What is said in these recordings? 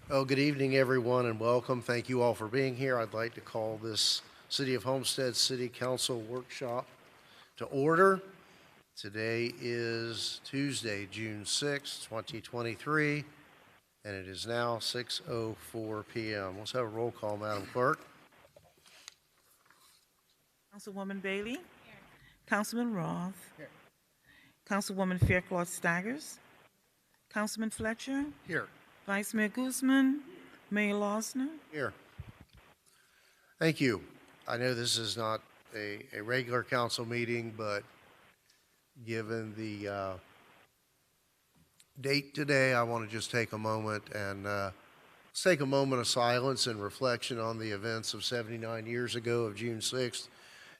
Well, good evening, everyone, and welcome. Thank you all for being here. I'd like to call this City of Homestead City Council workshop to order. Today is Tuesday, June 6, 2023, and it is now 6:04 p.m. Let's have a roll call, Madam Clerk. Councilwoman Bailey. Here. Councilman Roth. Here. Councilwoman Faircloth Staggers. Councilman Fletcher. Here. Vice Mayor Guzman. Mayor Losner. Here. Thank you. I know this is not a regular council meeting, but given the date today, I want to just take a moment and let's take a moment of silence and reflection on the events of 79 years ago of June 6th,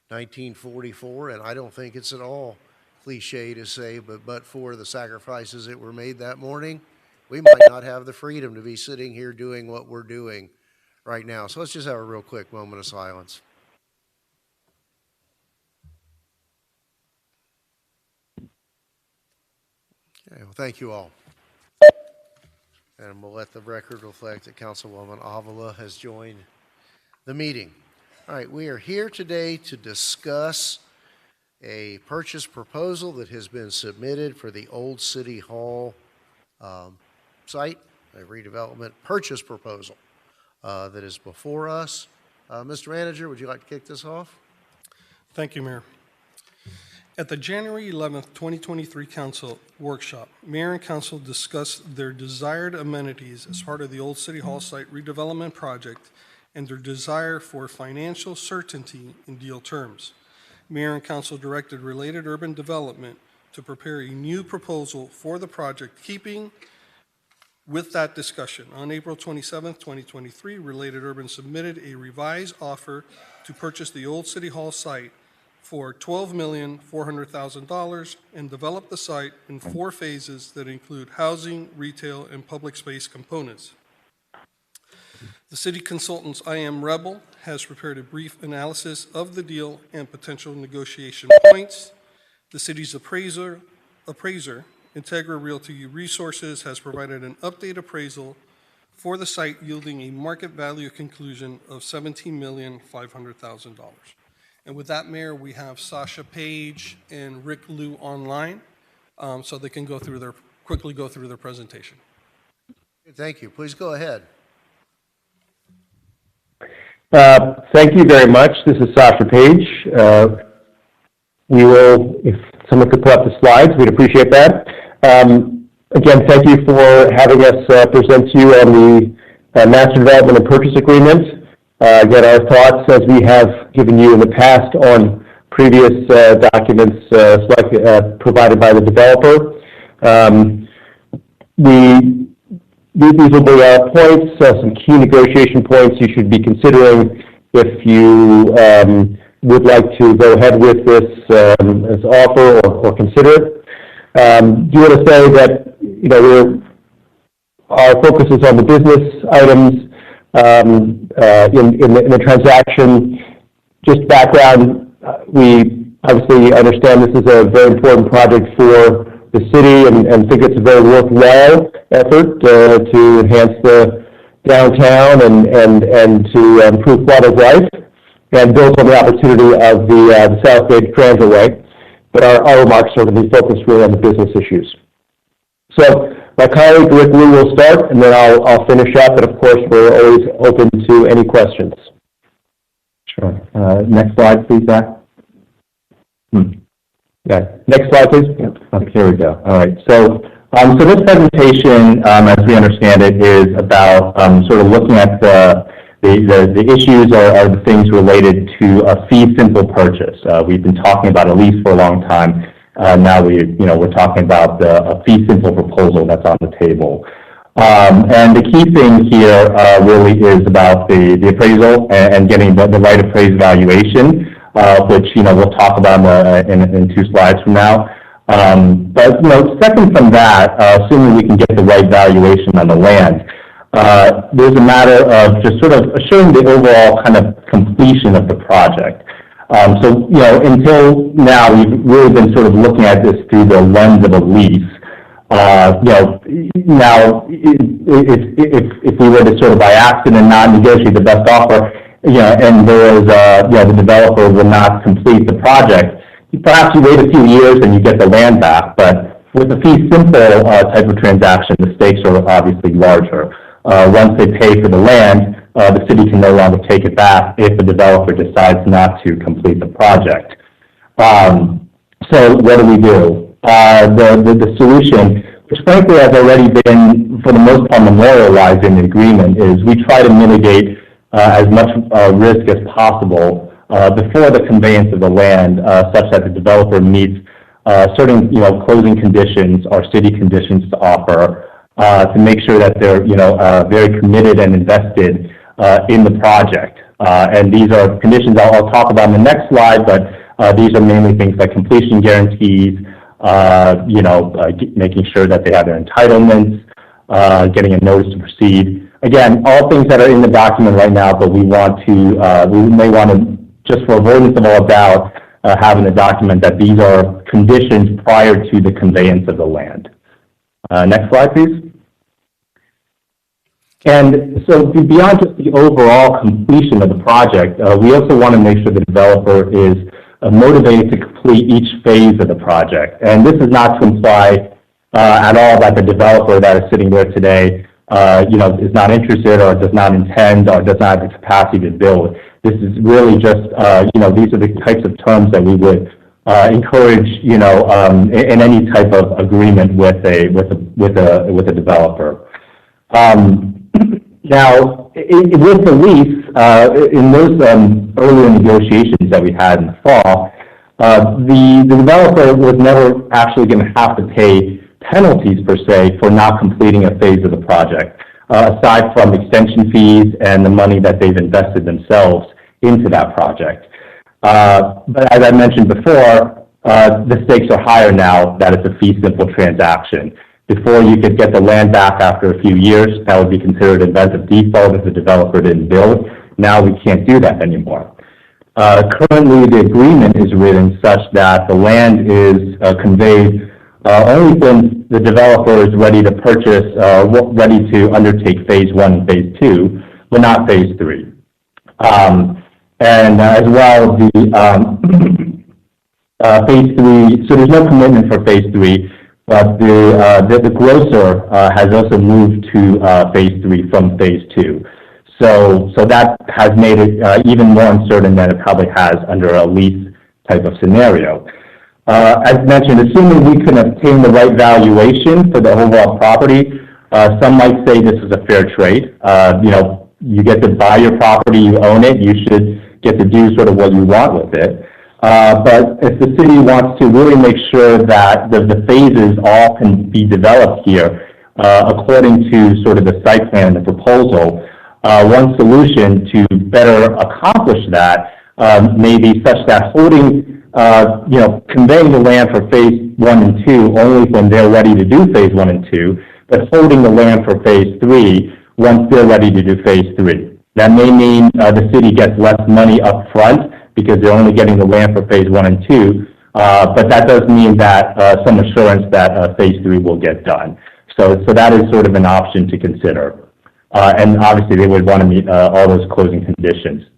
1944. And I don't think it's at all cliche to say, but for the sacrifices that were made that morning, we might not have the freedom to be sitting here doing what we're doing right now. So let's just have a real quick moment of silence. Okay, well, thank you all. And we'll let the record reflect that Councilwoman Avila has joined the meeting. All right, we are here today to discuss a purchase proposal that has been submitted for the Old City Hall site, a redevelopment purchase proposal that is before us. Mr. Manager, would you like to kick this off? Thank you, Mayor. At the January 11th, 2023 Council workshop, Mayor and Council discussed their desired amenities as part of the Old City Hall site redevelopment project and their desire for financial certainty in deal terms. Mayor and Council directed Related Urban Development to prepare a new proposal for the project, keeping with that discussion. On April 27th, 2023, Related Urban submitted a revised offer to purchase the Old City Hall site for $12,400,000 and develop the site in 4 phases that include housing, retail, and public space components. The city consultant's IM Rebel has prepared a brief analysis of the deal and potential negotiation points. The city's appraiser, Integra Realty Resources, has provided an update appraisal for the site yielding a market value conclusion of $17,500,000. And with that, Mayor, we have Sasha Page and Rick Liu online, so they can quickly go through their presentation. Thank you. Please go ahead. Thank you very much. This is Sasha Page. We will, if someone could put up the slides, we'd appreciate that. Again, thank you for having us present to you on the Master Development and Purchase Agreement. Again, our thoughts, as we have given you in the past on previous documents provided by the developer. These will be our points, some key negotiation points you should be considering if you would like to go ahead with this as offer or consider it. Do you want to say that our focus is on the business items in the transaction? Just background, we obviously understand this is a very important project for the city and think it's a very worthwhile effort to enhance the downtown and to improve quality of life and build on the opportunity of the Southgate Transitway. But our remarks are going to be focused really on the business issues. So my colleague Rick Liu will start, and then I'll finish up. And of course, we're always open to any questions. Sure. Next slide, please, Zach. Okay. Next slide, please. Okay, here we go. All right. So this presentation, as we understand it, is about sort of looking at the issues or the things related to a fee simple purchase. We've been talking about a lease for a long time. Now we're talking about a fee simple proposal that's on the table. And the key thing here really is about the appraisal and getting the right appraised valuation, which we'll talk about in 2 slides from now. But second from that, assuming we can get the right valuation on the land, there's a matter of just sort of assuring the overall kind of completion of the project. So until now, we've really been sort of looking at this through the lens of a lease. Now, if we were to sort of by accident not negotiate the best offer, and there was, the developer will not complete the project, perhaps you wait a few years and you get the land back. But with a fee simple type of transaction, the stakes are obviously larger. Once they pay for the land, the city can no longer take it back if the developer decides not to complete the project. So what do? The solution, which frankly has already been, for the most part, memorialized in the agreement, is we try to mitigate as much risk as possible before the conveyance of the land, such that the developer meets certain, closing conditions or city conditions to offer to make sure that they're, very committed and invested in the project. And these are conditions I'll talk about in the next slide, but these are mainly things like completion guarantees, making sure that they have their entitlements, getting a notice to proceed. Again, all things that are in the document right now, but we may want to, just for avoidance of all doubt, have in the document that these are conditions prior to the conveyance of the land. Next slide, please. And so beyond just the overall completion of the project, we also want to make sure the developer is motivated to complete each phase of the project. And this is not to imply at all that the developer that is sitting there today, is not interested or does not intend or does not have the capacity to build. This is really just, these are the types of terms that we would encourage, in any type of agreement with a developer. Now, with the lease, in those earlier negotiations that we had in the fall, the developer was never actually going to have to pay penalties, per se, for not completing a phase of the project, aside from extension fees and the money that they've invested themselves into that project. But as I mentioned before, the stakes are higher now that it's a fee simple transaction. Before you could get the land back after a few years, that would be considered an event of default if the developer didn't build. Now we can't do that anymore. Currently, the agreement is written such that the land is conveyed only when the developer is ready to purchase, ready to undertake phase 1 and phase 2, but not phase 3. And as well, the phase 3, so there's no commitment for phase 3. But the grocer has also moved to phase 3 from phase 2. So that has made it even more uncertain than it probably has under a lease type of scenario. As mentioned, assuming we can obtain the right valuation for the overall property, some might say this is a fair trade. You get to buy your property, you own it, you should get to do sort of what you want with it. But if the city wants to really make sure that the phases all can be developed here according to sort of the site plan and the proposal, one solution to better accomplish that may be such that conveying the land for phase 1 and 2 only when they're ready to do phase 1 and 2, but holding the land for phase 3 once they're ready to do phase 3. That may mean the city gets less money up front because they're only getting the land for phase 1 and 2, but that does mean that some assurance that phase 3 will get done. So that is sort of an option to consider. And obviously they would want to meet all those closing conditions.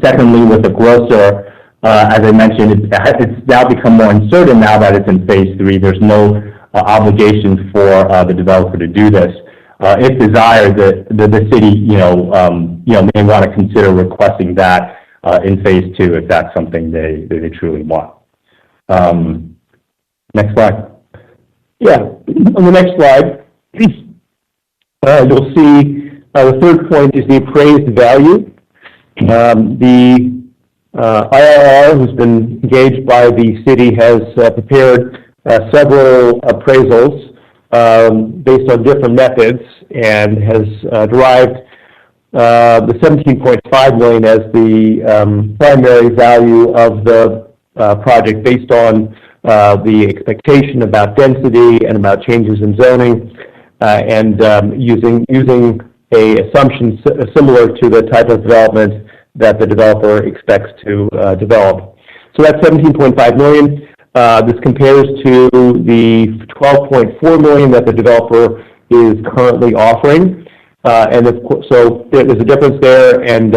Secondly, with the grocer, as I mentioned, it's now become more uncertain now that it's in phase 3. There's no obligation for the developer to do this. If desired, the city, may want to consider requesting that in phase 2 if that's something they truly want. Next slide. Yeah, on the next slide, you'll see the third point is the appraised value. The IRR, who's been engaged by the city, has prepared several appraisals based on different methods and has derived the $17.5 million as the primary value of the project based on the expectation about density and about changes in zoning, and using a assumption similar to the type of development that the developer expects to develop. So that's $17.5 million. This compares to the $12.4 million that the developer is currently offering. So there's a difference there, and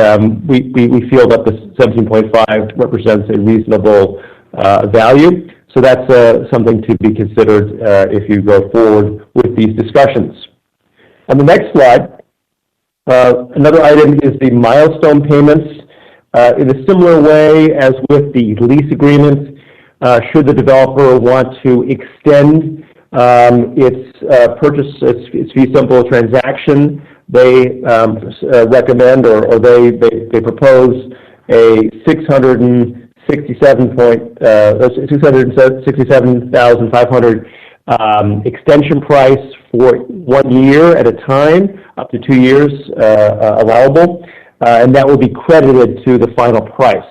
we feel that the 17.5 represents a reasonable value. So that's something to be considered if you go forward with these discussions. On the next slide, another item is the milestone payments. In a similar way as with the lease agreement, should the developer want to extend its fee simple transaction, they recommend or they propose a $667,500 extension price for 1 year at a time, up to 2 years allowable, and that will be credited to the final price.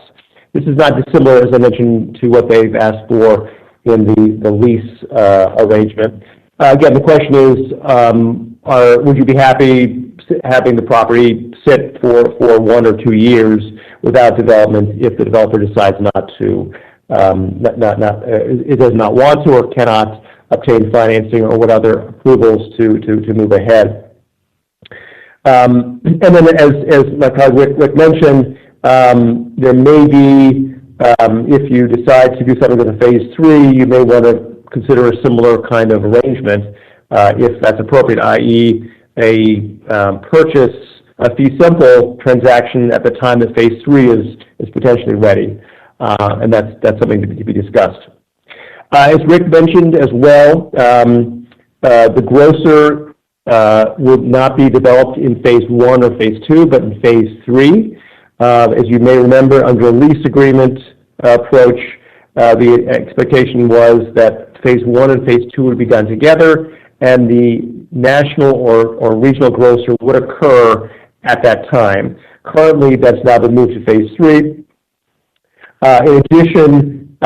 This is not dissimilar, as I mentioned, to what they've asked for in the lease arrangement. Again, the question is, would you be happy having the property sit for 1 or 2 years without development if the developer decides not to, it does not want to or cannot obtain financing or what other approvals to move ahead? And then, as my colleague Rick mentioned, there may be, if you decide to do something with a phase 3, you may want to consider a similar kind of arrangement if that's appropriate, i.e. a fee simple transaction at the time that phase 3 is potentially ready, and that's something to be discussed. As Rick mentioned as well, the grocer will not be developed in phase 1 or phase 2, but in phase 3. As you may remember, under a lease agreement approach, the expectation was that phase 1 and phase 2 would be done together, and the national or regional grocer would occur at that time. Currently, that's now been moved to phase 3. In addition,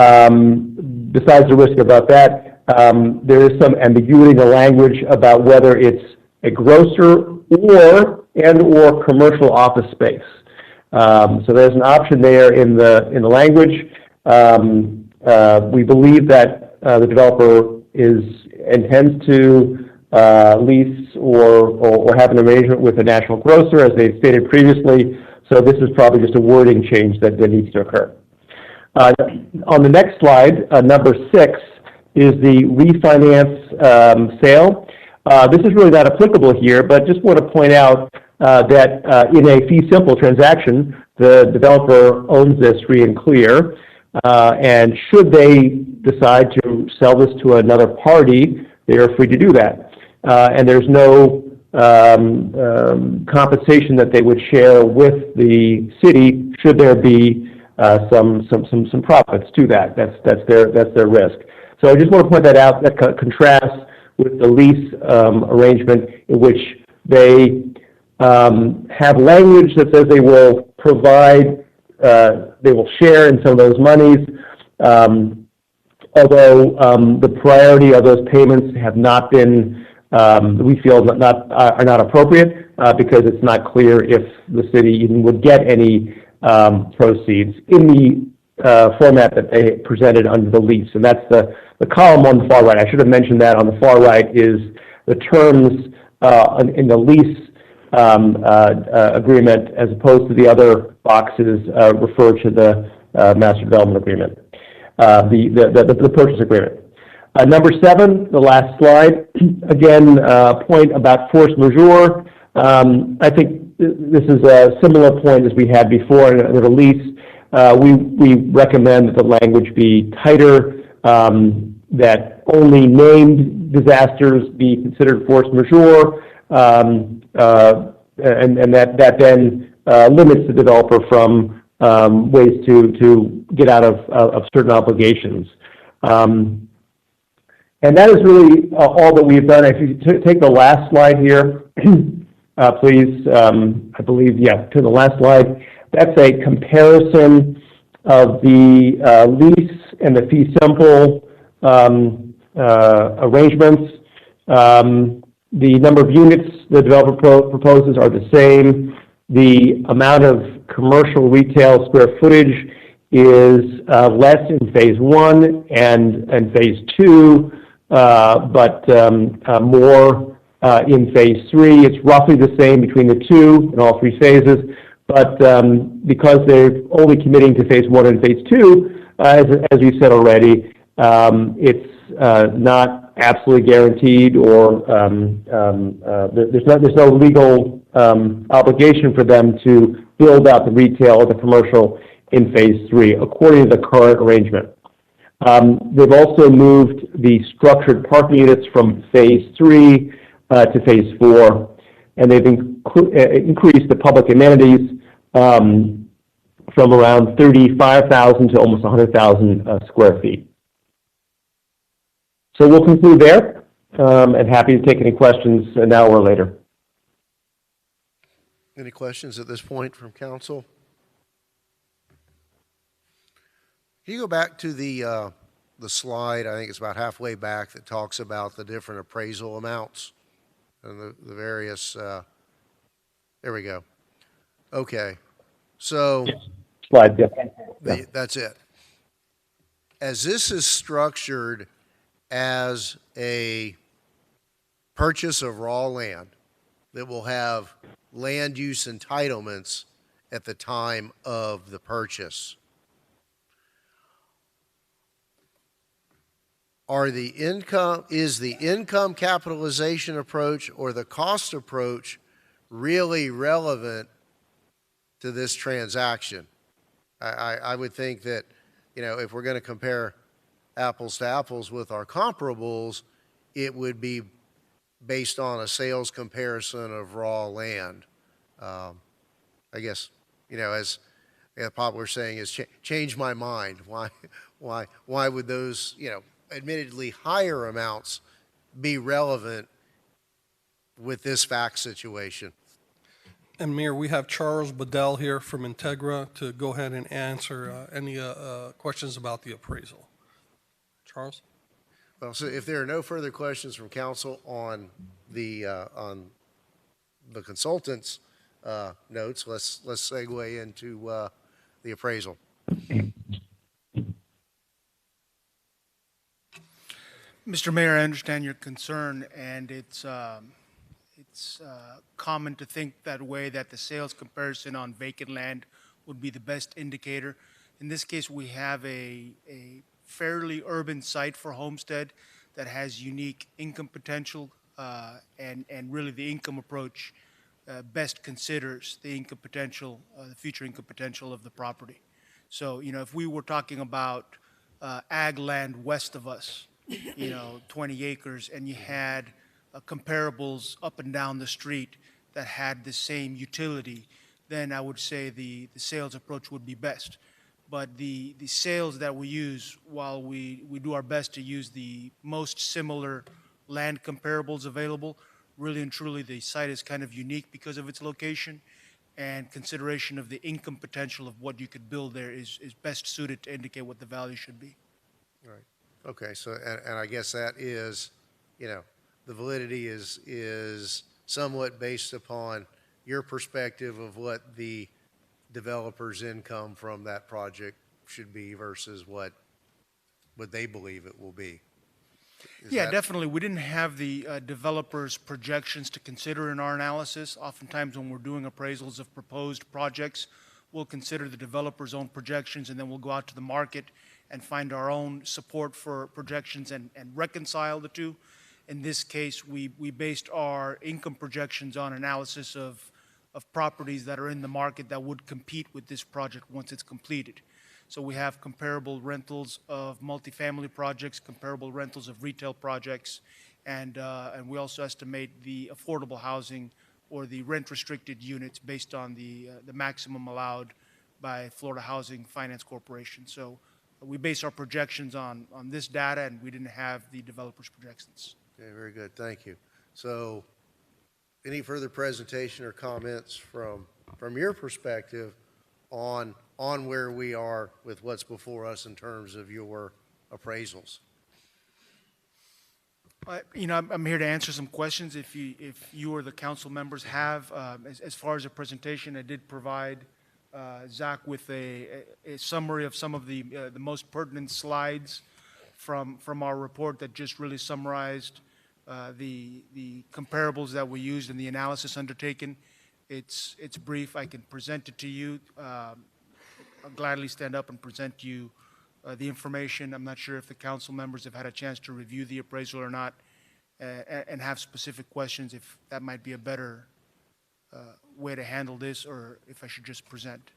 besides the risk about that, there is some ambiguity in the language about whether it's a grocer or commercial office space. So there's an option there in the language. We believe that the developer intends to lease or have an arrangement with a national grocer, as they've stated previously. So this is probably just a wording change that needs to occur. On the next slide, number 6, is the refinance sale. This is really not applicable here, but just want to point out that in a fee simple transaction, the developer owns this free and clear, and should they decide to sell this to another party, they are free to do that. And there's no compensation that they would share with the city should there be some profits to that. That's their risk. So I just want to point that out. That contrasts with the lease arrangement, in which they have language that says they will provide, they will share in some of those monies, although the priority of those payments have not been, we feel are not appropriate because it's not clear if the city even would get any proceeds in the format that they presented under the lease. And that's the column on the far right. I should have mentioned that. On the far right is the terms in the lease agreement, as opposed to the other boxes referred to the master development agreement, the purchase agreement. Number 7, the last slide. Again, point about force majeure. I think this is a similar point as we had before in the lease. We recommend that the language be tighter, that only named disasters be considered force majeure, and that then limits the developer from ways to get out of certain obligations. And that is really all that we've done. If you take the last slide here, please, I believe, to the last slide. That's a comparison of the lease and the fee simple arrangements. The number of units the developer proposes are the same. The amount of commercial retail square footage is less in phase one and phase two, but more in phase three. It's roughly the same between the two in all three phases, but because they're only committing to phase one and phase two, as we said already, it's not absolutely guaranteed, or there's no legal obligation for them to build out the retail or the commercial in phase three, according to the current arrangement. They've also moved the structured parking units from phase three to phase four, and they've increased the public amenities from around 35,000 to almost 100,000 square feet. So we'll conclude there, and happy to take any questions now or later. Any questions at this point from council? Can you go back to the slide, I think it's about halfway back, that talks about the different appraisal amounts and the various, there we go. Okay, so Slide, yeah. that's it. As this is structured as a purchase of raw land that will have land use entitlements at the time of the purchase, is the income capitalization approach or the cost approach really relevant to this transaction? I would think that, you know, if we're going to compare apples to apples with our comparables, it would be based on a sales comparison of raw land. I guess, you know, as popular saying is, change my mind. Why would those, you know, admittedly higher amounts be relevant with this fact situation? And Mayor, we have Charles Bedell here from Integra to go ahead and answer any questions about the appraisal. Charles? Well, so if there are no further questions from council on the consultant's notes, let's segue into the appraisal. Mr. Mayor, I understand your concern, and it's common to think that way, that the sales comparison on vacant land would be the best indicator. In this case, we have a fairly urban site for Homestead that has unique income potential, and really the income approach best considers the income potential, the future income potential of the property. So, you know, if we were talking about ag land west of us, you know, 20 acres, and you had comparables up and down the street that had the same utility, then I would say the sales approach would be best. But the sales that we use, while we do our best to use the most similar land comparables available, really and truly the site is kind of unique because of its location, and consideration of the income potential of what you could build there is best suited to indicate what the value should be. Right. Okay, so, and I guess that is, you know, the validity is somewhat based upon your perspective of what the developer's income from that project should be versus what they believe it will be. Yeah, definitely. We didn't have the developer's projections to consider in our analysis. Oftentimes when we're doing appraisals of proposed projects, we'll consider the developer's own projections, and then we'll go out to the market and find our own support for projections and reconcile the two. In this case, we based our income projections on analysis of properties that are in the market that would compete with this project once it's completed. So we have comparable rentals of multifamily projects, comparable rentals of retail projects, and we also estimate the affordable housing or the rent-restricted units based on the maximum allowed by Florida Housing Finance Corporation. So we base our projections on this data, and we didn't have the developer's projections. Okay, very good, thank you. So any further presentation or comments from your perspective on where we are with what's before us in terms of your appraisals? You know, I'm here to answer some questions if you or the council members have. As far as the presentation, I did provide Zach with a summary of some of the most pertinent slides from our report that just really summarized the comparables that we used in the analysis undertaken. It's brief. I can present it to you. I'll gladly stand up and present you the information. I'm not sure if the council members have had a chance to review the appraisal or not and have specific questions, if that might be a better way to handle this, or if I should just present.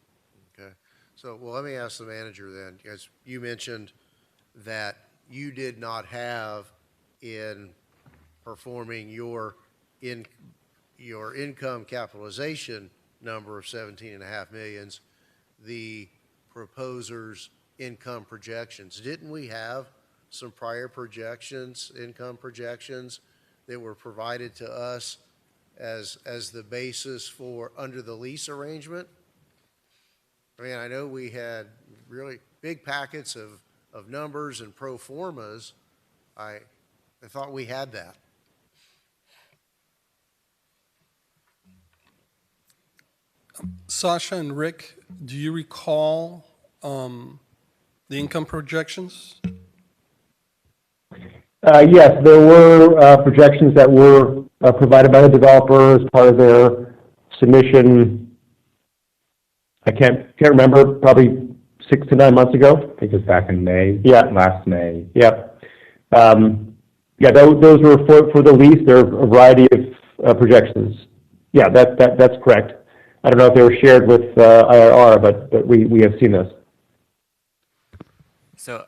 Okay. So, well, let me ask the manager then, because you mentioned that you did not have in performing your income capitalization number of 17.5 millions, the proposer's income projections. Didn't we have some prior projections, income projections, that were provided to us as the basis for under the lease arrangement? I mean, I know we had really big packets of numbers and pro formas. I thought we had that. Sasha and Rick, do you recall the income projections? Yes, there were projections that were provided by the developer as part of their submission. I can't remember, probably 6 to 9 months ago. I think it was back in May. Yeah. Last May. Yeah. Yeah, those were for the lease. There are a variety of projections. Yeah, that's correct. I don't know if they were shared with IRR, but we have seen this. So,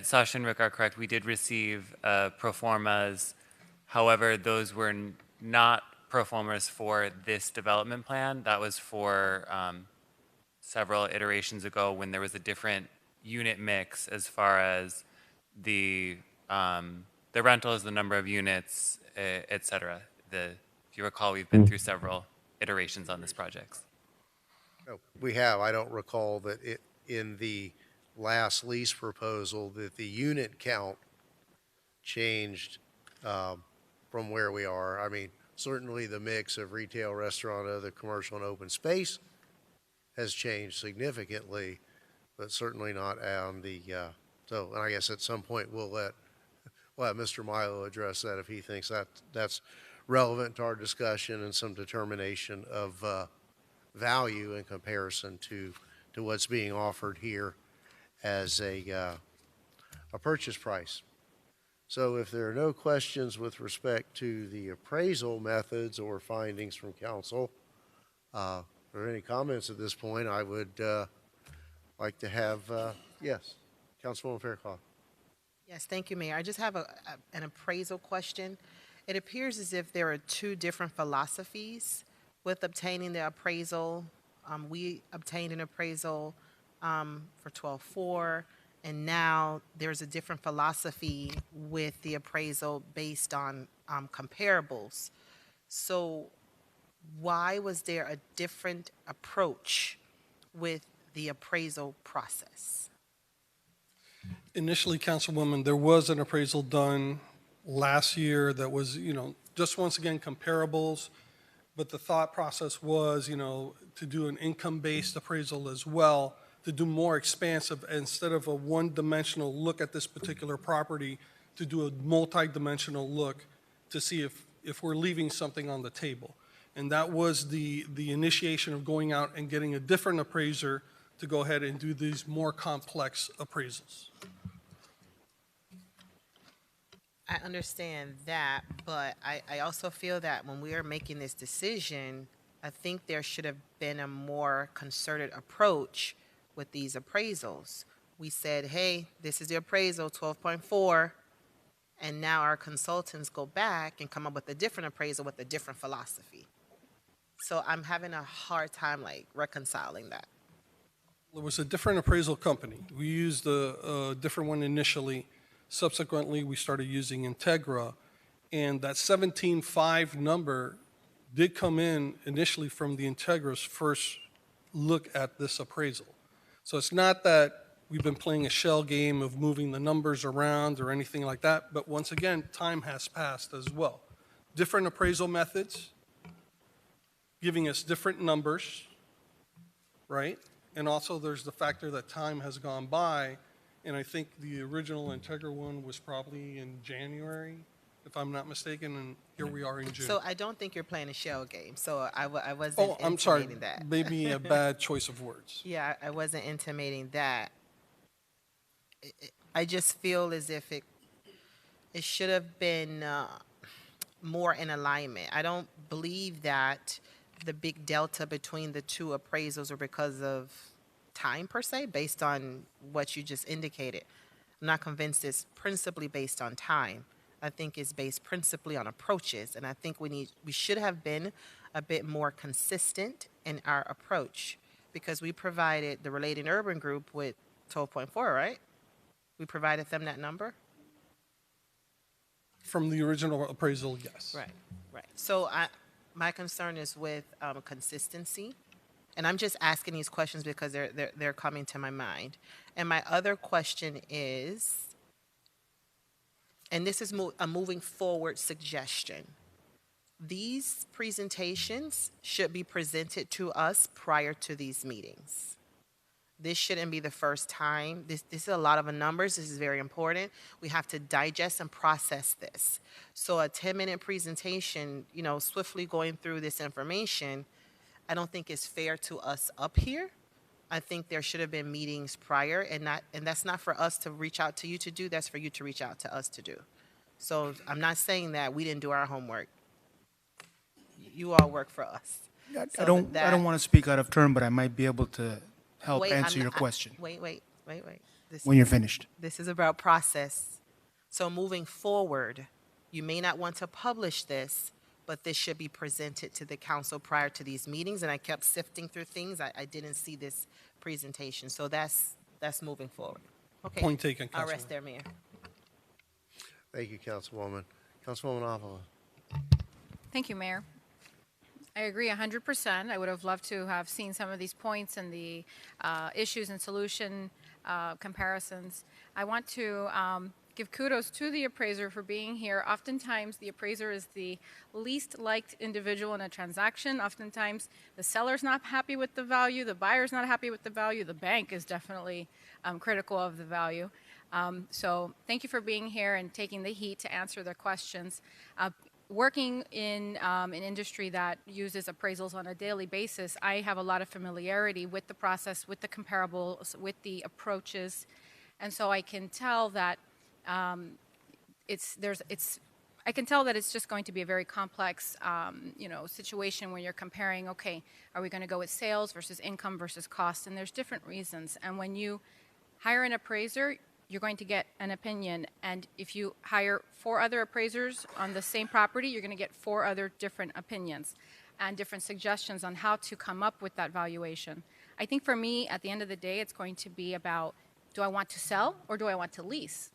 Sasha and Rick are correct. We did receive pro formas. However, those were not pro formas for this development plan. That was for several iterations ago when there was a different unit mix as far as the rentals, the number of units, et cetera. If you recall, we've been through several iterations on this project. No, we have. I don't recall that in the last lease proposal that the unit count changed from where we are. I mean, certainly the mix of retail, restaurant, other commercial, and open space has changed significantly, but certainly not on the, so, and I guess at some point we'll let Mr. Milo address that if he thinks that's relevant to our discussion and some determination of value in comparison to what's being offered here as a purchase price. So if there are no questions with respect to the appraisal methods or findings from council, or any comments at this point, I would like to have, yes, Councilwoman Fairclough. Yes, thank you, Mayor. I just have an appraisal question. It appears as if there are two different philosophies with obtaining the appraisal. We obtained an appraisal for 12.4, and now there's a different philosophy with the appraisal based on comparables. So why was there a different approach with the appraisal process? Initially, Councilwoman, there was an appraisal done last year that was, just once again, comparables. But the thought process was, to do an income-based appraisal as well, to do more expansive, instead of a one-dimensional look at this particular property, to do a multi-dimensional look to see if we're leaving something on the table. And that was the initiation of going out and getting a different appraiser to go ahead and do these more complex appraisals. I understand that, but I also feel that when we are making this decision, I think there should have been a more concerted approach with these appraisals. We said, hey, this is the appraisal, 12.4, and now our consultants go back and come up with a different appraisal with a different philosophy. So I'm having a hard time reconciling that. There was a different appraisal company. We used a different one initially. Subsequently, we started using Integra, and that 17.5 number did come in initially from the Integra's first look at this appraisal. So it's not that we've been playing a shell game of moving the numbers around or anything like that, but once again, time has passed as well. Different appraisal methods, giving us different numbers, right? And also, there's the factor that time has gone by, and I think the original Integra one was probably in January, if I'm not mistaken, and here we are in June. So I don't think you're playing a shell game, so I wasn't Oh, I'm sorry, intimating that. maybe a bad choice of words. Yeah, I wasn't intimating that. I just feel as if it should have been more in alignment. I don't believe that the big delta between the two appraisals are because of time per se, based on what you just indicated. I'm not convinced it's principally based on time. I think it's based principally on approaches, and I think we should have been a bit more consistent in our approach, because we provided the Related Urban Group with 12.4, right? We provided them that number? From the original appraisal, yes. Right, right. So my concern is with consistency, and I'm just asking these questions because they're coming to my mind. And my other question is, and this is a moving forward suggestion, these presentations should be presented to us prior to these meetings. This shouldn't be the first time. This is a lot of numbers. This is very important. We have to digest and process this. So a 10-minute presentation, swiftly going through this information, I don't think is fair to us up here. I think there should have been meetings prior, and that's not for us to reach out to you to do. That's for you to reach out to us to do. So I'm not saying that we didn't do our homework. You all work for us. I don't want to speak out of turn, but I might be able to help Wait, answer your question Wait. when you're finished. This is about process. So moving forward, you may not want to publish this, but this should be presented to the council prior to these meetings. And I kept sifting through things. I didn't see this presentation. So that's moving forward. Okay. Point taken, I'll Councilwoman. rest there, Mayor. Thank you, Councilwoman. Councilwoman Avila. Thank you, Mayor. I agree 100%. I would have loved to have seen some of these points and the issues and solution comparisons. I want to give kudos to the appraiser for being here. Oftentimes, the appraiser is the least liked individual in a transaction. Oftentimes, the seller's not happy with the value, the buyer's not happy with the value, the bank is definitely critical of the value. So thank you for being here and taking the heat to answer the questions. Working in an industry that uses appraisals on a daily basis, I have a lot of familiarity with the process, with the comparables, with the approaches, and so I can tell that it's just going to be a very complex, situation when you're comparing. Okay, are we going to go with sales versus income versus cost? And there's different reasons. And when you hire an appraiser, you're going to get an opinion. And if you hire 4 other appraisers on the same property, you're going to get 4 other different opinions and different suggestions on how to come up with that valuation. I think for me, at the end of the day, it's going to be about, do I want to sell or do I want to lease?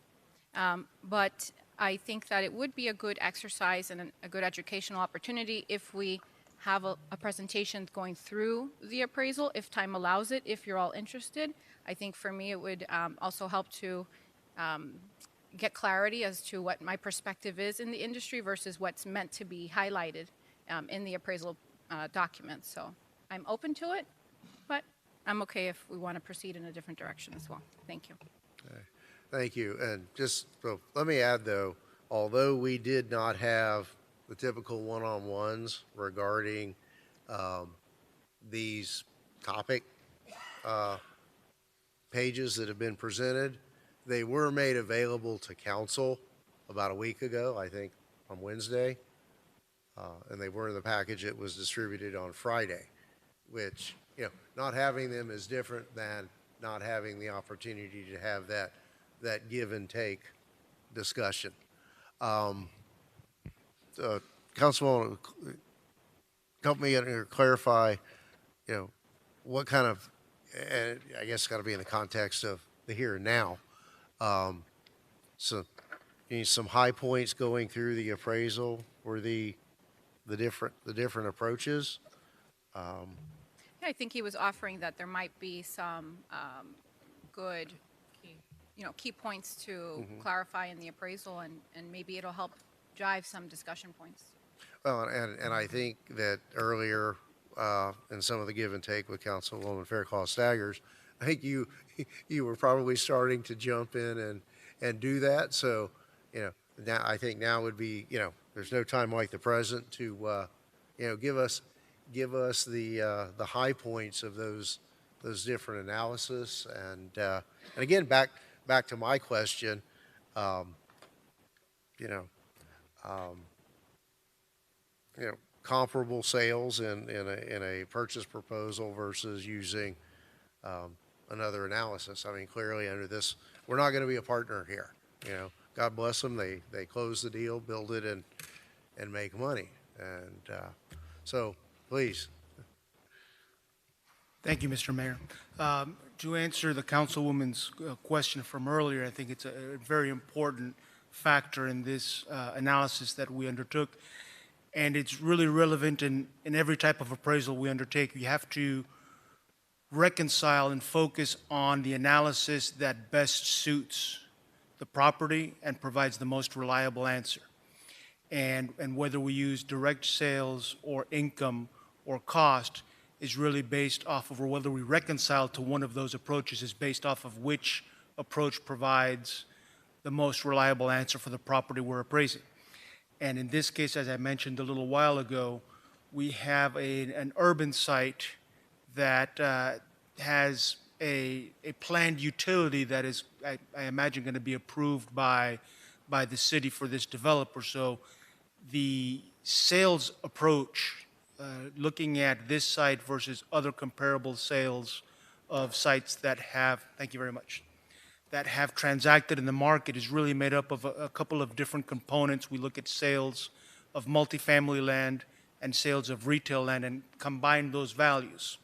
But I think that it would be a good exercise and a good educational opportunity if we have a presentation going through the appraisal, if time allows it, if you're all interested. I think for me it would also help to get clarity as to what my perspective is in the industry versus what's meant to be highlighted in the appraisal document. So I'm open to it, but I'm okay if we want to proceed in a different direction as well. Thank you. Okay. Thank you. And just, so let me add though, although we did not have the typical one-on-ones regarding these topic pages that have been presented, they were made available to council about a week ago, I think on Wednesday. And they were in the package that was distributed on Friday, which, not having them is different than not having the opportunity to have that give and take discussion. Councilwoman, help me clarify, what kind of, and I guess it's got to be in the context of the here and now. So you need some high points going through the appraisal or the different approaches. I think he was offering that there might be some good, key points to clarify in the appraisal, and maybe it'll help drive some discussion points. Well, and I think that earlier in and some of the give and take with Councilwoman Fairclough Staggers, I think you were probably starting to jump in and do that. So, now I think now would be, there's no time like the present to, give us the high points of those different analysis. And again, back to my question, comparable sales in a purchase proposal versus using another analysis. I mean, clearly under this, we're not going to be a partner here. God bless them. They close the deal, build it, and make money. And so, please. Thank you, Mr. Mayor. To answer the councilwoman's question from earlier, I think it's a very important factor in this analysis that we undertook, and it's really relevant in every type of appraisal we undertake. You have to reconcile and focus on the analysis that best suits the property and provides the most reliable answer. And whether we use direct sales or income or cost is really based off of, or whether we reconcile to one of those approaches is based off of which approach provides the most reliable answer for the property we're appraising. And in this case, as I mentioned a little while ago, we have an urban site that has a planned utility that is, I imagine, going to be approved by the city for this developer. So the sales approach, looking at this site versus other comparable sales of sites that have, thank you very much, that have transacted in the market is really made up of a couple of different components. We look at sales of multifamily land and sales of retail land and combine those values.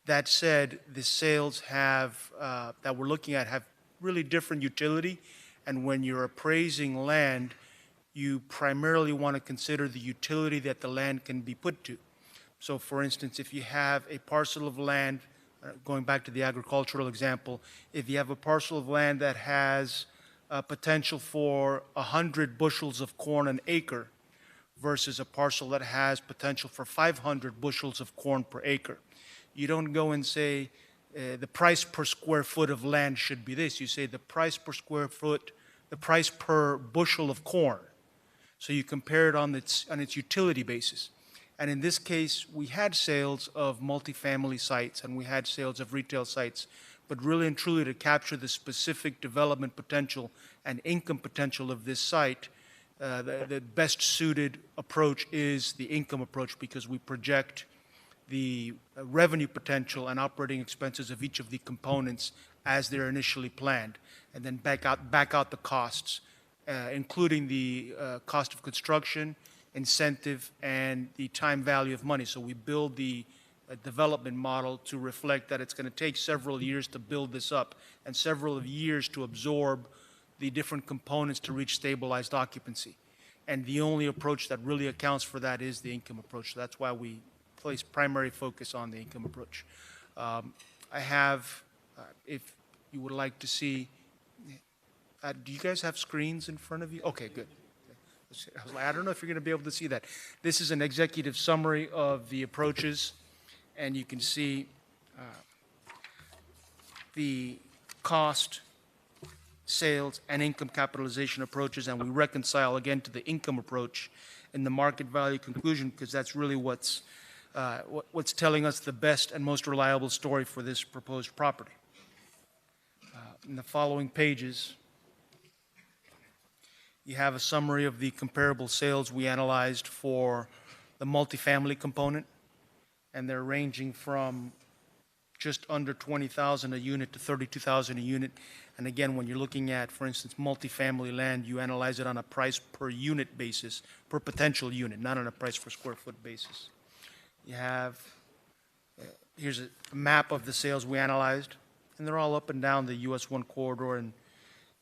That said, the sales that we're looking at have really different utility, and when you're appraising land, you primarily want to consider the utility that the land can be put to. So for instance, if you have a parcel of land, going back to the agricultural example, if you have a parcel of land that has potential for 100 bushels of corn an acre versus a parcel that has potential for 500 bushels of corn per acre, you don't go and say the price per square foot of land should be this. You say the price per square foot, the price per bushel of corn. So you compare it on its utility basis. And in this case, we had sales of multifamily sites and we had sales of retail sites, but really and truly to capture the specific development potential and income potential of this site, the best suited approach is the income approach, because we project the revenue potential and operating expenses of each of the components as they're initially planned, and then back out the costs, including the cost of construction, incentive, and the time value of money. So we build the development model to reflect that it's going to take several years to build this up and several years to absorb the different components to reach stabilized occupancy. And the only approach that really accounts for that is the income approach. So that's why we place primary focus on the income approach. I have, if you would like to see, do you guys have screens in front of you? Okay, good. I was like, I don't know if you're going to be able to see that. This is an executive summary of the approaches, and you can see the cost, sales, and income capitalization approaches, and we reconcile again to the income approach in the market value conclusion, because that's really what's telling us the best and most reliable story for this proposed property. In the following pages, you have a summary of the comparable sales we analyzed for the multifamily component, and they're ranging from just under 20,000 a unit to 32,000 a unit. And again, when you're looking at, for instance, multifamily land, you analyze it on a price per unit basis, per potential unit, not on a price per square foot basis. You have, here's a map of the sales we analyzed, and they're all up and down the US 1 corridor in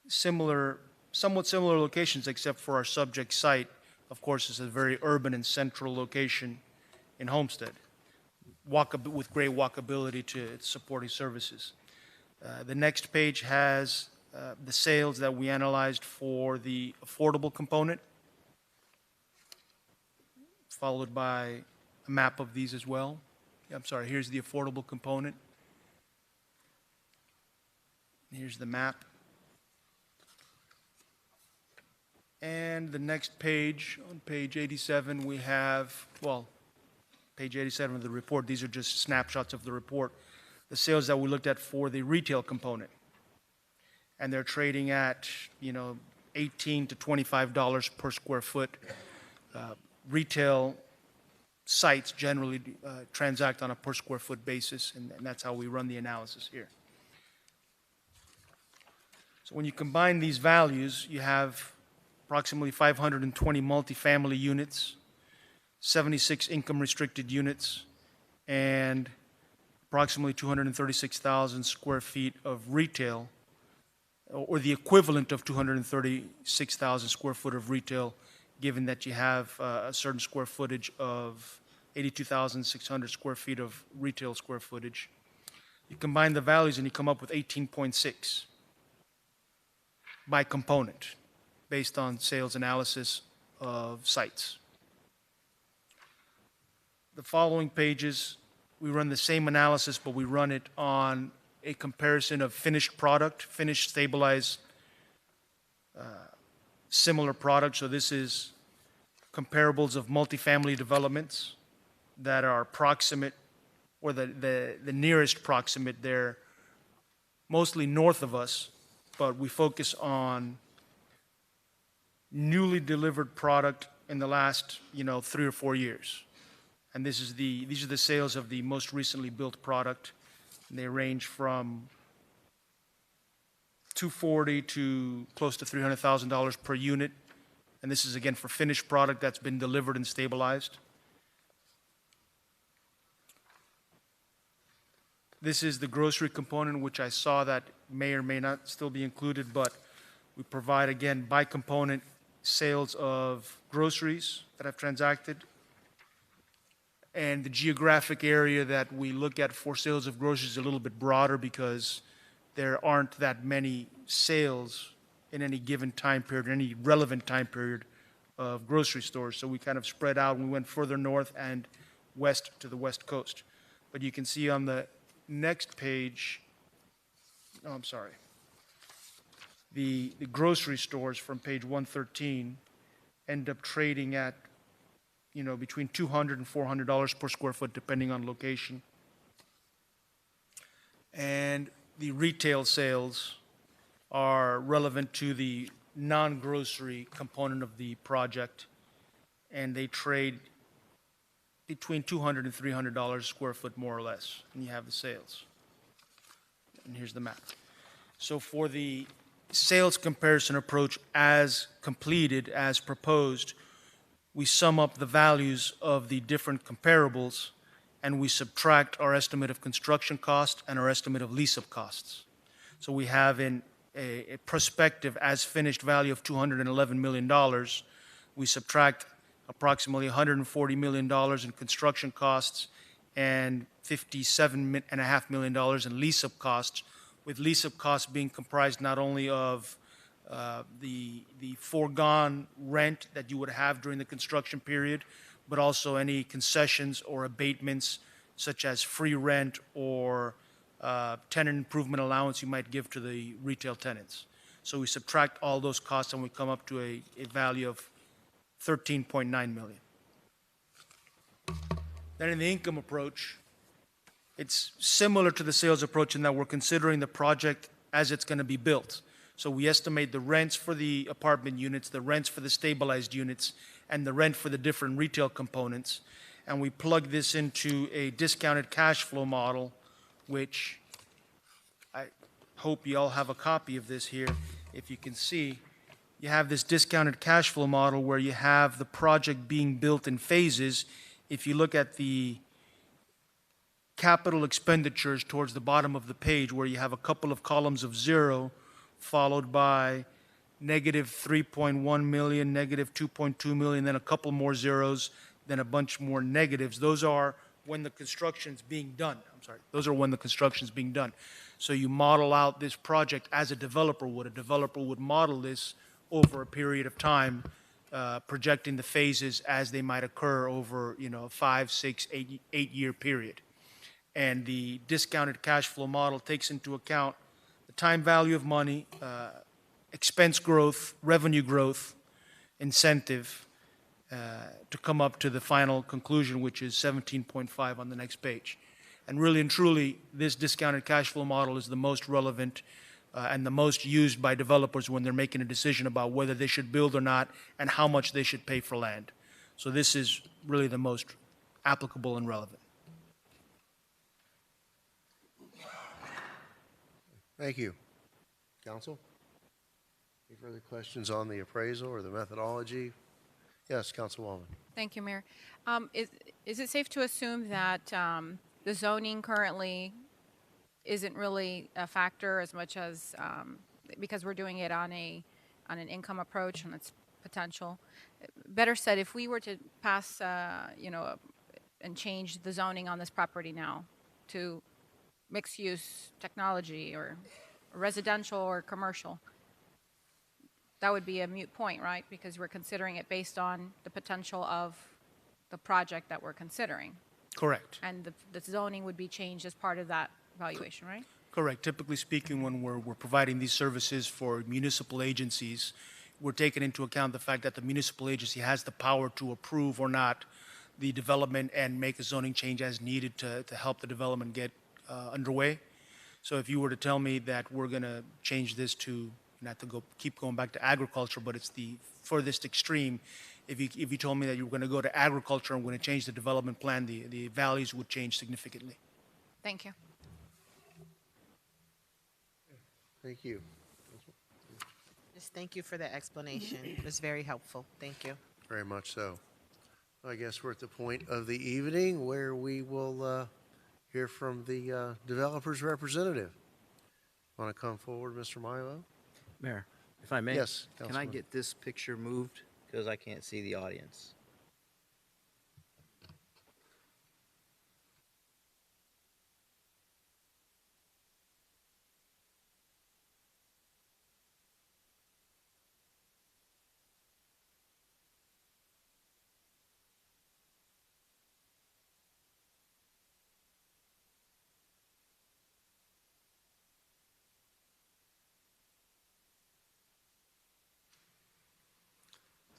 somewhat similar locations, except for our subject site, of course, is a very urban and central location in Homestead, with great walkability to its supporting services. The next page has the sales that we analyzed for the affordable component, followed by a map of these as well. I'm sorry, here's the affordable component. Here's the map. And the next page, on page 87, we have, well, page 87 of the report, these are just snapshots of the report, the sales that we looked at for the retail component. And they're trading at, $18 to $25 per square foot. Retail sites generally transact on a per square foot basis, and that's how we run the analysis here. So when you combine these values, you have approximately 520 multifamily units, 76 income-restricted units, and approximately 236,000 square feet of retail, or the equivalent of 236,000 square foot of retail, given that you have a certain square footage of 82,600 square feet of retail square footage. You combine the values and you come up with 18.6 by component, based on sales analysis of sites. The following pages, we run the same analysis, but we run it on a comparison of finished product, finished stabilized similar product. So this is comparables of multifamily developments that are proximate, or the nearest proximate. They're mostly north of us, but we focus on newly delivered product in the last, 3 or 4 years. And these are the sales of the most recently built product. And they range from $240,000 to close to $300,000 per unit. And this is again for finished product that's been delivered and stabilized. This is the grocery component, which I saw that may or may not still be included, but we provide, again, by component sales of groceries that have transacted. And the geographic area that we look at for sales of groceries is a little bit broader because there aren't that many sales in any given time period, any relevant time period of grocery stores. So we kind of spread out and we went further north and west to the West Coast. But you can see on the next page, the grocery stores from page 113 end up trading at, between $200 and $400 per square foot, depending on location. And the retail sales are relevant to the non-grocery component of the project, and they trade between $200 and $300 a square foot, more or less, and you have the sales. And here's the map. So for the sales comparison approach as completed, as proposed, we sum up the values of the different comparables, and we subtract our estimate of construction cost and our estimate of lease-up costs. So we have in a prospective as finished value of $211 million. We subtract approximately $140 million in construction costs and $57.5 million in lease-up costs, with lease-up costs being comprised not only of the foregone rent that you would have during the construction period, but also any concessions or abatements such as free rent or tenant improvement allowance you might give to the retail tenants. So we subtract all those costs and we come up to a value of $13.9 million. Then in the income approach, it's similar to the sales approach in that we're considering the project as it's going to be built. So we estimate the rents for the apartment units, the rents for the stabilized units, and the rent for the different retail components. And we plug this into a discounted cash flow model, which I hope you all have a copy of this here. If you can see, you have this discounted cash flow model where you have the project being built in phases. If you look at the capital expenditures towards the bottom of the page, where you have a couple of columns of zero, followed by negative 3.1 million, negative 2.2 million, then a couple more zeros, then a bunch more negatives. Those are when the construction's being done. Those are when the construction's being done. So you model out this project as a developer would. A developer would model this over a period of time, projecting the phases as they might occur over, a 5, 6, 8 year period. and the discounted cash flow model takes into account the time value of money, expense growth, revenue growth, incentive, to come up to the final conclusion, which is 17.5 on the next page. And really and truly, this discounted cash flow model is the most relevant and the most used by developers when they're making a decision about whether they should build or not and how much they should pay for land. So this is really the most applicable and relevant. Thank you. Council? Any further questions on the appraisal or the methodology? Yes, Councilwoman. Thank you, Mayor. Is it safe to assume that the zoning currently isn't really a factor as much as, because we're doing it on an income approach and its potential? Better said, if we were to pass, and change the zoning on this property now to mixed-use technology or residential or commercial, that would be a moot point, right? Because we're considering it based on the potential of the project that we're considering. Correct. And the zoning would be changed as part of that evaluation, right? Correct. Typically speaking, when we're providing these services for municipal agencies, we're taking into account the fact that the municipal agency has the power to approve or not the development and make a zoning change as needed to help the development get underway. So if you were to tell me that we're going to change this to, not to keep going back to agriculture, but it's the furthest extreme, if you told me that you were going to go to agriculture and we're going to change the development plan, the values would change significantly. Thank you. Thank you. Just thank you for the explanation. It was very helpful. Thank you. Very much so. I guess we're at the point of the evening where we will hear from the developer's representative. Want to come forward, Mr. Milo? Mayor, if I may. Yes, Can I Councilman. get this picture moved? Because I can't see the audience.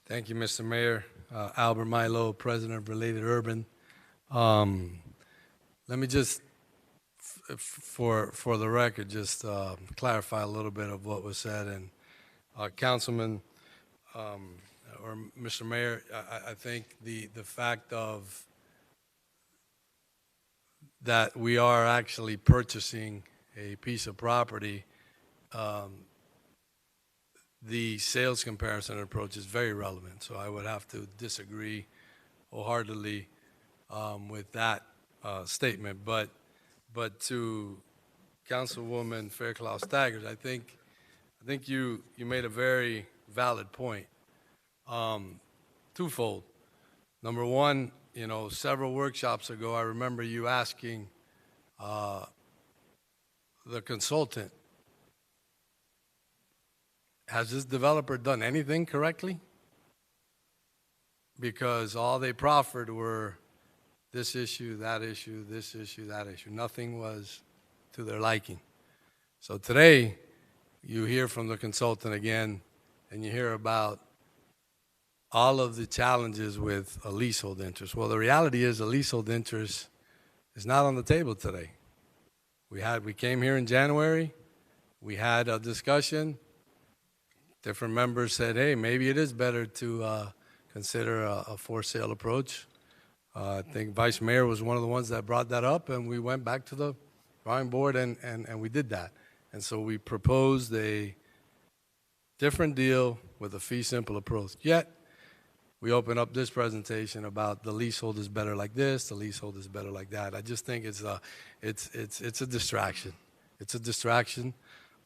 Thank you, Mr. Mayor. Albert Milo, President of Related Urban. Let me just, for the record, just clarify a little bit of what was said. And Councilman, or Mr. Mayor, I think the fact of that we are actually purchasing a piece of property, the sales comparison approach is very relevant. So I would have to disagree wholeheartedly with that statement. But to Councilwoman Fairclough-Staggers, I think you made a very valid point. Twofold. Number one, several workshops ago, I remember you asking the consultant, has this developer done anything correctly? Because all they proffered were this issue, that issue, this issue, that issue. Nothing was to their liking. So today, you hear from the consultant again, and you hear about all of the challenges with a leasehold interest. Well, the reality is a leasehold interest is not on the table today. We came here in January, we had a discussion. Different members said, hey, maybe it is better to consider a for-sale approach. I think Vice Mayor was one of the ones that brought that up, and we went back to the drawing board, and we did that. And so we proposed a different deal with a fee-simple approach. Yet, we open up this presentation about the leasehold is better like this, the leasehold is better like that. I just think it's a distraction. It's a distraction.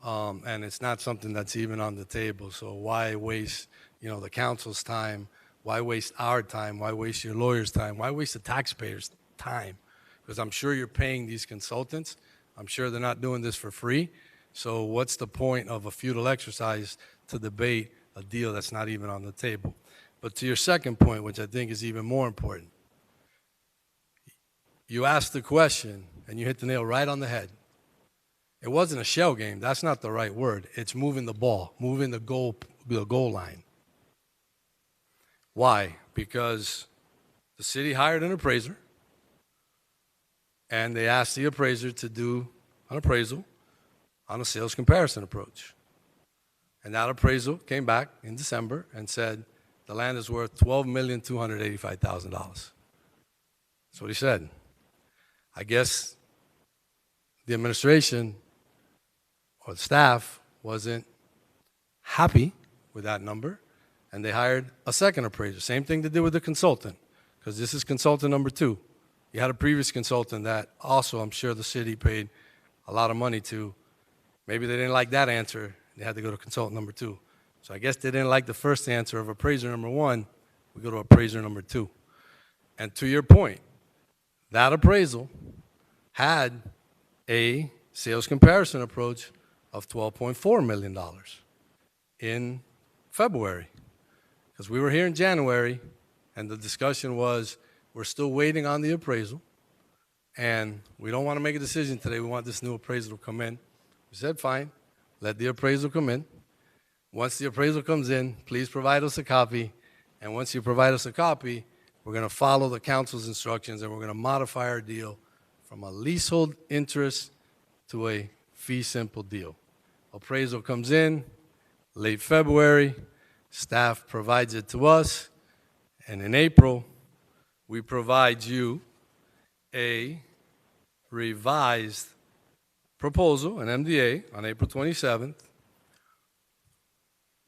And it's not something that's even on the table. So why waste, the council's time? Why waste our time? Why waste your lawyer's time? Why waste the taxpayers' time? Because I'm sure you're paying these consultants. I'm sure they're not doing this for free. So what's the point of a futile exercise to debate a deal that's not even on the table? But to your second point, which I think is even more important, you asked the question, and you hit the nail right on the head. It wasn't a shell game. That's not the right word. It's moving the ball, moving the goal line. Why? Because the city hired an appraiser, and they asked the appraiser to do an appraisal on a sales comparison approach. And that appraisal came back in December and said the land is worth $12,285,000. That's what he said. I guess the administration or the staff wasn't happy with that number, and they hired a second appraiser. Same thing they did with the consultant, because this is consultant number 2. You had a previous consultant that also, I'm sure the city paid a lot of money to. Maybe they didn't like that answer. They had to go to consultant number 2. So I guess they didn't like the first answer of appraiser number 1. We go to appraiser number 2. And to your point, that appraisal had a sales comparison approach of $12.4 million in February. Because we were here in January, and the discussion was, we're still waiting on the appraisal, and we don't want to make a decision today. We want this new appraisal to come in. We said, fine, let the appraisal come in. Once the appraisal comes in, please provide us a copy. And once you provide us a copy, we're going to follow the council's instructions, and we're going to modify our deal from a leasehold interest to a fee simple deal. Appraisal comes in late February. Staff provides it to us. And in April, we provide you a revised proposal, an MDA, on April 27th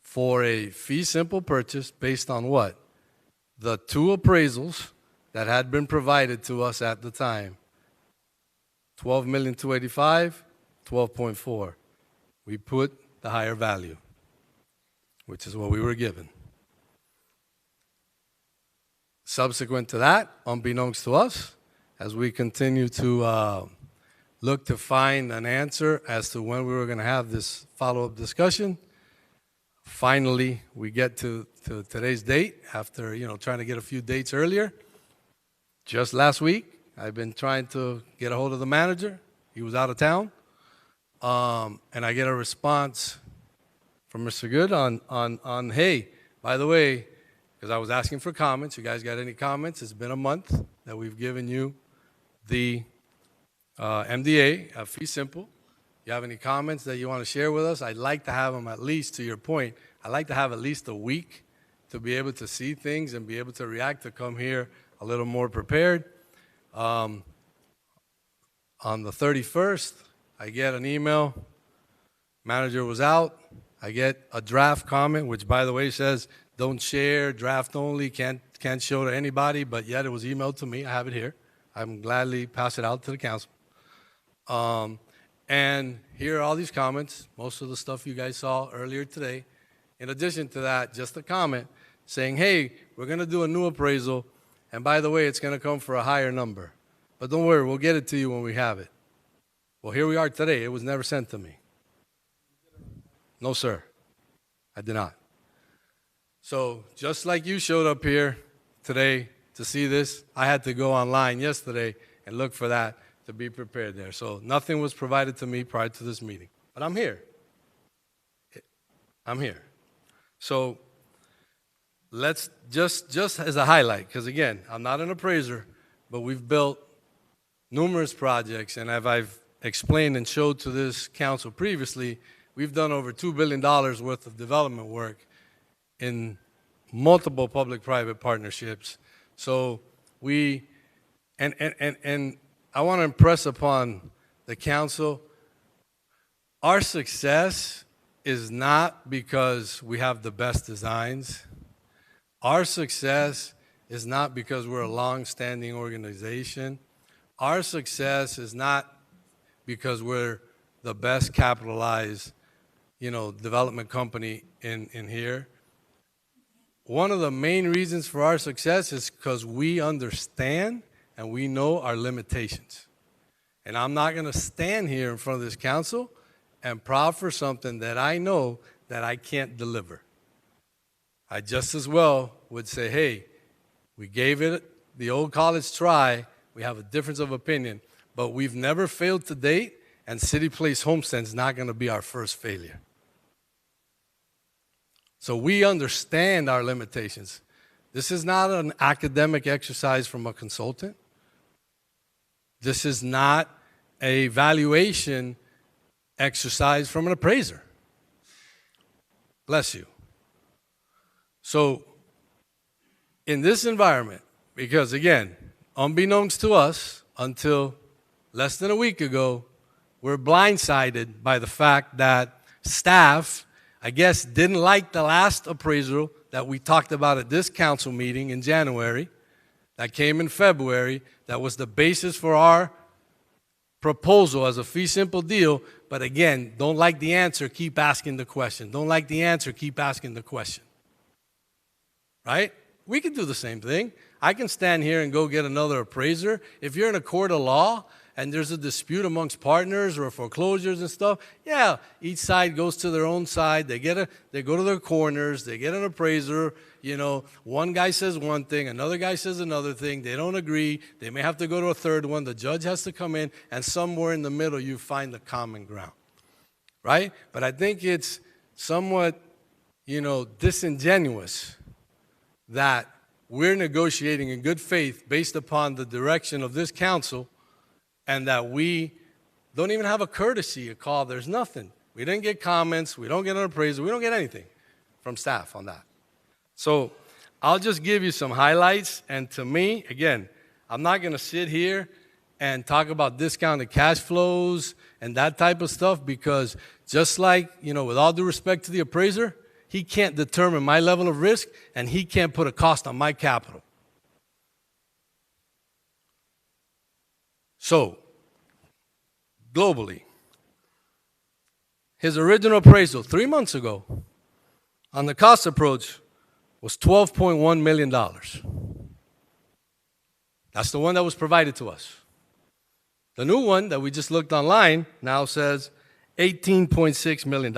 for a fee simple purchase based on what? The 2 appraisals that had been provided to us at the time. $12,285,000, 12.4. We put the higher value, which is what we were given. Subsequent to that, unbeknownst to us, as we continue to look to find an answer as to when we were going to have this follow-up discussion, finally we get to today's date after trying to get a few dates earlier. Just last week, I've been trying to get a hold of the manager. He was out of town. And I get a response from Mr. Good on hey, by the way, because I was asking for comments. You guys got any comments? It's been a month that we've given you the MDA, fee simple. You have any comments that you want to share with us? I'd like to have them, at least to your point, I'd like to have at least a week to be able to see things and be able to react, to come here a little more prepared. On the 31st, I get an email. Manager was out. I get a draft comment, which, by the way, says don't share, draft only, can't show to anybody, but yet it was emailed to me. I have it here. I'm gladly pass it out to the council. And here are all these comments, most of the stuff you guys saw earlier today. In addition to that, just a comment saying, hey, we're going to do a new appraisal, and by the way, it's going to come for a higher number. But don't worry, we'll get it to you when we have it. Well, here we are today. It was never sent to me. No, sir. I did not. So just like you showed up here today to see this, I had to go online yesterday and look for that to be prepared there. So nothing was provided to me prior to this meeting. But I'm here. I'm here. So let's just as a highlight, because again, I'm not an appraiser, but we've built numerous projects, and as I've explained and showed to this council previously, we've done over $2 billion worth of development work in multiple public-private partnerships. So and I want to impress upon the council, our success is not because we have the best designs. Our success is not because we're a long-standing organization. Our success is not because we're the best capitalized, development company in here. One of the main reasons for our success is because we understand and we know our limitations. And I'm not going to stand here in front of this council and proffer something that I know that I can't deliver. I just as well would say, hey, we gave it the old college try. We have a difference of opinion. but we've never failed to date, and City Place Homestead is not going to be our first failure. So we understand our limitations. This is not an academic exercise from a consultant. This is not a valuation exercise from an appraiser. Bless you. So in this environment, because again, unbeknownst to us, until less than a week ago, we're blindsided by the fact that staff, I guess, didn't like the last appraisal that we talked about at this council meeting in January, that came in February, that was the basis for our proposal as a fee simple deal. But again, don't like the answer, keep asking the question. Don't like the answer, keep asking the question. Right? We can do the same thing. I can stand here and go get another appraiser. If you're in a court of law and there's a dispute amongst partners or foreclosures and stuff, yeah, each side goes to their own side. They go to their corners. They get an appraiser. You know, one guy says one thing, another guy says another thing. They don't agree. They may have to go to a third one. The judge has to come in, and somewhere in the middle you find the common ground, right? But I think it's somewhat, disingenuous that we're negotiating in good faith based upon the direction of this council, and that we don't even have a courtesy call. There's nothing. We didn't get comments. We don't get an appraisal. We don't get anything from staff on that. So I'll just give you some highlights. And to me, again, I'm not going to sit here and talk about discounted cash flows and that type of stuff, because just like, with all due respect to the appraiser, he can't determine my level of risk, and he can't put a cost on my capital. So, globally, his original appraisal 3 months ago on the cost approach was $12.1 million. That's the one that was provided to us. The new one that we just looked online now says $18.6 million.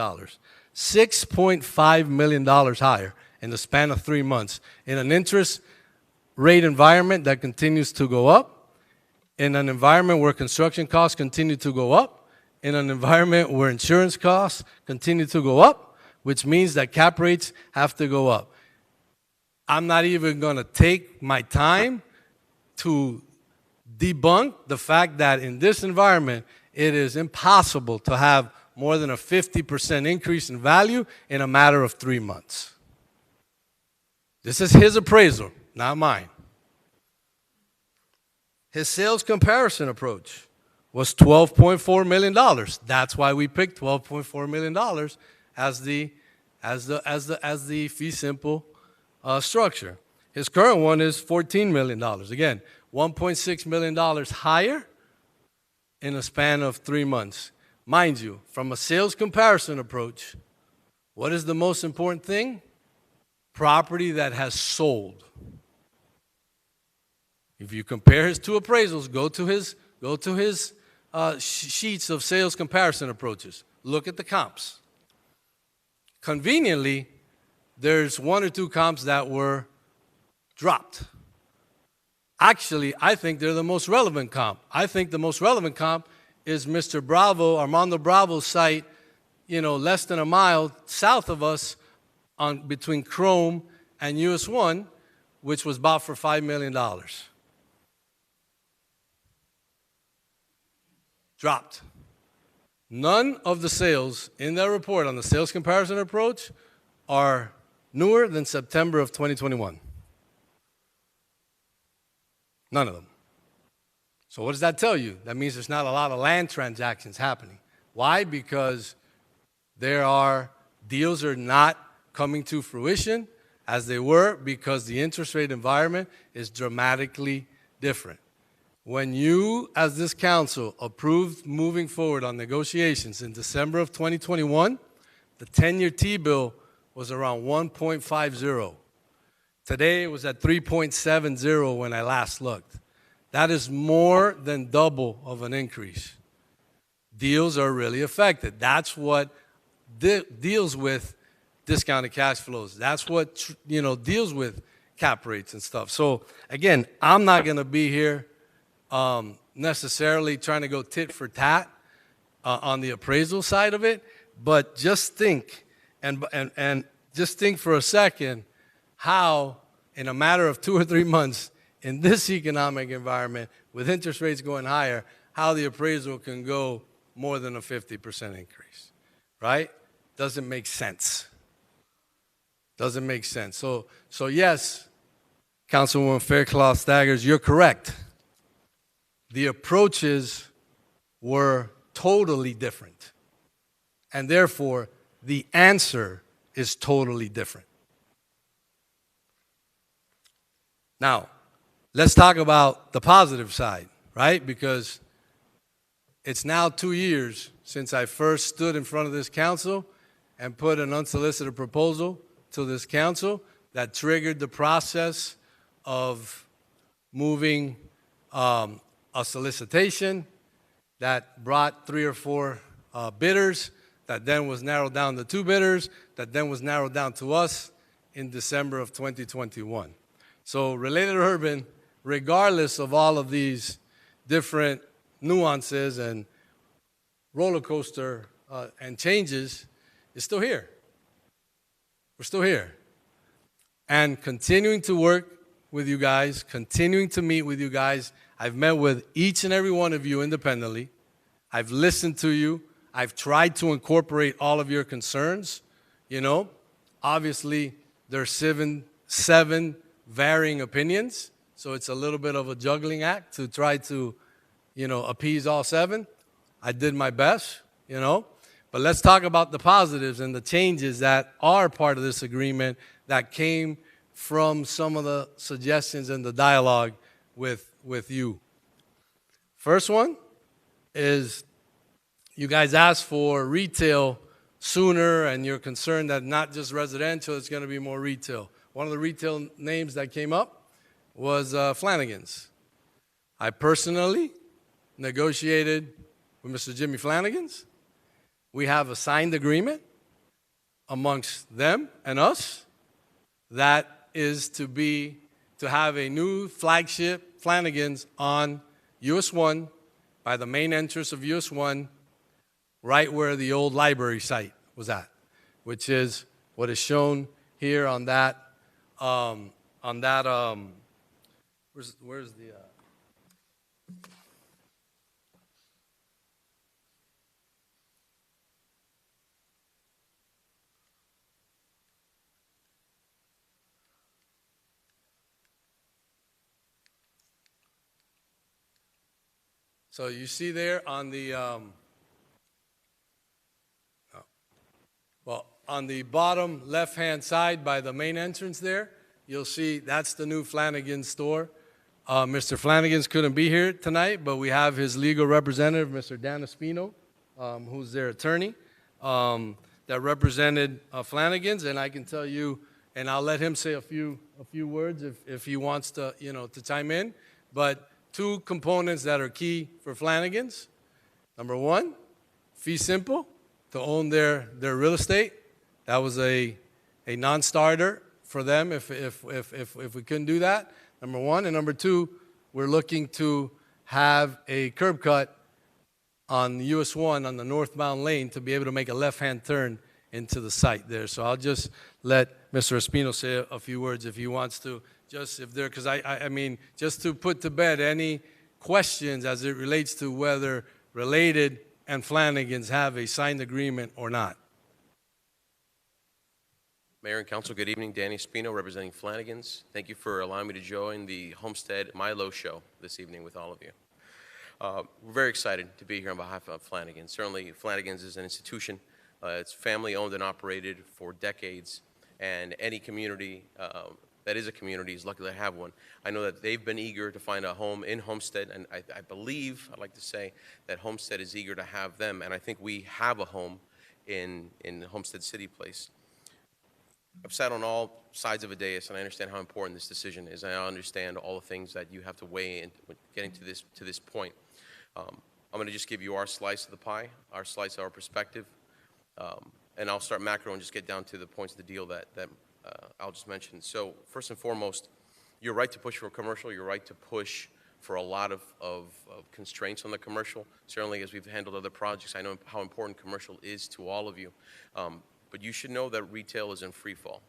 $6.5 million higher in the span of 3 months in an interest rate environment that continues to go up, in an environment where construction costs continue to go up, in an environment where insurance costs continue to go up, which means that cap rates have to go up. I'm not even going to take my time to debunk the fact that in this environment, it is impossible to have more than a 50% increase in value in a matter of 3 months. This is his appraisal, not mine. His sales comparison approach was $12.4 million. That's why we picked $12.4 million as the fee simple structure. His current one is $14 million. Again, $1.6 million higher in a span of 3 months. Mind you, from a sales comparison approach, what is the most important thing? Property that has sold. If you compare his two appraisals, go to his sheets of sales comparison approaches. Look at the comps. Conveniently, there's 1 or 2 comps that were dropped. Actually, I think they're the most relevant comp. I think the most relevant comp is Mr. Bravo, Armando Bravo's site, less than a mile south of us between Chrome and US 1, which was bought for $5 million. Dropped. None of the sales in that report on the sales comparison approach are newer than September of 2021. None of them. So what does that tell you? That means there's not a lot of land transactions happening. Why? Because deals are not coming to fruition as they were, because the interest rate environment is dramatically different. When you, as this council, approved moving forward on negotiations in December of 2021, the 10-year T-bill was around 1.50. Today, it was at 3.70 when I last looked. That is more than double of an increase. Deals are really affected. That's what deals with discounted cash flows. That's what deals with cap rates and stuff. So again, I'm not going to be here necessarily trying to go tit for tat on the appraisal side of it, but just think, and just think for a second how, in a matter of 2 or 3 months, in this economic environment, with interest rates going higher, how the appraisal can go more than a 50% increase, right? Doesn't make sense. Doesn't make sense. So yes, Councilwoman Faircloth Staggers, you're correct. The approaches were totally different. And therefore, the answer is totally different. Now, let's talk about the positive side, right? Because it's now 2 years since I first stood in front of this council and put an unsolicited proposal to this council that triggered the process of moving a solicitation that brought 3 or 4 bidders, that then was narrowed down to 2 bidders, that then was narrowed down to us in December of 2021. So Related Urban, regardless of all of these different nuances and roller coaster and changes, is still here. We're still here. And continuing to work with you guys, continuing to meet with you guys. I've met with each and every one of you independently. I've listened to you. I've tried to incorporate all of your concerns. You know, obviously, there are seven varying opinions, so it's a little bit of a juggling act to try to, appease all 7. I did my best, But let's talk about the positives and the changes that are part of this agreement that came from some of the suggestions and the dialogue with you. First one is you guys asked for retail sooner, and you're concerned that not just residential, it's going to be more retail. One of the retail names that came up was Flanagan's. I personally negotiated with Mr. Jimmy Flanagan's. We have a signed agreement amongst them and us that is to have a new flagship Flanagan's on US 1 by the main entrance of US 1, right where the old library site was at, which is what is shown here on that, where's the, so you see there on the, on the bottom left-hand side by the main entrance there, you'll see that's the new Flanagan's store. Mr. Flanagan's couldn't be here tonight, but we have his legal representative, Mr. Dan Espino, who's their attorney, that represented Flanagan's, and I can tell you, and I'll let him say a few words if he wants to, to chime in, but 2 components that are key for Flanagan's. Number 1, fee simple to own their real estate. That was a non-starter for them if we couldn't do that, number 1. And number 2, we're looking to have a curb cut on US 1 on the northbound lane to be able to make a left-hand turn into the site there. So I'll just let Mr. Espino say a few words if he wants to, just if there, because I mean, just to put to bed any questions as it relates to whether Related and Flanagan's have a signed agreement or not. Mayor and Council, good evening. Danny Espino, representing Flanagan's. Thank you for allowing me to join the Homestead Milo show this evening with all of you. We're very excited to be here on behalf of Flanagan's. Certainly, Flanagan's is an institution. It's family-owned and operated for decades, and any community that is a community is lucky to have one. I know that they've been eager to find a home in Homestead, and I believe, I'd like to say, that Homestead is eager to have them, and I think we have a home in Homestead City Place. I've sat on all sides of a dais, and I understand how important this decision is. I understand all the things that you have to weigh in getting to this point. I'm going to just give you our slice of the pie, our slice of our perspective, and I'll start macro and just get down to the points of the deal that I'll just mention. So first and foremost, you're right to push for a commercial. You're right to push for a lot of constraints on the commercial. Certainly, as we've handled other projects, I know how important commercial is to all of you. But you should know that retail is in free fall.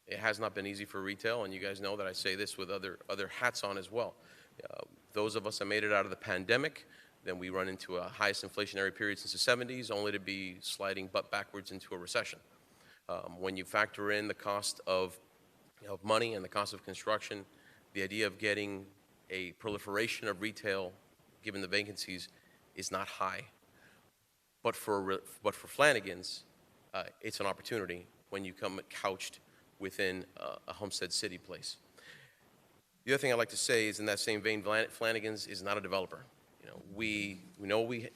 It has not been easy for retail, and you guys know that I say this with other hats on as well. Those of us that made it out of the pandemic, then we run into a highest inflationary period since the 70s, only to be sliding butt backwards into a recession. When you factor in the cost of money and the cost of construction, the idea of getting a proliferation of retail, given the vacancies, is not high. But for Flanagan's, it's an opportunity when you come couched within a Homestead City place. The other thing I'd like to say is, in that same vein, Flanagan's is not a developer. We know we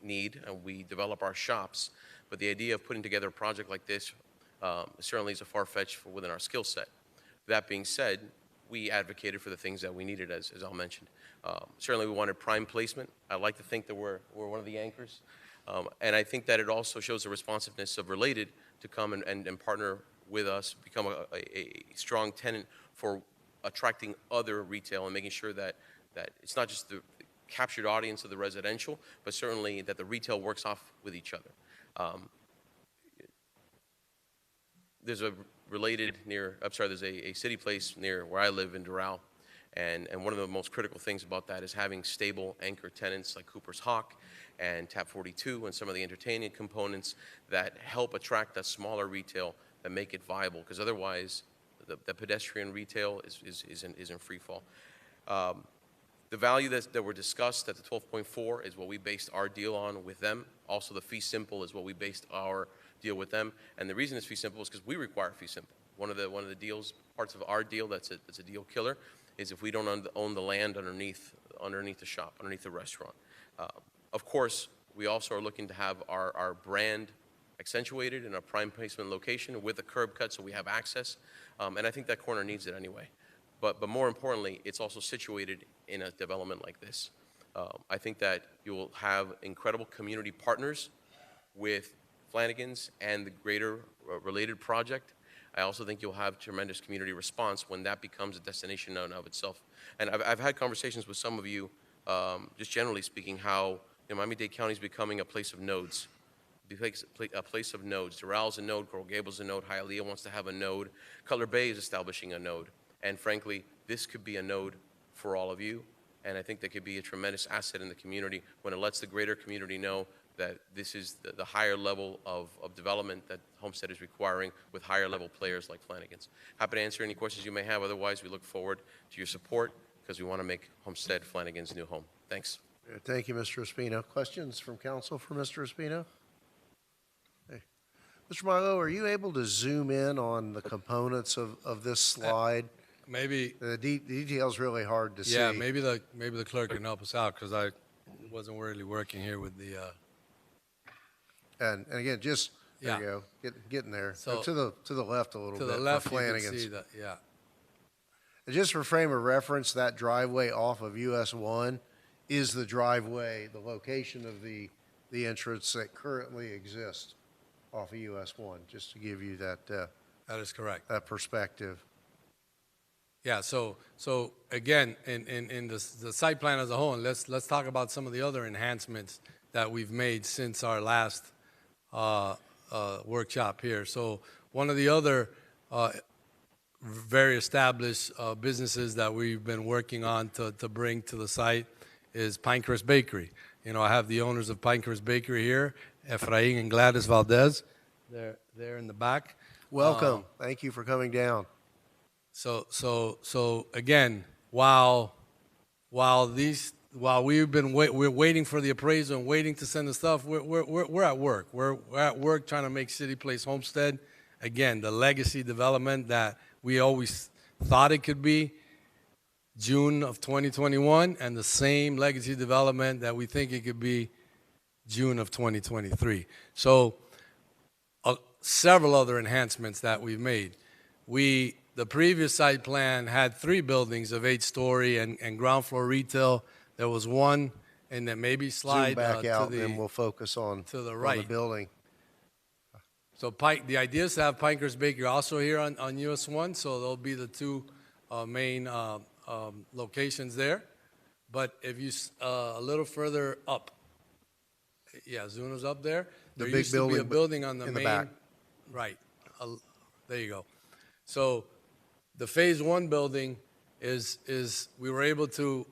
need, and we develop our shops, but the idea of putting together a project like this certainly is a far-fetched within our skill set. That being said, we advocated for the things that we needed, as Al mentioned. Certainly we wanted prime placement. I like to think that we're one of the anchors. And I think that it also shows the responsiveness of Related to come and partner with us, become a strong tenant for attracting other retail and making sure that it's not just the captured audience of the residential, but certainly that the retail works off with each other. There's a there's a City Place near where I live in Doral, and one of the most critical things about that is having stable anchor tenants like Cooper's Hawk and Tap 42 and some of the entertaining components that help attract that smaller retail that make it viable, because otherwise the pedestrian retail is in free fall. The value that were discussed at the 12.4 is what we based our deal on with them. Also, the fee simple is what we based our deal with them. And the reason it's fee simple is because we require fee simple. One of the deals, parts of our deal that's a deal killer, is if we don't own the land underneath the shop, underneath the restaurant. Of course, we also are looking to have our brand accentuated in a prime placement location with a curb cut so we have access. And I think that corner needs it anyway. But more importantly, it's also situated in a development like this. I think that you will have incredible community partners with Flanagan's and the greater Related project. I also think you'll have tremendous community response when that becomes a destination in and of itself. And I've had conversations with some of you, just generally speaking, how Miami-Dade County is becoming a place of nodes. A place of nodes. Doral's a node, Coral Gables a node, Hialeah wants to have a node, Cutler Bay is establishing a node. And frankly, this could be a node for all of you, and I think that could be a tremendous asset in the community when it lets the greater community know that this is the higher level of development that Homestead is requiring with higher level players like Flanagan's. Happy to answer any questions you may have. Otherwise, we look forward to your support because we want to make Homestead Flanagan's new home. Thanks. Thank you, Mr. Espino. Questions from council for Mr. Espino? Hey. Mr. Milo, are you able to zoom in on the components of this slide? Maybe. The detail's really hard to see. Yeah, maybe the clerk can help us out because I wasn't really working here with the. And again, just there you go, getting there. So to the left a little bit. To the left, for you can Flanagan's. see that. Yeah. And just for frame of reference, that driveway off of US 1 is the driveway, the location of the entrance that currently exists off of US 1. Just to give you that. That is correct. That perspective. Yeah, so again, in the site plan as a whole, and let's talk about some of the other enhancements that we've made since our last workshop here. So one of the other very established businesses that we've been working on to bring to the site is Pinecrest Bakery. I have the owners of Pinecrest Bakery here, Efrain and Gladys Valdez. They're in the back. Welcome. Thank you for coming down. So again, while we've been we're waiting for the appraisal and waiting to send the stuff, we're at work. We're at work trying to make City Place Homestead, again, the legacy development that we always thought it could be, June of 2021, and the same legacy development that we think it could be June of 2023. So several other enhancements that we've made. The previous site plan had 3 buildings of 8-story and ground floor retail. There was one, and then maybe slide Zoom back out, to the, and we'll focus on to the right. on the building. So the idea is to have Pinecrest Bakery also here on US 1, so there'll be the 2 main locations there. But if you, a little further up, yeah, Zuno's up there. The There big used to be a building building on the in the main. back. Right. There you go. So the Phase 1 building is we were able to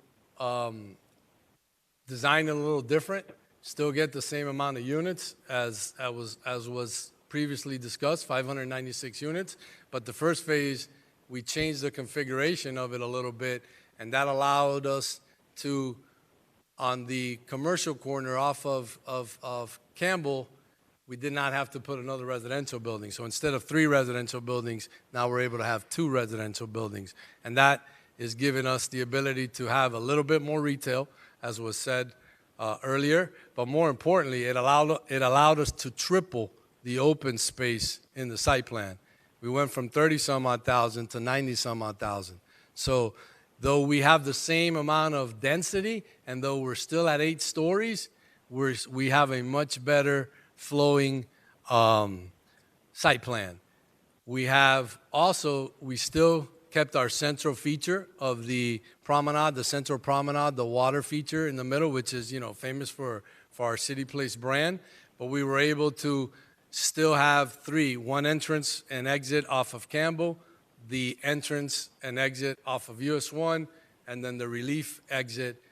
design it a little different, still get the same amount of units as was previously discussed, 596 units. But the first phase, we changed the configuration of it a little bit, and that allowed us to, on the commercial corner off of Campbell, we did not have to put another residential building. So instead of 3 residential buildings, now we're able to have 2 residential buildings. And that is giving us the ability to have a little bit more retail, as was said earlier. But more importantly, it allowed us to triple the open space in the site plan. We went from 30-some-odd thousand to 90-some-odd thousand. So though we have the same amount of density, and though we're still at 8 stories, we have a much better flowing site plan. We still kept our central feature of the promenade, the central promenade, the water feature in the middle, which is, famous for our City Place brand. But we were able to still have 3, one entrance and exit off of Campbell, the entrance and exit off of US 1, and then the relief exit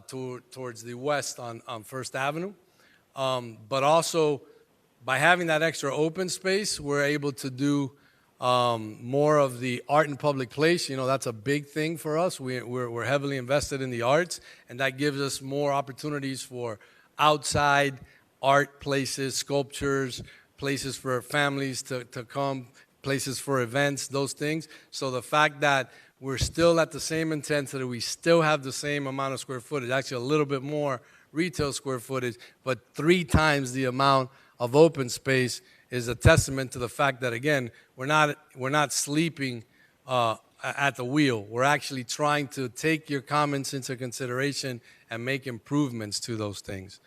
towards the west on First Avenue. But also, by having that extra open space, we're able to do more of the art in public place. That's a big thing for us. We're heavily invested in the arts, and that gives us more opportunities for outside art places, sculptures, places for families to come, places for events, those things. So the fact that we're still at the same intensity, we still have the same amount of square footage, actually a little bit more retail square footage, but 3 times the amount of open space is a testament to the fact that, again, we're not sleeping at the wheel. We're actually trying to take your comments into consideration and make improvements to those things.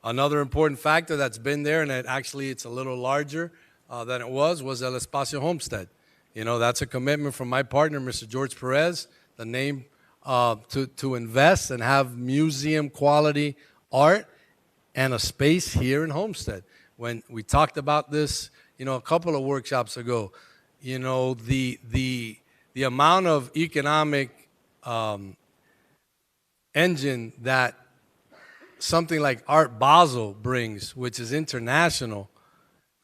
Another important factor that's been there, and it's a little larger than it was El Espacio Homestead. That's a commitment from my partner, Mr. George Perez, the name to invest and have museum quality art and a space here in Homestead. When we talked about this, a couple of workshops ago, the amount of economic engine that something like Art Basel brings, which is international,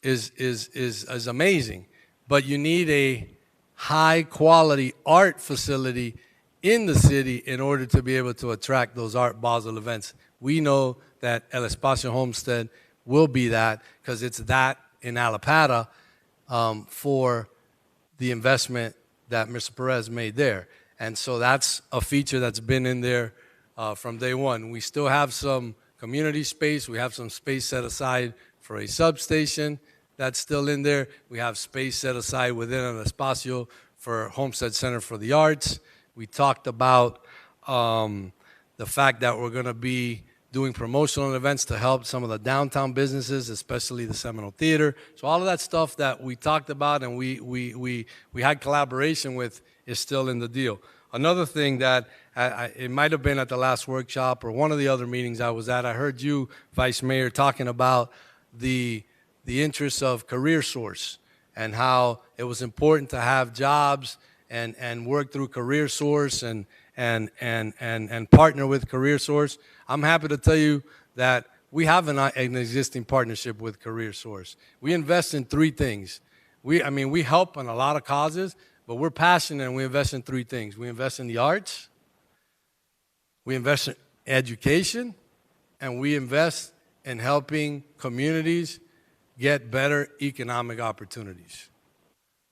is amazing. But you need a high quality art facility in the city in order to be able to attract those Art Basel events. We know that El Espacio Homestead will be that, because it's that in Allapattah for the investment that Mr. Perez made there. And so that's a feature that's been in there from day one. We still have some community space. We have some space set aside for a substation that's still in there. We have space set aside within El Espacio for Homestead Center for the Arts. We talked about the fact that we're going to be doing promotional events to help some of the downtown businesses, especially the Seminole Theater. So all of that stuff that we talked about and we had collaboration with is still in the deal. Another thing that it might have been at the last workshop or one of the other meetings I was at, I heard you, Vice Mayor, talking about the interests of CareerSource and how it was important to have jobs and work through CareerSource and partner with CareerSource. I'm happy to tell you that we have an existing partnership with CareerSource. We invest in 3 things. We help on a lot of causes, but we're passionate and we invest in 3 things. We invest in the arts, we invest in education, and we invest in helping communities get better economic opportunities,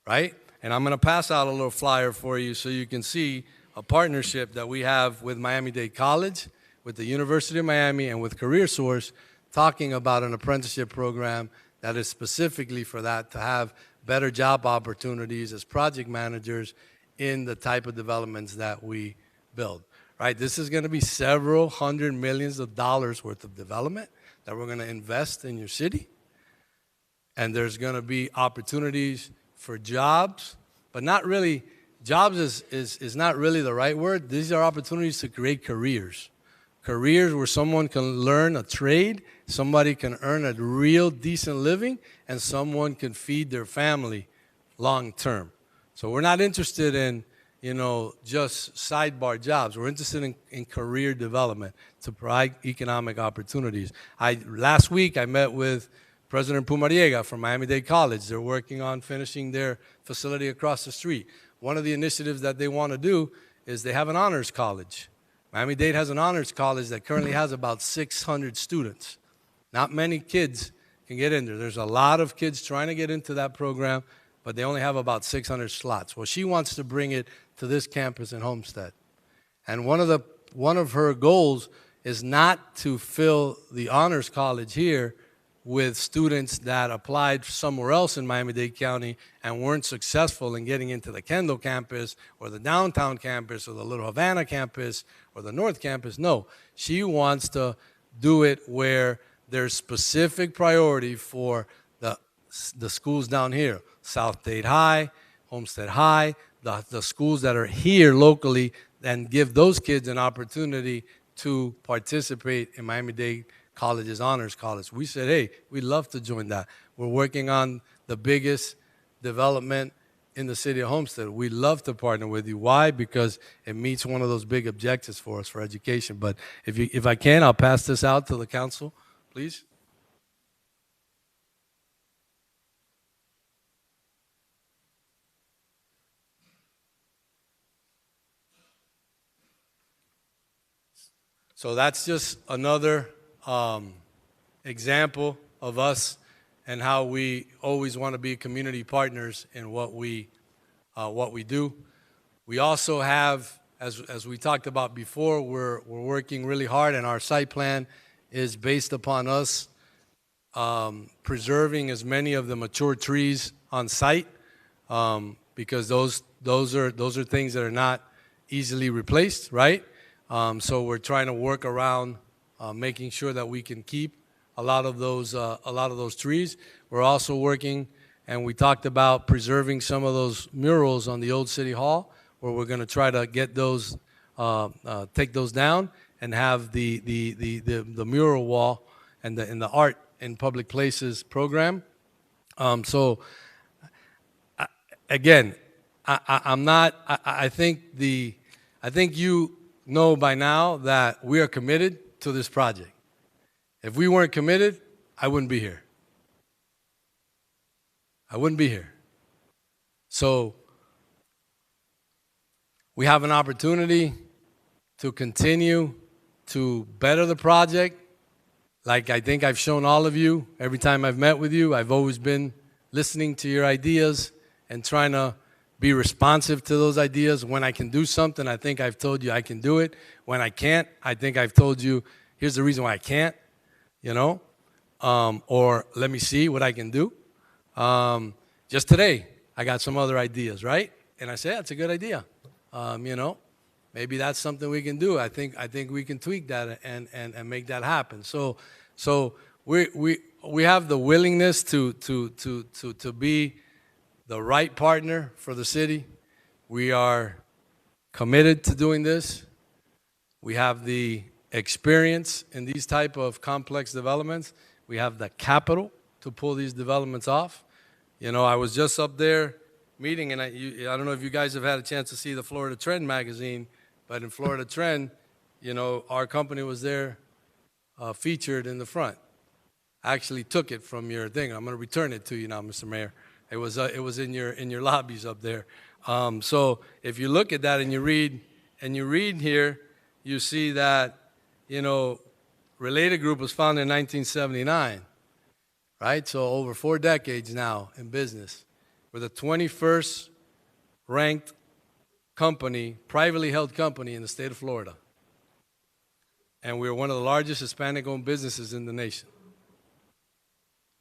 right? And I'm going to pass out a little flyer for you so you can see a partnership that we have with Miami-Dade College, with the University of Miami, and with CareerSource, talking about an apprenticeship program that is specifically for that, to have better job opportunities as project managers in the type of developments that we build, right? This is going to be several hundred millions of dollars worth of development that we're going to invest in your city. And there's going to be opportunities for jobs, but not really jobs is not really the right word. These are opportunities to create careers. Careers where someone can learn a trade, somebody can earn a real decent living, and someone can feed their family long term. So we're not interested in, just sidebar jobs. We're interested in career development to provide economic opportunities. Last week I met with President Pumariega from Miami-Dade College. They're working on finishing their facility across the street. One of the initiatives that they want to do is they have an honors college. Miami-Dade has an honors college that currently has about 600 students. Not many kids can get in there. There's a lot of kids trying to get into that program, but they only have about 600 slots. Well, she wants to bring it to this campus in Homestead. And one of her goals is not to fill the honors college here with students that applied somewhere else in Miami-Dade County and weren't successful in getting into the Kendall campus or the downtown campus or the Little Havana campus or the North campus. No, she wants to do it where there's specific priority for the schools down here, South Dade High, Homestead High, the schools that are here locally, and give those kids an opportunity to participate in Miami-Dade College's Honors College. We said, hey, we'd love to join that. We're working on the biggest development in the city of Homestead. We'd love to partner with you. Why? Because it meets one of those big objectives for us for education. But if I can, I'll pass this out to the council, please. So that's just another example of us and how we always want to be community partners in what we do. We also have, as we talked about before, we're working really hard, and our site plan is based upon us preserving as many of the mature trees on site, because those are things that are not easily replaced, right? So we're trying to work around making sure that we can keep a lot of those trees. We're also working, and we talked about preserving some of those murals on the old City Hall, where we're going to try to get those, take those down, and have the mural wall and the art in public places program. So again, I think you know by now that we are committed to this project. If we weren't committed, I wouldn't be here. I wouldn't be here. So we have an opportunity to continue to better the project. Like I think I've shown all of you, every time I've met with you, I've always been listening to your ideas and trying to be responsive to those ideas. When I can do something, I think I've told you I can do it. When I can't, I think I've told you, here's the reason why I can't, or let me see what I can do. Just today, I got some other ideas, right? And I said, that's a good idea. Maybe that's something we can do. I think we can tweak that and make that happen. So we have the willingness to be the right partner for the city. We are committed to doing this. We have the experience in these type of complex developments. We have the capital to pull these developments off. I was just up there meeting, and I don't know if you guys have had a chance to see the Florida Trend magazine, but in Florida Trend, our company was there featured in the front. I actually took it from your thing. I'm going to return it to you now, Mr. Mayor. It was in your lobbies up there. So if you look at that and you read here, you see that Related Group was founded in 1979, right? So over 4 decades now in business. We're the 21st ranked company, privately held company in the state of Florida, and we're one of the largest Hispanic-owned businesses in the nation.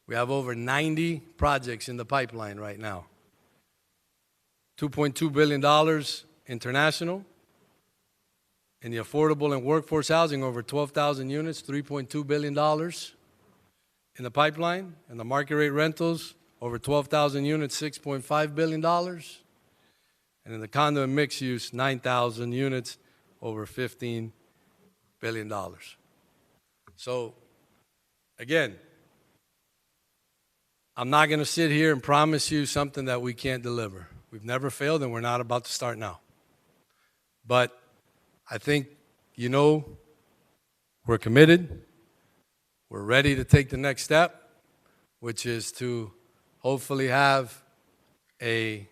We have over 90 projects in the pipeline right now. $2.2 billion international. In the affordable and workforce housing, over 12,000 units, $3.2 billion in the pipeline. And the market rate rentals, over 12,000 units, $6.5 billion. And in the condo and mixed use, 9,000 units, over $15 billion. So, again, I'm not going to sit here and promise you something that we can't deliver. We've never failed, and we're not about to start now. But I think, you know, we're committed. We're ready to take the next step, which is to hopefully have a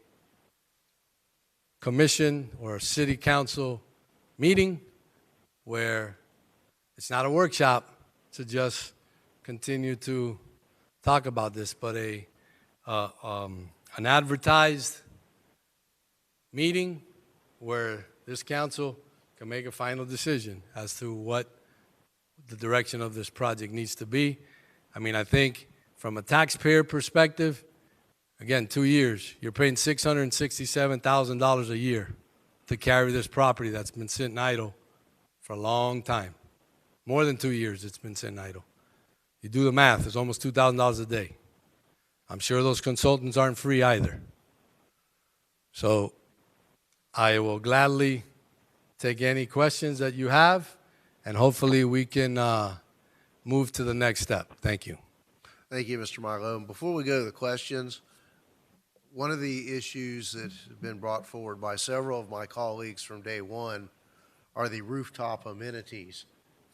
commission or a city council meeting where it's not a workshop to just continue to talk about this, but an advertised meeting where this council can make a final decision as to what the direction of this project needs to be. I mean, I think from a taxpayer perspective, again, 2 years, you're paying $667,000 a year to carry this property that's been sitting idle for a long time. More than 2 years it's been sitting idle. You do the math, it's almost $2,000 a day. I'm sure those consultants aren't free either. So I will gladly take any questions that you have, and hopefully we can move to the next step. Thank you. Thank you, Mr. Milo. And before we go to the questions, one of the issues that have been brought forward by several of my colleagues from day one are the rooftop amenities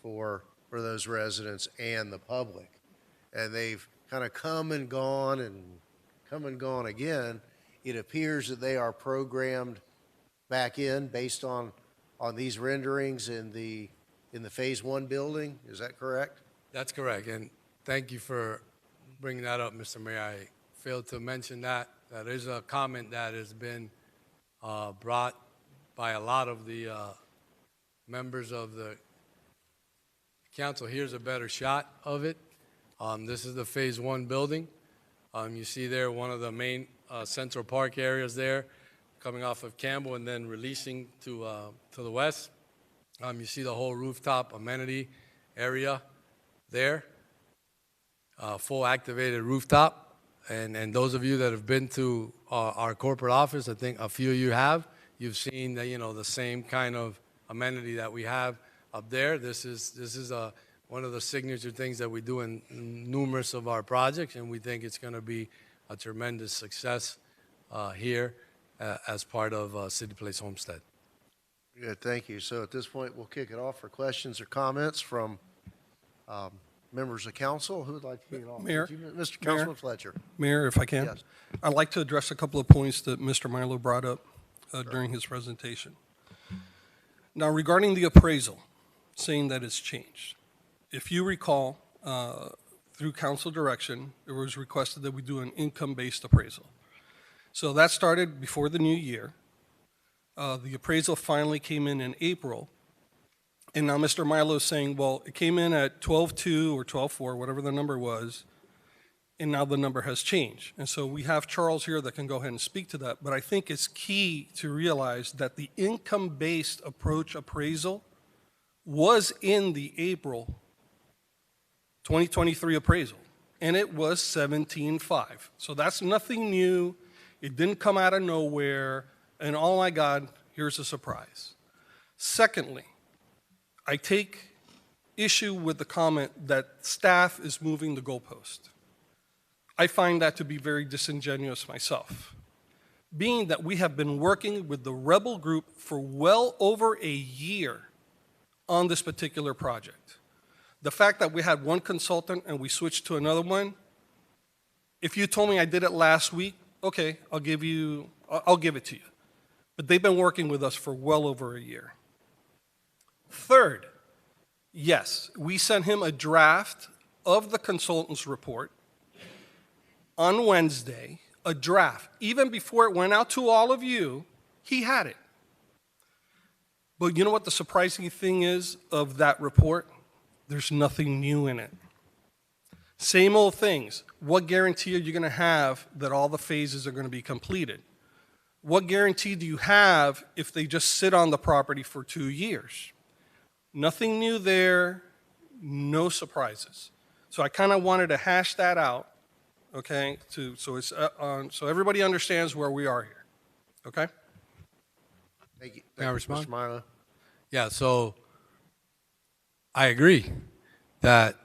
for those residents and the public. And they've kind of come and gone again. It appears that they are programmed back in based on these renderings in the Phase 1 building. Is that correct? That's correct, and thank you for bringing that up, Mr. Mayor. I failed to mention that. That is a comment that has been brought by a lot of the members of the council. Here's a better shot of it. This is the Phase 1 building. You see there one of the main Central Park areas there, coming off of Campbell and then releasing to the west. You see the whole rooftop amenity area there, full activated rooftop. And those of you that have been to our corporate office, I think a few of you have, you've seen the, the same kind of amenity that we have up there. This is one of the signature things that we do in numerous of our projects, and we think it's going to be a tremendous success here as part of City Place Homestead. Good, thank you. So at this point, we'll kick it off for questions or comments from members of council. Who would like to kick it off? Mayor? Mr. Councilman Fletcher. Mayor, if I can. Yes. I'd like to address a couple of points that Mr. Milo brought up during his presentation. Now, regarding the appraisal, saying that it's changed. If you recall, through council direction, it was requested that we do an income-based appraisal. So that started before the new year. The appraisal finally came in April. And now Mr. Milo is saying, well, it came in at 12.2 or 12.4, whatever the number was, and now the number has changed. And so we have Charles here that can go ahead and speak to that. But I think it's key to realize that the income-based approach appraisal was in the April 2023 appraisal, and it was 17.5. So that's nothing new. It didn't come out of nowhere, and oh my God, here's a surprise. Secondly, I take issue with the comment that staff is moving the goalpost. I find that to be very disingenuous myself, being that we have been working with the Rebel Group for well over a year on this particular project. The fact that we had one consultant and we switched to another one, if you told me I did it last week, okay, I'll give it to you. But they've been working with us for well over a year. Third, yes, we sent him a draft of the consultant's report on Wednesday, a draft. Even before it went out to all of you, he had it. But you know what the surprising thing is of that report? There's nothing new in it. Same old things. What guarantee are you going to have that all the phases are going to be completed? What guarantee do you have if they just sit on the property for 2 years? Nothing new there, no surprises. So I kind of wanted to hash that out, okay, so everybody understands where we are here, okay? Thank you. May I Thank you, respond? Mr. Milo. Yeah, so I agree that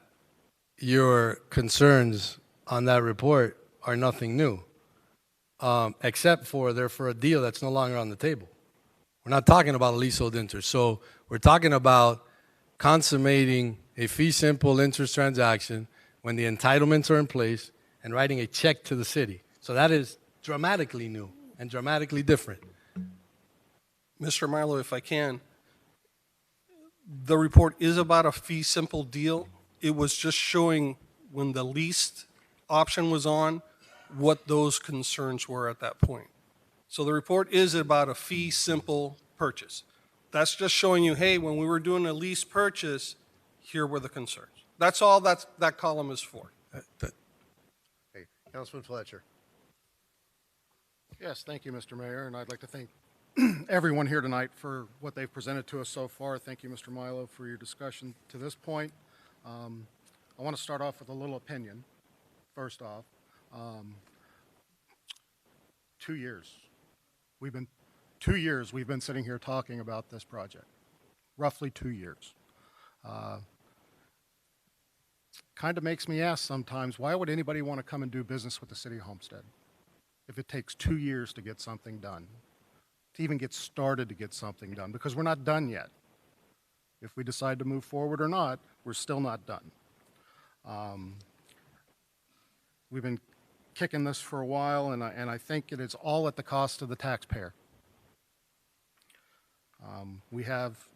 your concerns on that report are nothing new, except for they're for a deal that's no longer on the table. We're not talking about a leasehold interest. So we're talking about consummating a fee simple interest transaction when the entitlements are in place and writing a check to the city. So that is dramatically new and dramatically different. Mr. Milo, if I can, the report is about a fee simple deal. It was just showing when the leased option was on, what those concerns were at that point. So the report is about a fee simple purchase. That's just showing you, hey, when we were doing a lease purchase, here were the concerns. That's all that column is for. Hey, Councilman Fletcher. Yes, thank you, Mr. Mayor, and I'd like to thank everyone here tonight for what they've presented to us so far. Thank you, Mr. Milo, for your discussion to this point. I want to start off with a little opinion. First off, 2 years. We've been sitting here talking about this project. Roughly 2 years. Kind of makes me ask sometimes, why would anybody want to come and do business with the city of Homestead if it takes 2 years to get something done, to even get started to get something done? Because we're not done yet. If we decide to move forward or not, we're still not done. We've been kicking this for a while, and I think it is all at the cost of the taxpayer. We have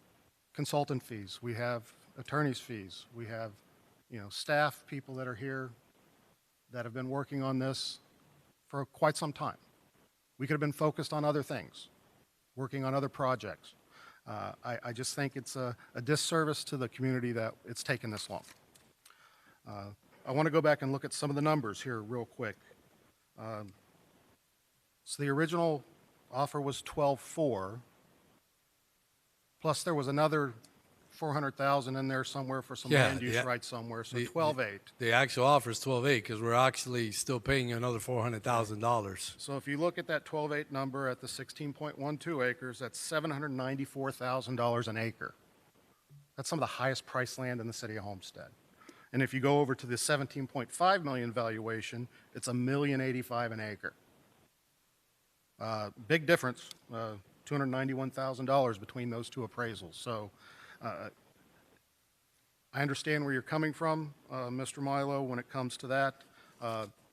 consultant fees, we have attorney's fees, we have, staff people that are here that have been working on this for quite some time. We could have been focused on other things, working on other projects. I just think it's a disservice to the community that it's taken this long. I want to go back and look at some of the numbers here real quick. So the original offer was 12.4, plus there was another 400,000 in there somewhere for some land use rights somewhere, so 12.8. The actual offer is 12.8 because we're actually still paying you another $400,000. So if you look at that 12.8 number at the 16.12 acres, that's $794,000 an acre. That's some of the highest priced land in the city of Homestead. And if you go over to the 17.5 million valuation, it's $1,085,000 an acre. Big difference, $291,000 between those two appraisals. So I understand where you're coming from, Mr. Milo, when it comes to that.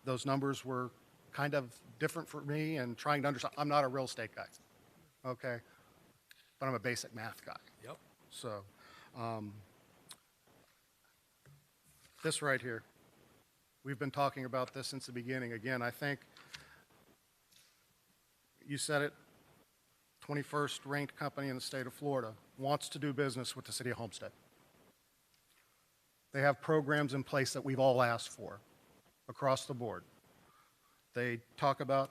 Those numbers were kind of different for me and trying to understand. I'm not a real estate guy, okay? But I'm a basic math guy. Yep. So this right here, we've been talking about this since the beginning. Again, I think you said it, 21st ranked company in the state of Florida wants to do business with the city of Homestead. They have programs in place that we've all asked for across the board. They talk about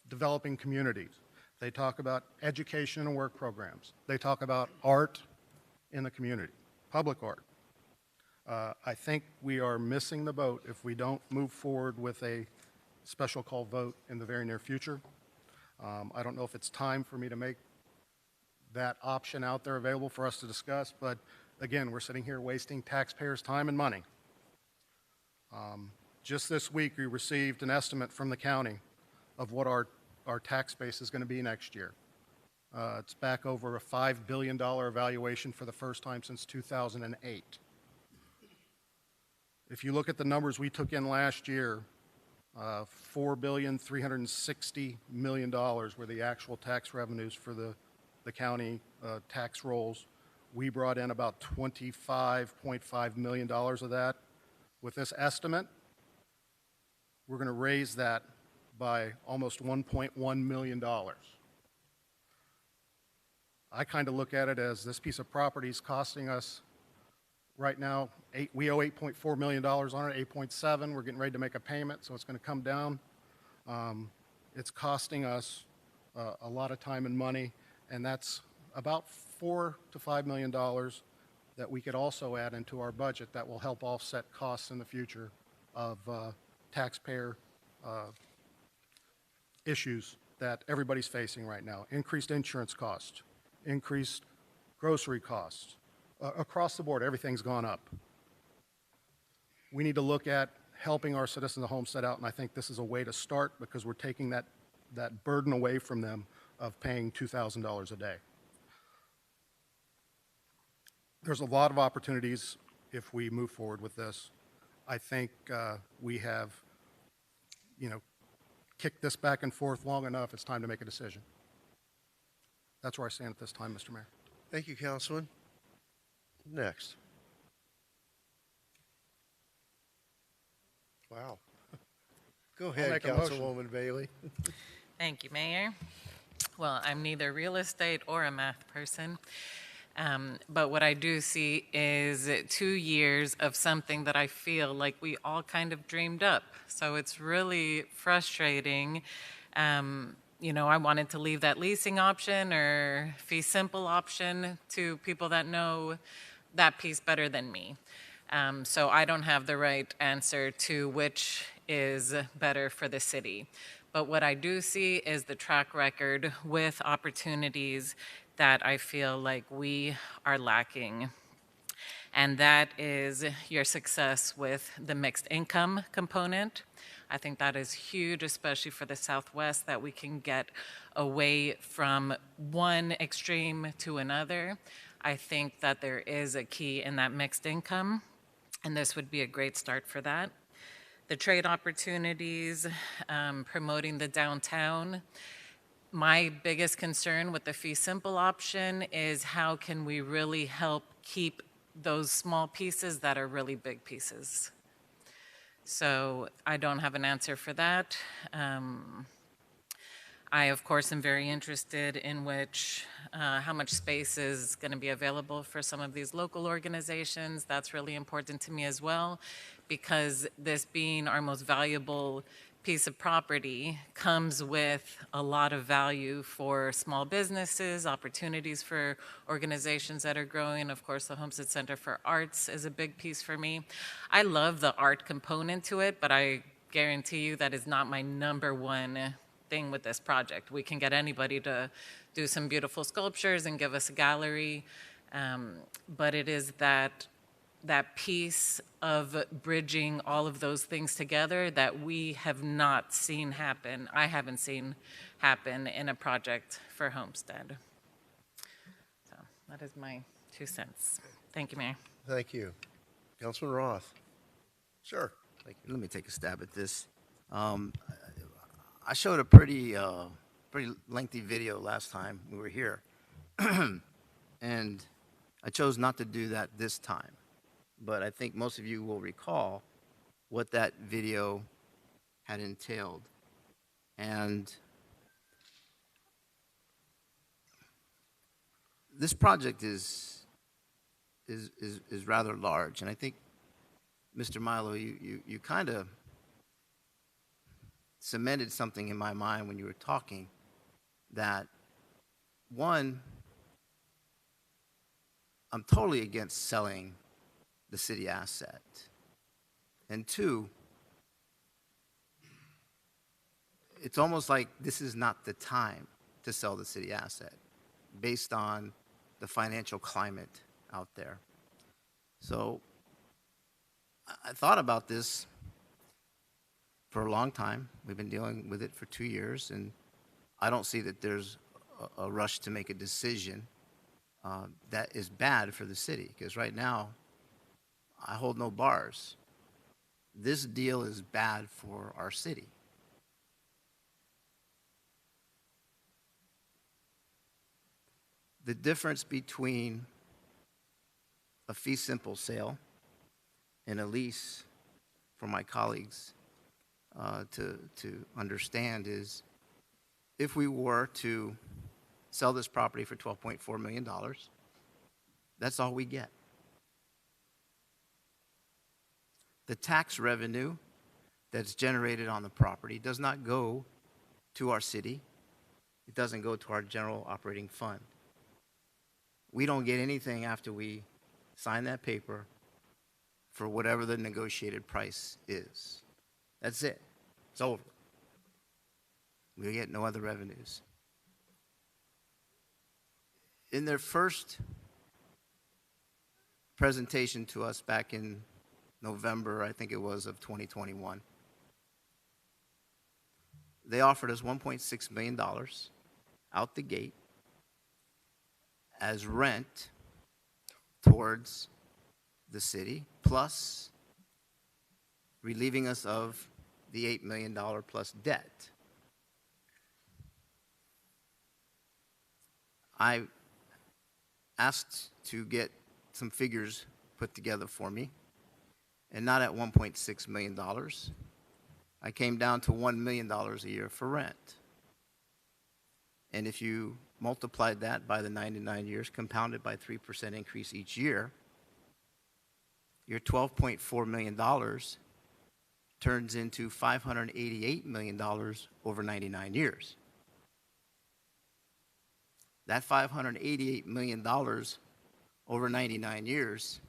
developing communities. They talk about education and work programs. They talk about art in the community, public art. I think we are missing the boat if we don't move forward with a special call vote in the very near future. I don't know if it's time for me to make that option out there available for us to discuss, but again, we're sitting here wasting taxpayers' time and money. Just this week, we received an estimate from the county of what our tax base is going to be next year. It's back over a $5 billion evaluation for the first time since 2008. If you look at the numbers we took in last year, $4,360,000,000 were the actual tax revenues for the county tax rolls. We brought in about $25.5 million of that. With this estimate, we're going to raise that by almost $1.1 million. I kind of look at it as this piece of property is costing us right now, we owe $8.4 million on it, 8.7. We're getting ready to make a payment, so it's going to come down. It's costing us a lot of time and money, and that's about $4 to $5 million that we could also add into our budget that will help offset costs in the future of taxpayer issues that everybody's facing right now. Increased insurance costs, increased grocery costs. Across the board, everything's gone up. We need to look at helping our citizens of Homestead out, and I think this is a way to start because we're taking that burden away from them of paying $2,000 a day. There's a lot of opportunities if we move forward with this. I think we have, kicked this back and forth long enough. It's time to make a decision. That's where I stand at this time, Mr. Mayor. Thank you, Councilman. Next. Wow. Go ahead, make a motion. Councilwoman Bailey. Thank you, Mayor. Well, I'm neither real estate or a math person, but what I do see is 2 years of something that I feel like we all kind of dreamed up. So it's really frustrating. I wanted to leave that leasing option or fee simple option to people that know that piece better than me. So I don't have the right answer to which is better for the city. But what I do see is the track record with opportunities that I feel like we are lacking. And that is your success with the mixed income component. I think that is huge, especially for the Southwest, that we can get away from one extreme to another. I think that there is a key in that mixed income, and this would be a great start for that. The trade opportunities, promoting the downtown. My biggest concern with the fee simple option is how can we really help keep those small pieces that are really big pieces. So I don't have an answer for that. I, of course, am very interested in how much space is going to be available for some of these local organizations. That's really important to me as well, because this being our most valuable piece of property comes with a lot of value for small businesses, opportunities for organizations that are growing. Of course, the Homestead Center for Arts is a big piece for me. I love the art component to it, but I guarantee you that is not my number one thing with this project. We can get anybody to do some beautiful sculptures and give us a gallery, but it is that piece of bridging all of those things together that we have not seen happen. I haven't seen happen in a project for Homestead. So that is my 2 cents. Thank you, Mayor. Thank you. Councilman Roth. Sure. Thank you. Let me take a stab at this. I showed a pretty lengthy video last time we were here, and I chose not to do that this time. But I think most of you will recall what that video had entailed. And this project is rather large, and I think, Mr. Milo, you kind of cemented something in my mind when you were talking, that one, I'm totally against selling the city asset, and two, it's almost like this is not the time to sell the city asset based on the financial climate out there. So I thought about this for a long time. We've been dealing with it for 2 years, and I don't see that there's a rush to make a decision that is bad for the city, because right now I hold no bars. This deal is bad for our city. The difference between a fee simple sale and a lease, for my colleagues to understand, is if we were to sell this property for $12.4 million, that's all we get. The tax revenue that's generated on the property does not go to our city. It doesn't go to our general operating fund. We don't get anything after we sign that paper for whatever the negotiated price is. That's it. It's over. We get no other revenues. In their first presentation to us back in November, I think it was, of 2021, they offered us $1.6 million out the gate as rent towards the city, plus relieving us of the $8 million plus debt. I asked to get some figures put together for me, and not at $1.6 million. I came down to $1 million a year for rent. And if you multiplied that by the 99 years, compounded by 3% increase each year, your $12.4 million turns into $588 million over 99 years. That $588 million over 99 years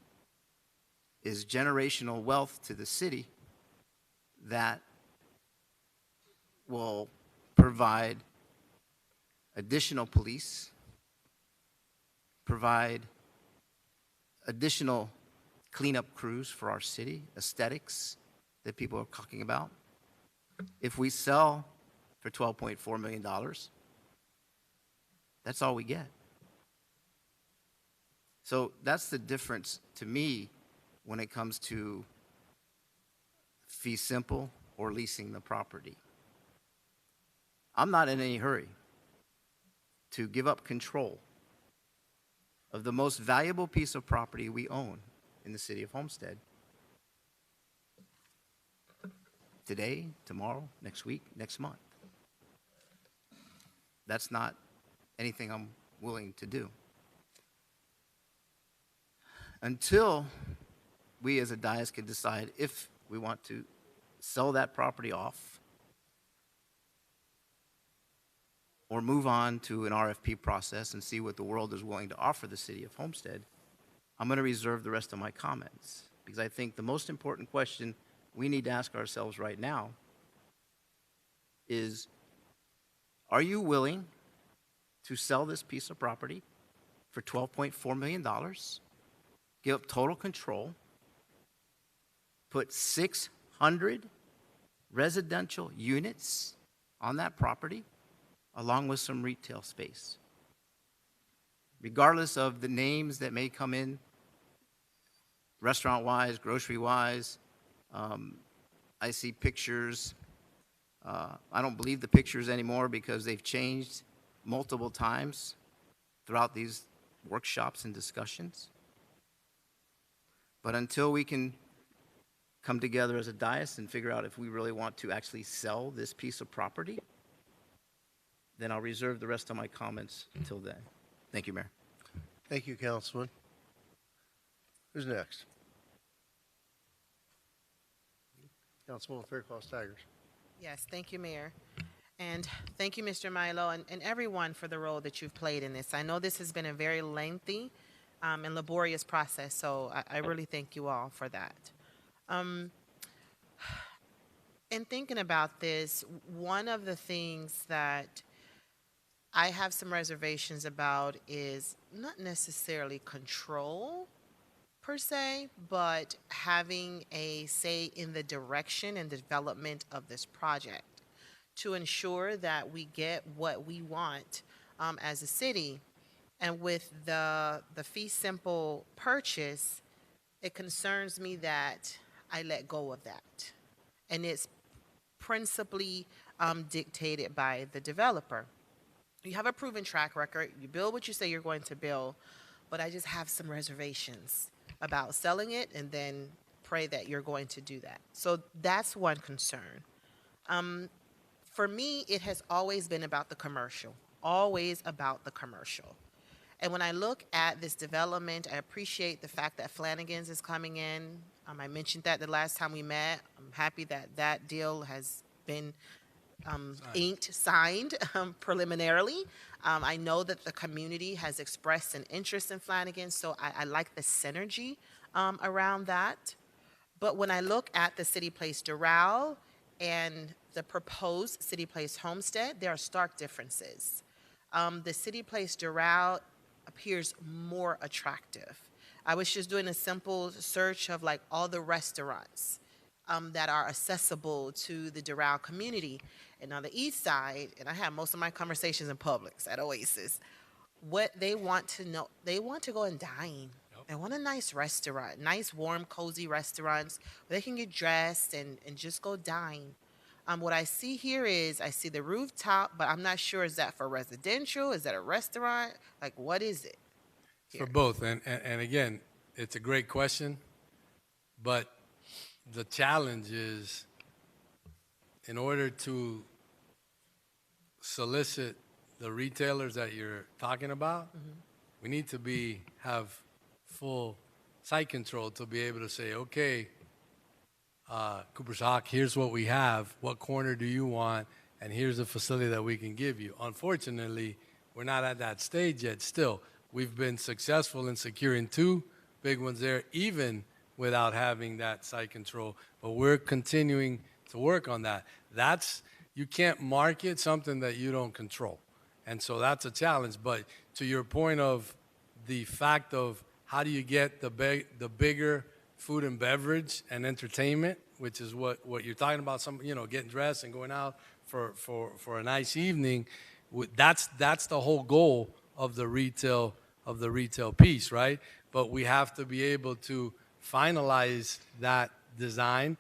is generational wealth to the city that will provide additional police, provide additional cleanup crews for our city, aesthetics that people are talking about. If we sell for $12.4 million, that's all we get. So that's the difference to me when it comes to fee simple or leasing the property. I'm not in any hurry to give up control of the most valuable piece of property we own in the city of Homestead. Today, tomorrow, next week, next month. That's not anything I'm willing to do. Until we as a dais can decide if we want to sell that property off or move on to an RFP process and see what the world is willing to offer the city of Homestead, I'm going to reserve the rest of my comments, because I think the most important question we need to ask ourselves right now is, are you willing to sell this piece of property for $12.4 million, give up total control, put 600 residential units on that property, along with some retail space? Regardless of the names that may come in, restaurant-wise, grocery-wise, I see pictures. I don't believe the pictures anymore because they've changed multiple times throughout these workshops and discussions. But until we can come together as a dais and figure out if we really want to actually sell this piece of property, then I'll reserve the rest of my comments until then. Thank you, Mayor. Thank you, Councilman. Who's next? Councilwoman Fairclough-Staggers. Yes, thank you, Mayor. And thank you, Mr. Milo, and everyone for the role that you've played in this. I know this has been a very lengthy and laborious process, so I really thank you all for that. In thinking about this, one of the things that I have some reservations about is not necessarily control per se, but having a say in the direction and development of this project to ensure that we get what we want as a city. And with the fee simple purchase, it concerns me that I let go of that. And it's principally dictated by the developer. You have a proven track record. You build what you say you're going to build, but I just have some reservations about selling it and then pray that you're going to do that. So that's one concern. For me, it has always been about the commercial, always about the commercial. And when I look at this development, I appreciate the fact that Flanagan's is coming in. I mentioned that the last time we met. I'm happy that that deal has been signed preliminarily. I know that the community has expressed an interest in Flanagan's, so I like the synergy around that. But when I look at the City Place Doral, and the proposed City Place Homestead, there are stark differences. The City Place Doral appears more attractive. I was just doing a simple search of like all the restaurants that are accessible to the Doral community. And on the east side, and I have most of my conversations in Publix at Oasis, what they want to know, they want to go and dine. They want a nice restaurant, nice, warm, cozy restaurants where they can get dressed and just go dine. What I see here is I see the rooftop, but I'm not sure, is that for residential? Is that a restaurant? Like, what is it? For both, and again, it's a great question, but the challenge is, in order to solicit the retailers that you're talking about, we need to have full site control to be able to say, okay, Cooper's Hawk, here's what we have, what corner do you want, and here's the facility that we can give you. Unfortunately, we're not at that stage yet still. We've been successful in securing 2 big ones there, even without having that site control, but we're continuing to work on that. You can't market something that you don't control, and so that's a challenge. But to your point of the fact of how do you get the bigger food and beverage and entertainment, which is what you're talking about, getting dressed and going out for a nice evening, that's the whole goal of the retail piece, right? But we have to be able to finalize that design,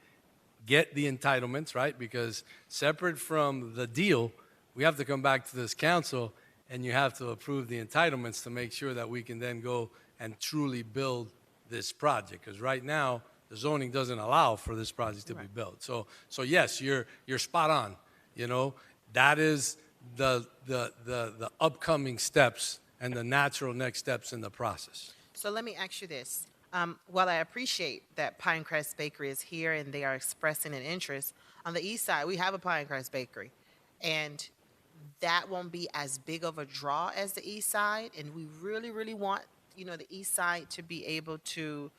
get the entitlements, right? Because separate from the deal, we have to come back to this council and you have to approve the entitlements to make sure that we can then go and truly build this project. Because right now, the zoning doesn't allow for this project to be built. So yes, you're spot on. That is the upcoming steps and the natural next steps in the process. So let me ask you this. While I appreciate that Pinecrest Bakery is here and they are expressing an interest, on the east side, we have a Pinecrest Bakery. And that won't be as big of a draw as the east side. And we really, really want, the east side to be able to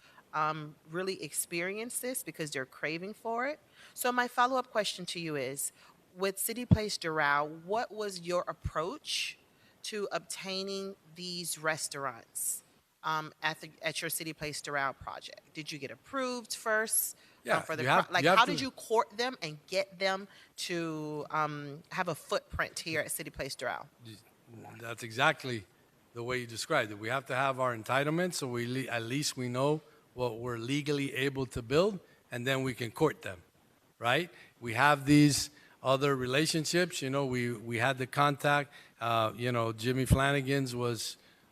really experience this because they're craving for it. So my follow-up question to you is, with City Place Doral, what was your approach to obtaining these restaurants at your City Place Doral project? Did you get approved first? Yeah, How did you court them and get them to have a footprint here at City Place Doral? That's exactly the way you described it. We have to have our entitlements, so at least we know what we're legally able to build, and then we can court them, right? We have these other relationships. We had the contact. Jimmy Flanagan's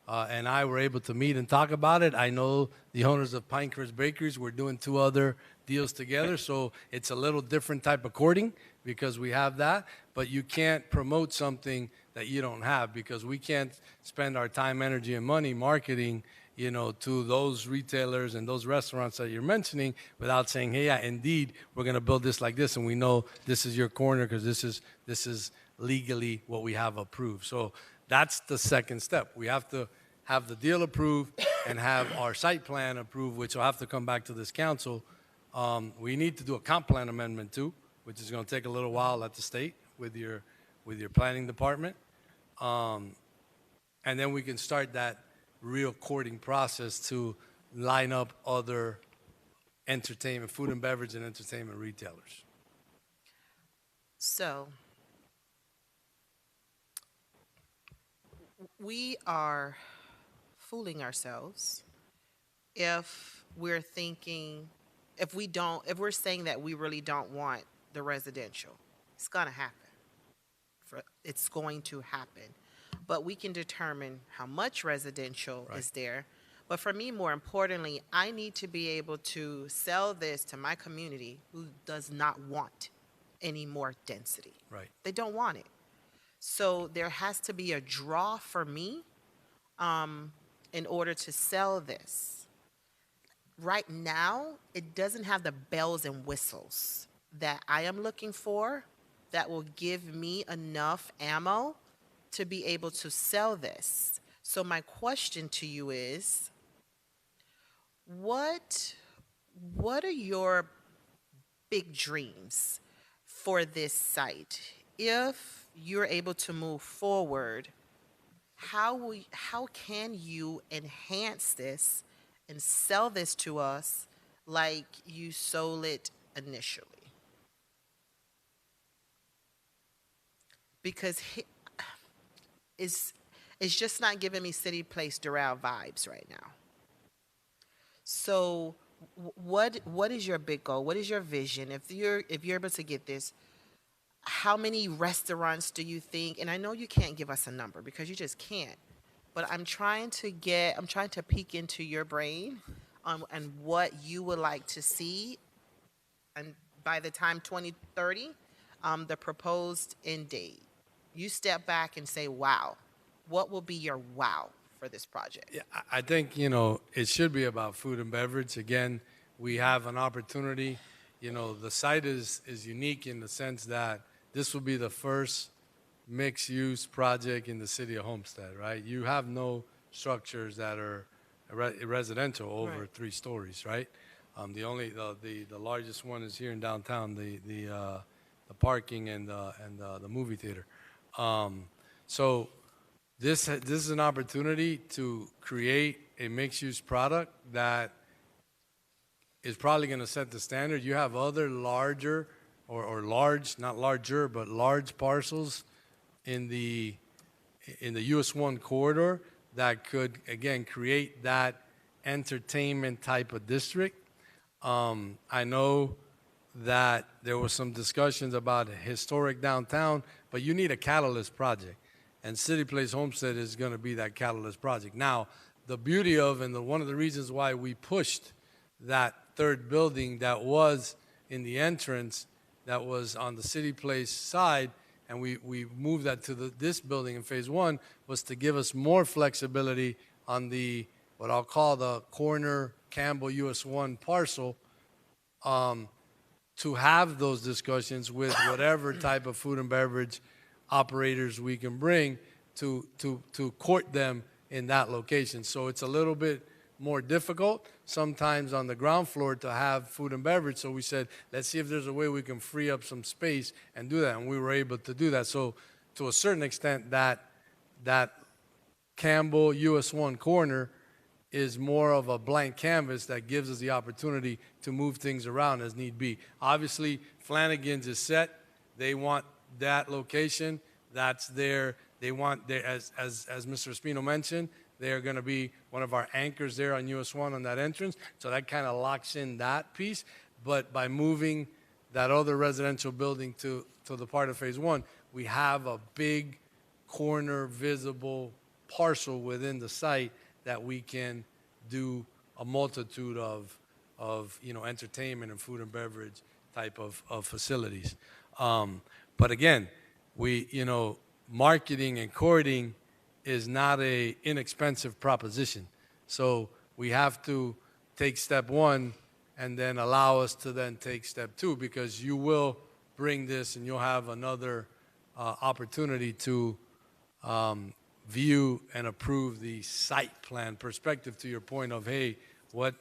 and I were able to meet and talk about it. I know the owners of Pinecrest Bakeries. We're doing 2 other deals together, so it's a little different type of courting because we have that. But you can't promote something that you don't have because we can't spend our time, energy, and money marketing, to those retailers and those restaurants that you're mentioning without saying, hey, yeah, indeed, we're going to build this like this, and we know this is your corner because this is legally what we have approved. So that's the second step. We have to have the deal approved and have our site plan approved, which will have to come back to this council. We need to do a comp plan amendment too, which is going to take a little while at the state with your planning department. And then we can start that real courting process to line up other entertainment, food and beverage and entertainment retailers. So we are fooling ourselves if we're saying that we really don't want the residential. It's going to happen. It's going to happen. But we can determine how much residential is there. But for me, more importantly, I need to be able to sell this to my community who does not want any more density. Right. They don't want it. So there has to be a draw for me in order to sell this. Right now, it doesn't have the bells and whistles that I am looking for that will give me enough ammo to be able to sell this. So my question to you is, what are your big dreams for this site. If you're able to move forward, how can you enhance this and sell this to us like you sold it initially? Because it's just not giving me City Place Doral vibes right now. So what is your big goal? What is your vision? If you're able to get this, how many restaurants do you think? And I know you can't give us a number because you just can't. But I'm trying to peek into your brain and what you would like to see, and by the time 2030, the proposed end date. You step back and say, wow. What will be your wow for this project? Yeah, I think, it should be about food and beverage. Again, we have an opportunity. The site is unique in the sense that this will be the first mixed-use project in the city of Homestead, right? You have no structures that are residential over Right. 3 stories, right? The largest one is here in downtown, the parking and the movie theater. So this is an opportunity to create a mixed-use product that is probably going to set the standard. You have other larger or large, not larger, but large parcels in the US 1 corridor that could, again, create that entertainment type of district. I know that there were some discussions about historic downtown, but you need a catalyst project. And City Place Homestead is going to be that catalyst project. Now, the beauty of, and one of the reasons why we pushed that third building that was in the entrance, that was on the City Place side, and we moved that to this building in phase 1, was to give us more flexibility on the, what I'll call the corner Campbell US 1 parcel, to have those discussions with whatever type of food and beverage operators we can bring to court them in that location. So it's a little bit more difficult sometimes on the ground floor to have food and beverage. So we said, let's see if there's a way we can free up some space and do that. And we were able to do that. So to a certain extent, that Campbell US 1 corner is more of a blank canvas that gives us the opportunity to move things around as need be. Obviously, Flanagan's is set. They want that location. That's their, they want their, as Mr. Espino mentioned, they're going to be one of our anchors there on US 1 on that entrance. So that kind of locks in that piece. But by moving that other residential building to the part of phase 1, we have a big corner visible parcel within the site that we can do a multitude of entertainment and food and beverage type of facilities. But again, marketing and courting is not a inexpensive proposition. So we have to take step 1 and then allow us to then take step 2, because you will bring this and you'll have another opportunity to view and approve the site plan perspective, to your point of, hey, what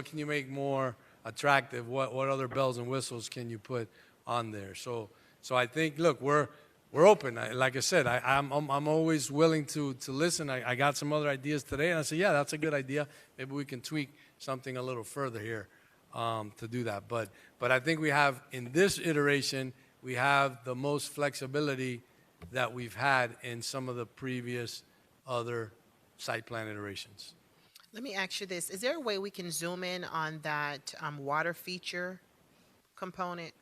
can you make more attractive? What other bells and whistles can you put on there? So I think, look, we're open. Like I said, I'm always willing to listen. I got some other ideas today, and I said, yeah, that's a good idea. Maybe we can tweak something a little further here to do that. But I think we have, in this iteration, we have the most flexibility that we've had in some of the previous other site plan iterations. Let me ask you this. Is there a way we can zoom in on that water feature component?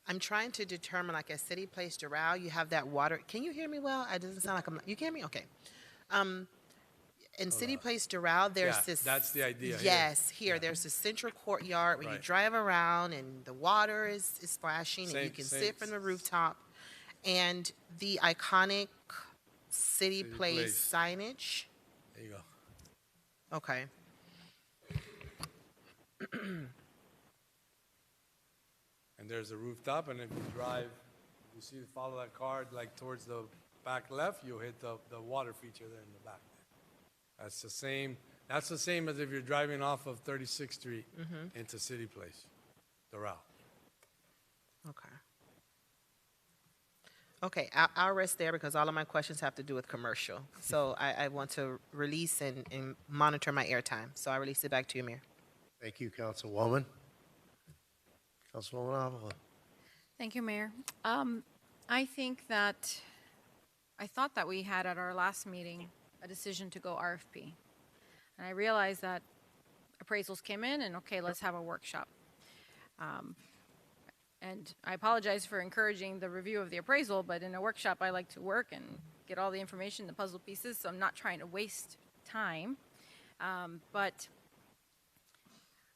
I'm trying to determine, like at City Place Doral, you have that water. Can you hear me well? It doesn't sound like I'm, you hear me? Okay. In City Place Doral, there's this. That's the idea. Yes, here. There's a central courtyard where you drive around and the water is splashing and you can sit from the rooftop. And the iconic City Place signage. There you go. Okay. And there's a rooftop, and if you drive, follow that car like towards the back left, you'll hit the water feature there in the back. That's the same as if you're driving off of 36th Street into City Place. the route. Okay. Okay, I'll rest there because all of my questions have to do with commercial. So I want to release and monitor my airtime. So I release it back to you, Mayor. Thank you, Councilwoman. Councilwoman Avila. Thank you, Mayor. I thought that we had at our last meeting a decision to go RFP. And I realized that appraisals came in and, okay, let's have a workshop. And I apologize for encouraging the review of the appraisal, but in a workshop, I like to work and get all the information, the puzzle pieces, so I'm not trying to waste time. But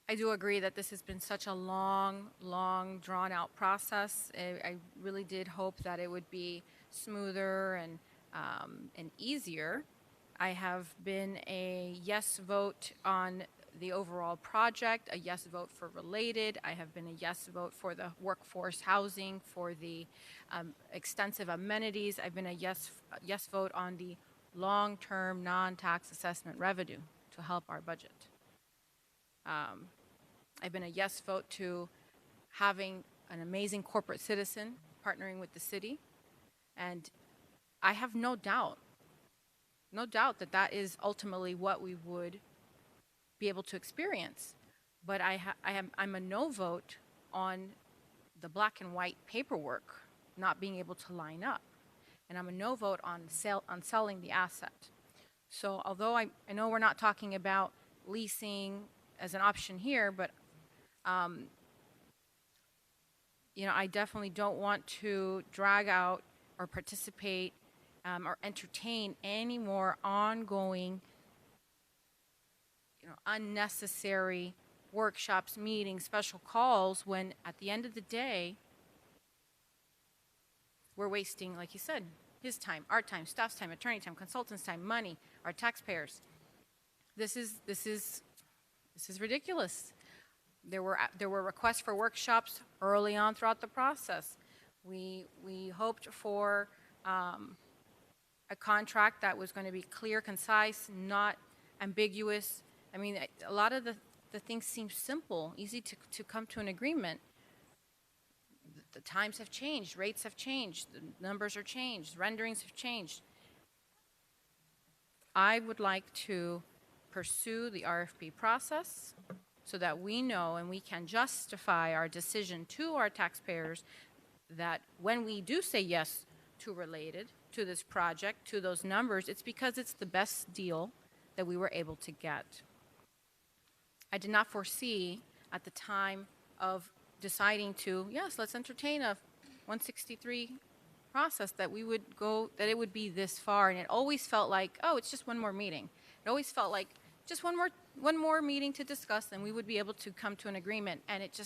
I do agree that this has been such a long, drawn-out process. I really did hope that it would be smoother and easier. I have been a yes vote on the overall project, a yes vote for related. I have been a yes vote for the workforce housing, for the extensive amenities. I've been a yes vote on the long-term non-tax assessment revenue to help our budget. I've been a yes vote to having an amazing corporate citizen partnering with the city. And I have no doubt that that is ultimately what we would be able to experience. But I'm a no vote on the black and white paperwork not being able to line up. And I'm a no vote on selling the asset. So although I know we're not talking about leasing as an option here, but I definitely don't want to drag out or participate or entertain any more ongoing, unnecessary workshops, meetings, special calls, when at the end of the day, we're wasting, like you said, his time, our time, staff's time, attorney time, consultants' time, money, our taxpayers. This is ridiculous. There were requests for workshops early on throughout the process. We hoped for a contract that was going to be clear, concise, not ambiguous. I mean, a lot of the things seem simple, easy to come to an agreement. The times have changed, rates have changed, the numbers are changed, renderings have changed. I would like to pursue the RFP process so that we know and we can justify our decision to our taxpayers that when we do say yes to related, to this project, to those numbers, it's because it's the best deal that we were able to get. I did not foresee at the time of deciding to, yes, let's entertain a 163 process that we would go, that it would be this far. And it always felt like, oh, it's just one more meeting. It always felt like just one more meeting to discuss, and we would be able to come to an agreement. And it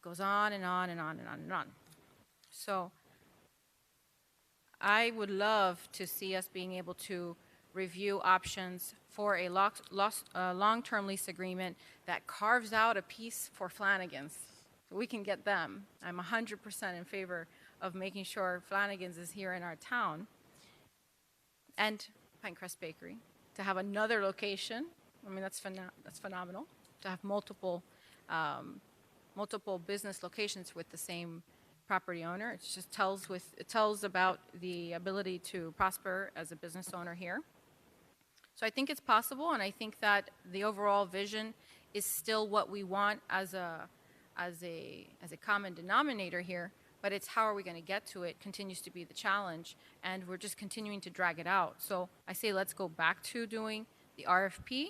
goes on and on and on and on and on. So I would love to see us being able to review options for a long-term lease agreement that carves out a piece for Flanagan's. So we can get them. I'm 100% in favor of making sure Flanagan's is here in our town. And Pinecrest Bakery, to have another location. I mean, that's phenomenal. To have multiple business locations with the same property owner. It just tells about the ability to prosper as a business owner here. So I think it's possible, and I think that the overall vision is still what we want as a common denominator here, but it's how are we going to get to it continues to be the challenge, and we're just continuing to drag it out. So I say let's go back to doing the RFP.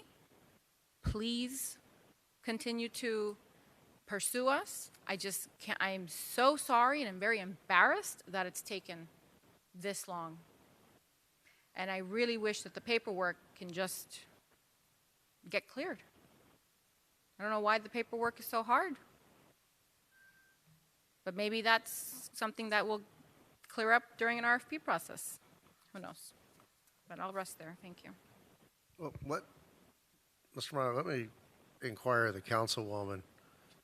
Please continue to pursue us. I just can't, I'm so sorry, and I'm very embarrassed that it's taken this long. And I really wish that the paperwork can just get cleared. I don't know why the paperwork is so hard. But maybe that's something that will clear up during an RFP process. Who knows? But I'll rest there. Thank you. Well, Mr. Morano, let me inquire of the councilwoman.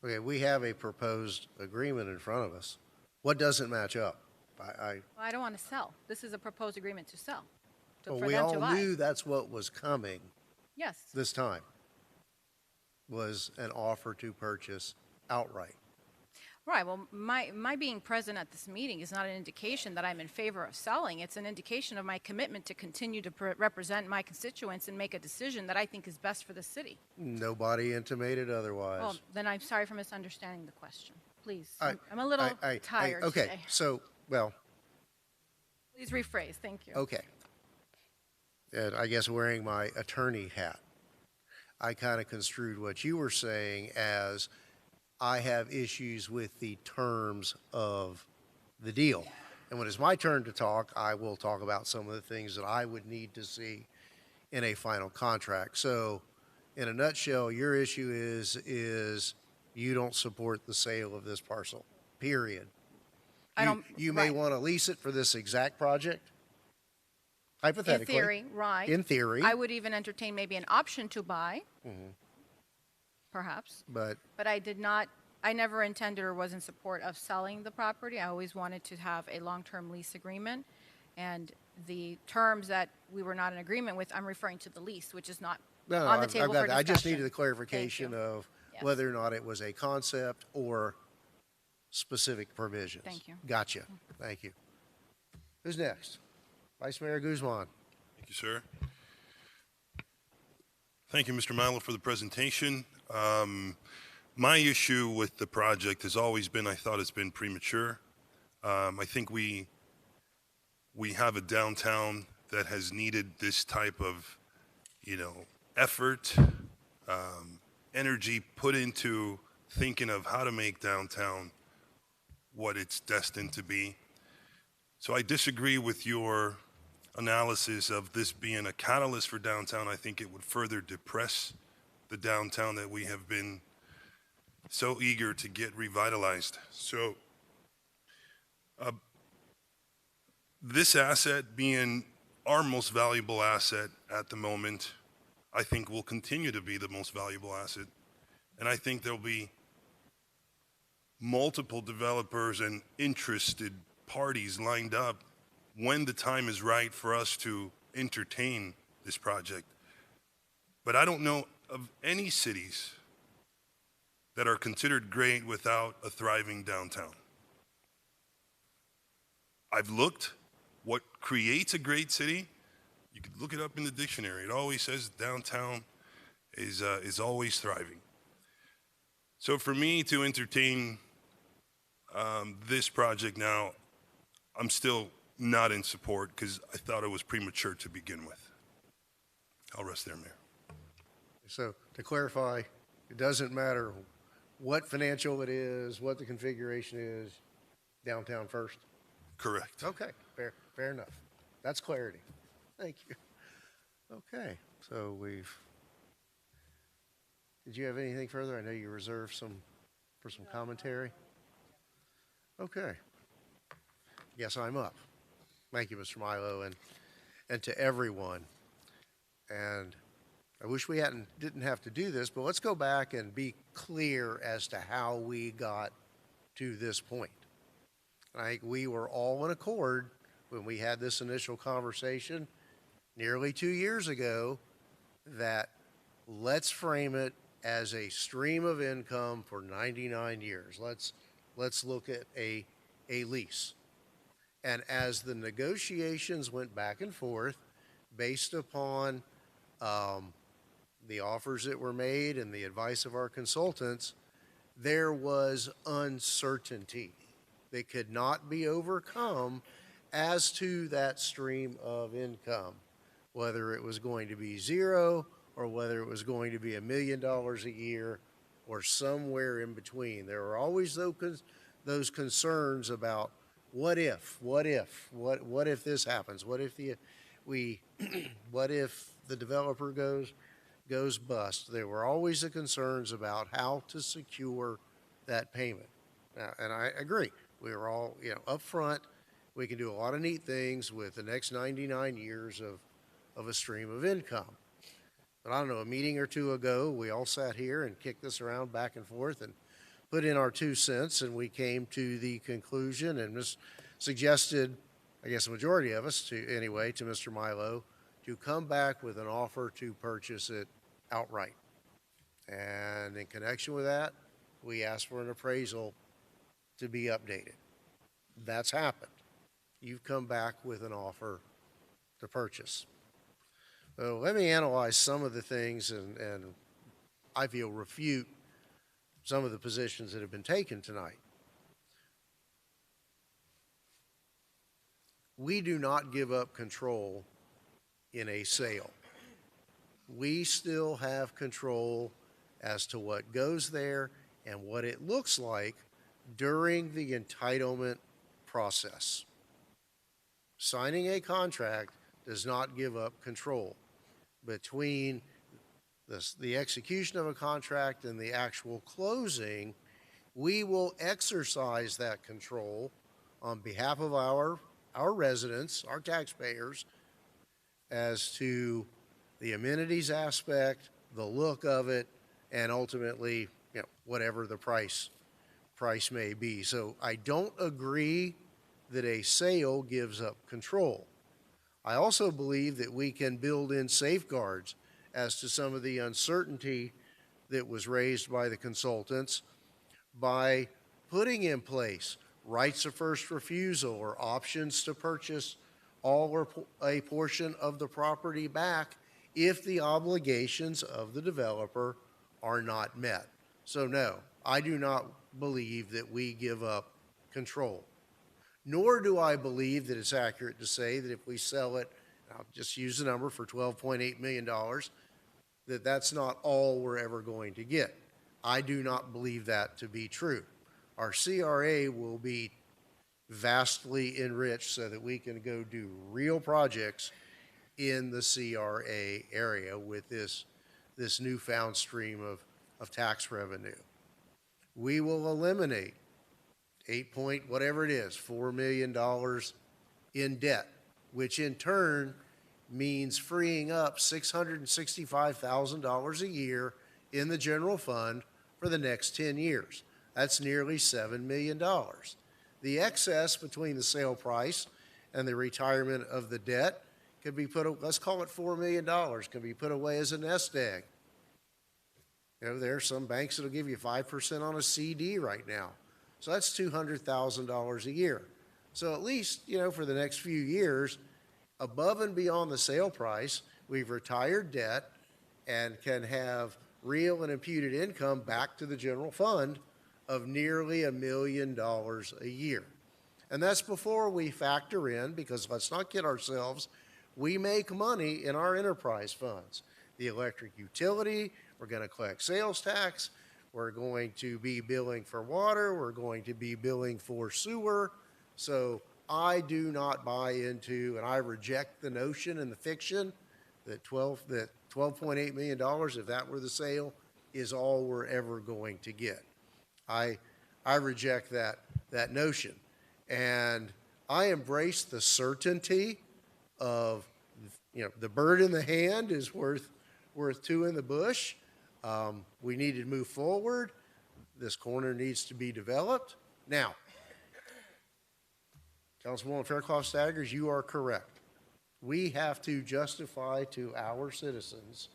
Okay, we have a proposed agreement in front of us. What doesn't match up? Well, I don't want to sell. This is a proposed agreement to sell. Well, For we them all to buy. knew that's what was coming Yes. this time, was an offer to purchase outright. Right, well, my being present at this meeting is not an indication that I'm in favor of selling. It's an indication of my commitment to continue to represent my constituents and make a decision that I think is best for the city. Nobody intimated otherwise. Well, then I'm sorry for misunderstanding the question. Please, I- I'm a little tired okay, today. so, well, Please rephrase, thank you. okay. And I guess wearing my attorney hat, I kind of construed what you were saying as I have issues with the terms of the deal. And when it's my turn to talk, I will talk about some of the things that I would need to see in a final contract. So in a nutshell, your issue is you don't support the sale of this parcel, period. I don't. You may right. want to lease it for this exact project, hypothetically. In theory, right. In theory. I would even entertain maybe an option to buy, perhaps. But But I never intended or was in support of selling the property. I always wanted to have a long-term lease agreement. And the terms that we were not in agreement with, I'm referring to the lease, which is not no, on the I've table got for that. I just discussion. needed the clarification you. of Yes. whether or not it was a concept or specific provisions. Thank you. Gotcha. Thank you. Who's next? Vice Mayor Guzman. Thank you, sir. Thank you, Mr. Milo, for the presentation. My issue with the project has always been, I thought it's been premature. I think we have a downtown that has needed this type of, effort, energy put into thinking of how to make downtown what it's destined to be. So I disagree with your analysis of this being a catalyst for downtown. I think it would further depress the downtown that we have been so eager to get revitalized. So this asset being our most valuable asset at the moment, I think will continue to be the most valuable asset. And I think there'll be multiple developers and interested parties lined up when the time is right for us to entertain this project. But I don't know of any cities that are considered great without a thriving downtown. I've looked what creates a great city. You could look it up in the dictionary. It always says downtown is always thriving. So for me to entertain this project now, I'm still not in support because I thought it was premature to begin with. I'll rest there, Mayor. So to clarify, it doesn't matter what financial it is, what the configuration is, downtown first? Correct. Okay, fair enough. That's clarity. Thank you. Okay, so did you have anything further? I know you reserved for some commentary. Okay. Yes, I'm up. Thank you, Mr. Milo, and to everyone. And I wish we didn't have to do this, but let's go back and be clear as to how we got to this point. I think we were all in accord when we had this initial conversation nearly 2 years ago that let's frame it as a stream of income for 99 years. Let's look at a lease. And as the negotiations went back and forth based upon the offers that were made and the advice of our consultants, there was uncertainty that could not be overcome as to that stream of income, whether it was going to be zero or whether it was going to be $1 million a year or somewhere in between. There were always those concerns about what if this happens? What if what if the developer goes bust? There were always the concerns about how to secure that payment. Now, and I agree. We were all, up front. We can do a lot of neat things with the next 99 years of a stream of income. But I don't know, a meeting or two ago, we all sat here and kicked this around back and forth and put in our 2 cents, and we came to the conclusion and just suggested, I guess the majority of us to Mr. Milo, to come back with an offer to purchase it outright. And in connection with that, we asked for an appraisal to be updated. That's happened. You've come back with an offer to purchase. So let me analyze some of the things and I feel refute some of the positions that have been taken tonight. We do not give up control in a sale. We still have control as to what goes there and what it looks like during the entitlement process. Signing a contract does not give up control. Between the execution of a contract and the actual closing, we will exercise that control on behalf of our residents, our taxpayers, as to the amenities aspect, the look of it, and ultimately, whatever the price may be. So I don't agree that a sale gives up control. I also believe that we can build in safeguards as to some of the uncertainty that was raised by the consultants by putting in place rights of first refusal or options to purchase all or a portion of the property back if the obligations of the developer are not met. So no, I do not believe that we give up control. Nor do I believe that it's accurate to say that if we sell it, I'll just use the number for $12.8 million, that's not all we're ever going to get. I do not believe that to be true. Our CRA will be vastly enriched so that we can go do real projects in the CRA area with this newfound stream of tax revenue. We will eliminate $4 million in debt, which in turn means freeing up $665,000 a year in the general fund for the next 10 years. That's nearly $7 million. The excess between the sale price and the retirement of the debt could be let's call it $4 million, can be put away as a nest egg. There are some banks that'll give you 5% on a CD right now. So that's $200,000 a year. So at least, for the next few years, above and beyond the sale price, we've retired debt and can have real and imputed income back to the general fund of nearly $1 million a year. And that's before we factor in, because let's not kid ourselves, we make money in our enterprise funds. The electric utility, we're going to collect sales tax, we're going to be billing for water, we're going to be billing for sewer. So I do not buy into, and I reject the notion and the fiction that $12.8 million, if that were the sale, is all we're ever going to get. I reject that notion. And I embrace the certainty of, the bird in the hand is worth two in the bush. We need to move forward. This corner needs to be developed. Now, Councilwoman Fairclough-Staggers, you are correct. We have to justify to our citizens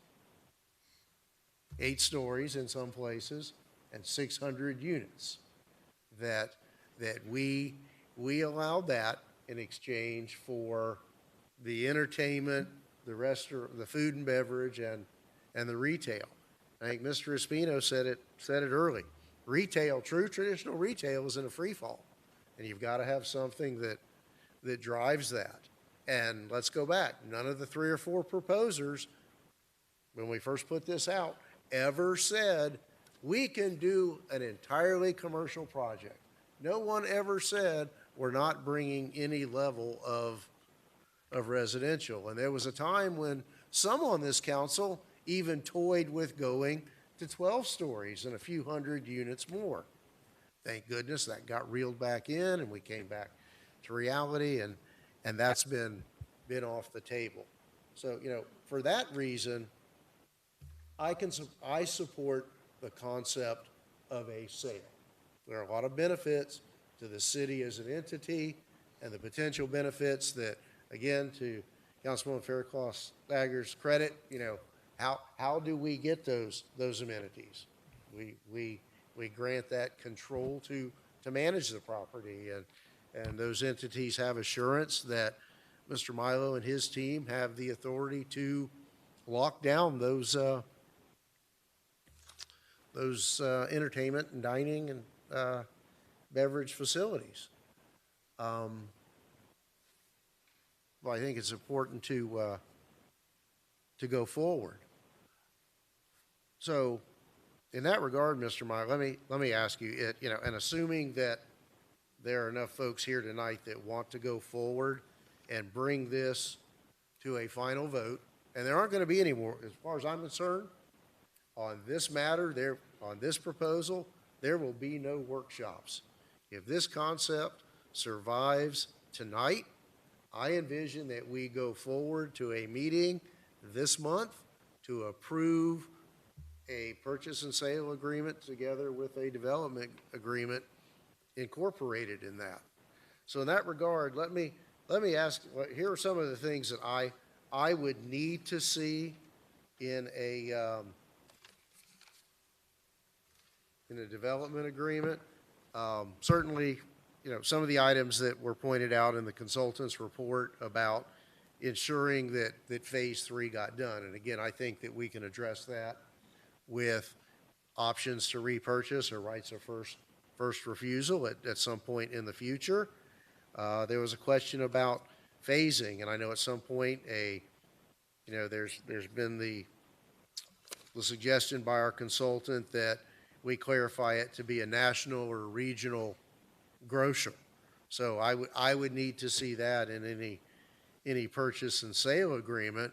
8 stories in some places and 600 units that we allowed that in exchange for the entertainment, the restaurant, the food and beverage, and the retail. I think Mr. Espino said it early. Retail, true traditional retail, is in a free fall, and you've got to have something that drives that. And let's go back. None of the 3 or 4 proposers, when we first put this out, ever said we can do an entirely commercial project. No one ever said we're not bringing any level of residential. And there was a time when some on this council even toyed with going to 12 stories and a few hundred units more. Thank goodness that got reeled back in and we came back to reality, and that's been off the table. So, for that reason, I support the concept of a sale. There are a lot of benefits to the city as an entity, and the potential benefits that, again, to Councilwoman Fairclough-Staggers' credit, how do we get those amenities? We we grant that control to manage the property. And those entities have assurance that Mr. Milo and his team have the authority to lock down those entertainment and dining and beverage facilities. Well, I think it's important to go forward. So, in that regard, Mr. Meyer, let me ask you, and assuming that there are enough folks here tonight that want to go forward and bring this to a final vote, and there aren't going to be any more, as far as I'm concerned, on this matter, on this proposal, there will be no workshops. If this concept survives tonight, I envision that we go forward to a meeting this month to approve a purchase and sale agreement together with a development agreement incorporated in that. So in that regard, let me ask, here are some of the things that I would need to see in a development agreement. Certainly, some of the items that were pointed out in the consultant's report about ensuring that phase 3 got done. And again, I think that we can address that with options to repurchase or rights of first refusal at some point in the future. There was a question about phasing, and I know at some point there's been the suggestion by our consultant that we clarify it to be a national or regional grocer. So I would need to see that in any purchase and sale agreement,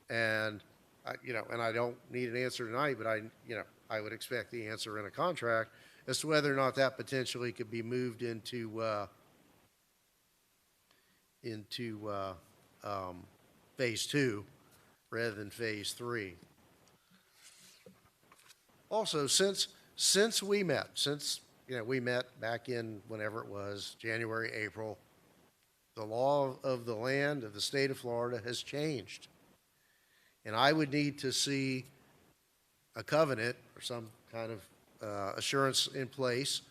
and I don't need an answer tonight, but I would expect the answer in a contract as to whether or not that potentially could be moved into phase 2 rather than phase 3. Also, since we met back in whenever it was, January, April, the law of the land of the state of Florida has changed. And I would need to see a covenant or some kind of assurance in place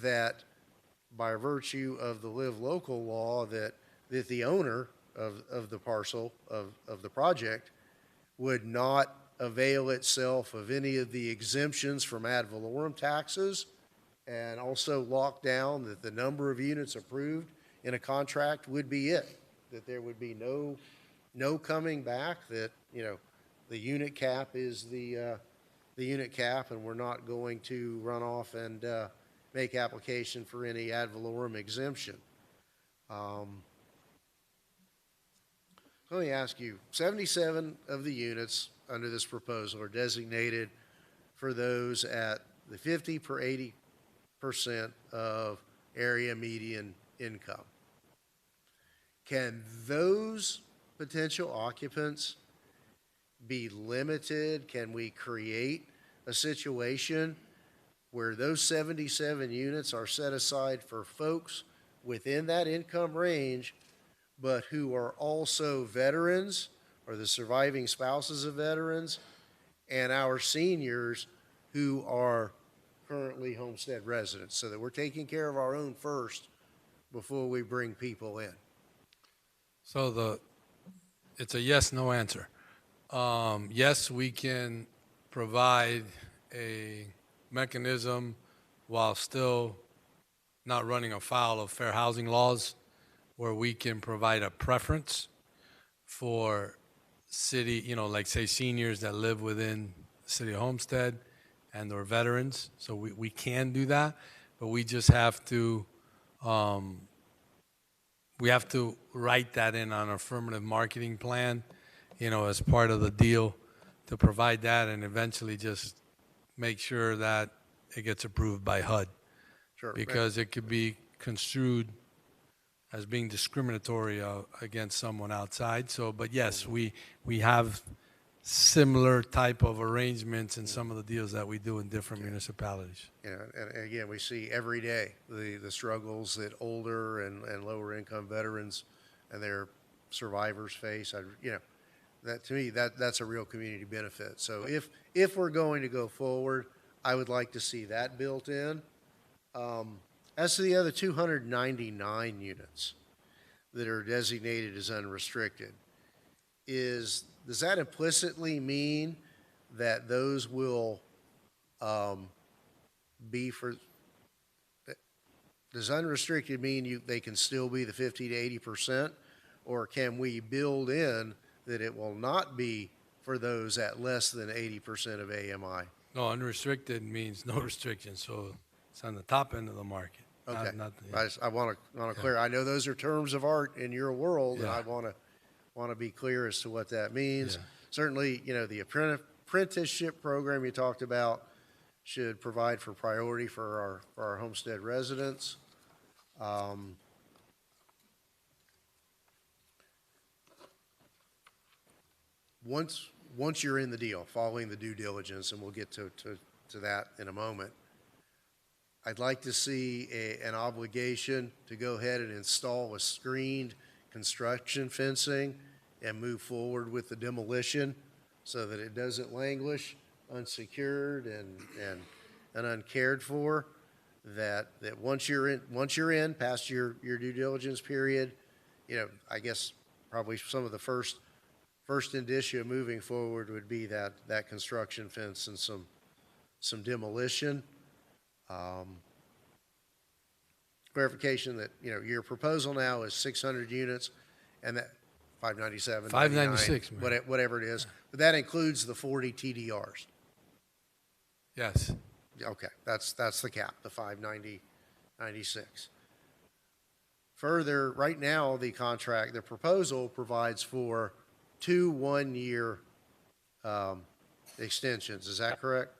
that by virtue of the Live Local law that the owner of the parcel of the project would not avail itself of any of the exemptions from ad valorem taxes, and also lock down that the number of units approved in a contract would be it, that there would be no coming back, that the unit cap is the unit cap, and we're not going to run off and make application for any ad valorem exemption. Let me ask you, 77 of the units under this proposal are designated for those at the 50 per 80% of area median income. Can those potential occupants be limited? Can we create a situation where those 77 units are set aside for folks within that income range, but who are also veterans or the surviving spouses of veterans and our seniors who are currently homestead residents, so that we're taking care of our own first before we bring people in? So it's a yes/no answer. Yes, we can provide a mechanism while still not running afoul of fair housing laws, where we can provide a preference for city, like say seniors that live within the city of Homestead and or veterans. So we can do that, but we just have to write that in on an affirmative marketing plan, as part of the deal to provide that, and eventually just make sure that it gets approved by HUD. Sure. Because it could be construed as being discriminatory against someone outside. So, but yes, we have similar type of arrangements in some of the deals that we do in different municipalities. And again, we see every day the struggles that older and lower income veterans and their survivors face. That to me, that's a real community benefit. So if we're going to go forward, I would like to see that built in. As to the other 299 units that are designated as unrestricted, does that implicitly mean that those will be for, does unrestricted mean they can still be the 50 to 80%? Or can we build in that it will not be for those at less than 80% of AMI? No, unrestricted means no restrictions, so it's on the top end of the market. Okay. Yeah. I want to clear. I know those are terms of art in your world, and Yeah. I want to be clear as to what that means. Yeah. Certainly, the apprenticeship program you talked about should provide for priority for our homestead residents. Once you're in the deal, following the due diligence, and we'll get to that in a moment, I'd like to see an obligation to go ahead and install a screened construction fencing and move forward with the demolition so that it doesn't languish unsecured and uncared for. That once you're in past your due diligence period, I guess probably some of the first indicia moving forward would be that construction fence and some demolition. Clarification that, your proposal now is 600 units, and that 597, 596, man. whatever it is, but that includes the 40 TDRs. Yes. Okay, that's the cap, the 596. Further, right now, the proposal provides for 2 1-year extensions. Is that correct?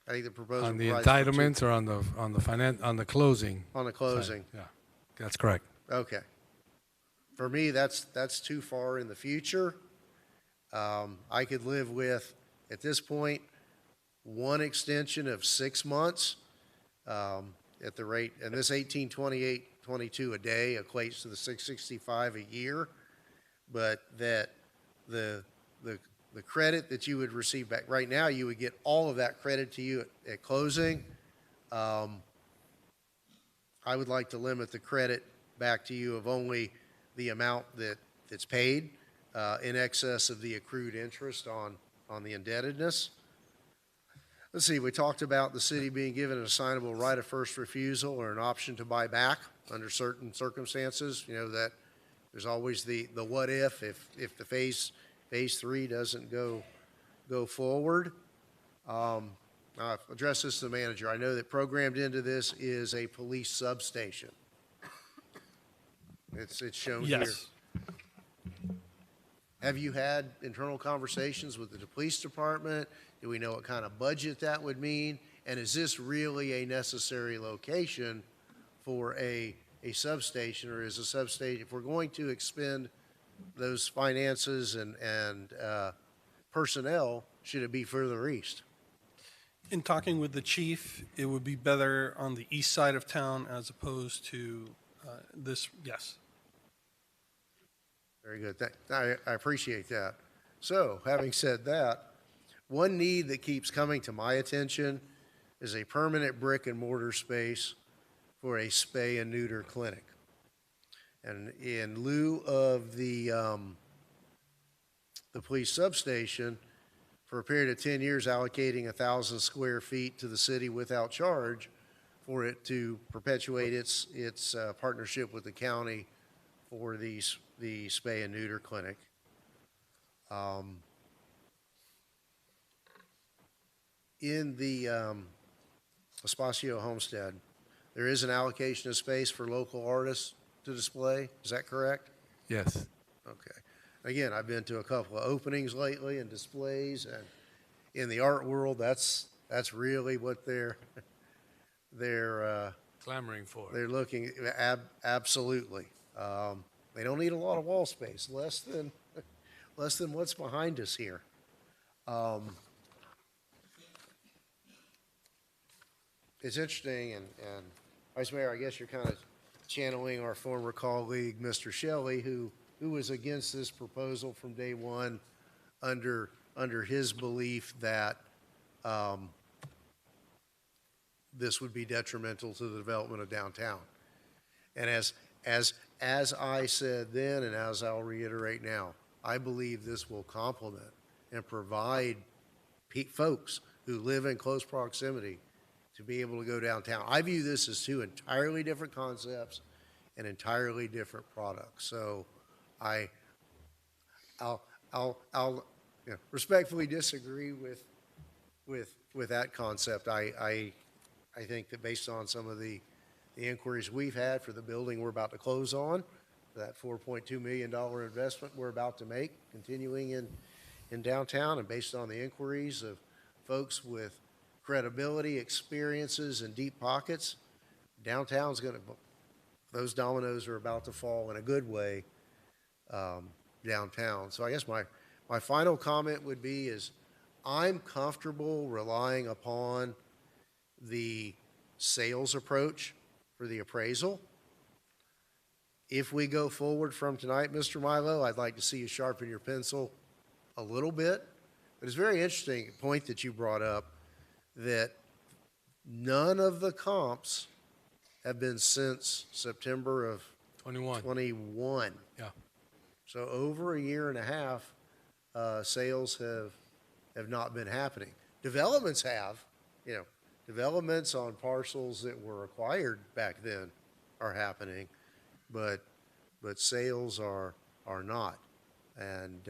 I think the proposal On the provides for entitlements or on the closing? On the closing. Yeah, that's correct. Okay. For me, that's too far in the future. I could live with, at this point, one extension of 6 months at the rate, and this 1828.22 a day equates to the 665 a year, but that the credit that you would receive back right now, you would get all of that credit to you at closing. I would like to limit the credit back to you of only the amount that's paid in excess of the accrued interest on the indebtedness. Let's see, we talked about the city being given an assignable right of first refusal or an option to buy back under certain circumstances. That there's always the what if the phase 3 doesn't go forward. I'll address this to the manager. I know that programmed into this is a police substation. It's shown here. Yes. Have you had internal conversations with the police department? Do we know what kind of budget that would mean? And is this really a necessary location for a substation, or is a substation, if we're going to expend those finances and personnel, should it be further east? In talking with the chief, it would be better on the east side of town as opposed to this, yes. Very good. I appreciate that. So, having said that, one need that keeps coming to my attention is a permanent brick and mortar space for a spay and neuter clinic. And in lieu of the police substation, for a period of 10 years, allocating 1,000 square feet to the city without charge for it to perpetuate its partnership with the county for the spay and neuter clinic. In the Espacio Homestead, there is an allocation of space for local artists to display. Is that correct? Yes. Okay. Again, I've been to a couple of openings lately and displays, and in the art world, that's really what they're Clamoring for. They're looking absolutely. They don't need a lot of wall space, less than what's behind us here. It's interesting, and Vice Mayor, I guess you're kind of channeling our former colleague, Mr. Shelley, who was against this proposal from day one under his belief that this would be detrimental to the development of downtown. And as I said then, and as I'll reiterate now, I believe this will complement and provide folks who live in close proximity to be able to go downtown. I view this as two entirely different concepts and entirely different products. So I'll respectfully disagree with that concept. I think that based on some of the inquiries we've had for the building we're about to close on, that $4.2 million investment we're about to make, continuing in downtown, and based on the inquiries of folks with credibility, experiences, and deep pockets, downtown's going to, those dominoes are about to fall in a good way downtown. So I guess my final comment would be is I'm comfortable relying upon the sales approach for the appraisal. If we go forward from tonight, Mr. Milo, I'd like to see you sharpen your pencil a little bit. But it's very interesting point that you brought up that none of the comps have been since September of 21. Yeah. So over a year and a half, sales have not been happening. Developments have, developments on parcels that were acquired back then are happening, but sales are not. And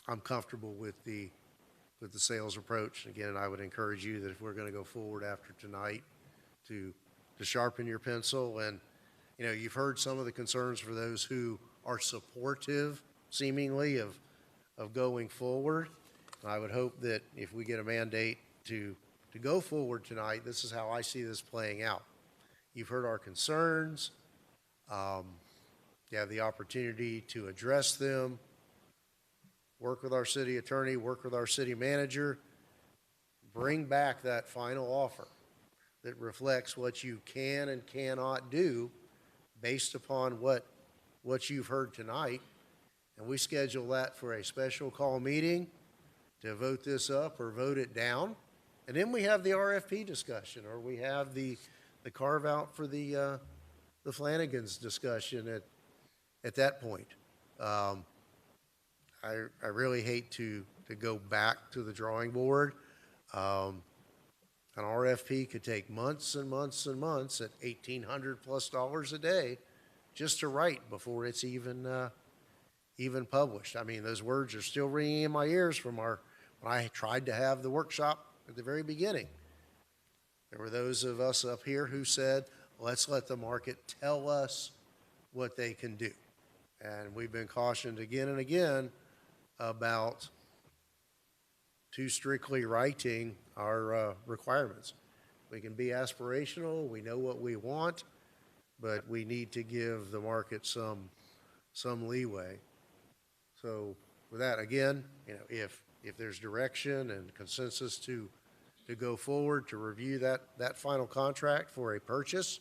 I'm comfortable with the sales approach. Again, I would encourage you that if we're going to go forward after tonight, to sharpen your pencil. And you've heard some of the concerns for those who are supportive, seemingly, of going forward. And I would hope that if we get a mandate to go forward tonight, this is how I see this playing out. You've heard our concerns. You have the opportunity to address them, work with our city attorney, work with our city manager, bring back that final offer that reflects what you can and cannot do based upon what you've heard tonight. And we schedule that for a special call meeting to vote this up or vote it down. And then we have the RFP discussion, or we have the carve out for the Flanagan's discussion at that point. I really hate to go back to the drawing board. An RFP could take months and months and months at $1,800+ a day just to write before it's even published. I mean, those words are still ringing in my ears from when I tried to have the workshop at the very beginning. There were those of us up here who said, let's let the market tell us what they can do. And we've been cautioned again and again about too strictly writing our requirements. We can be aspirational, we know what we want, but we need to give the market some leeway. So with that, again, if there's direction and consensus to go forward to review that final contract for a purchase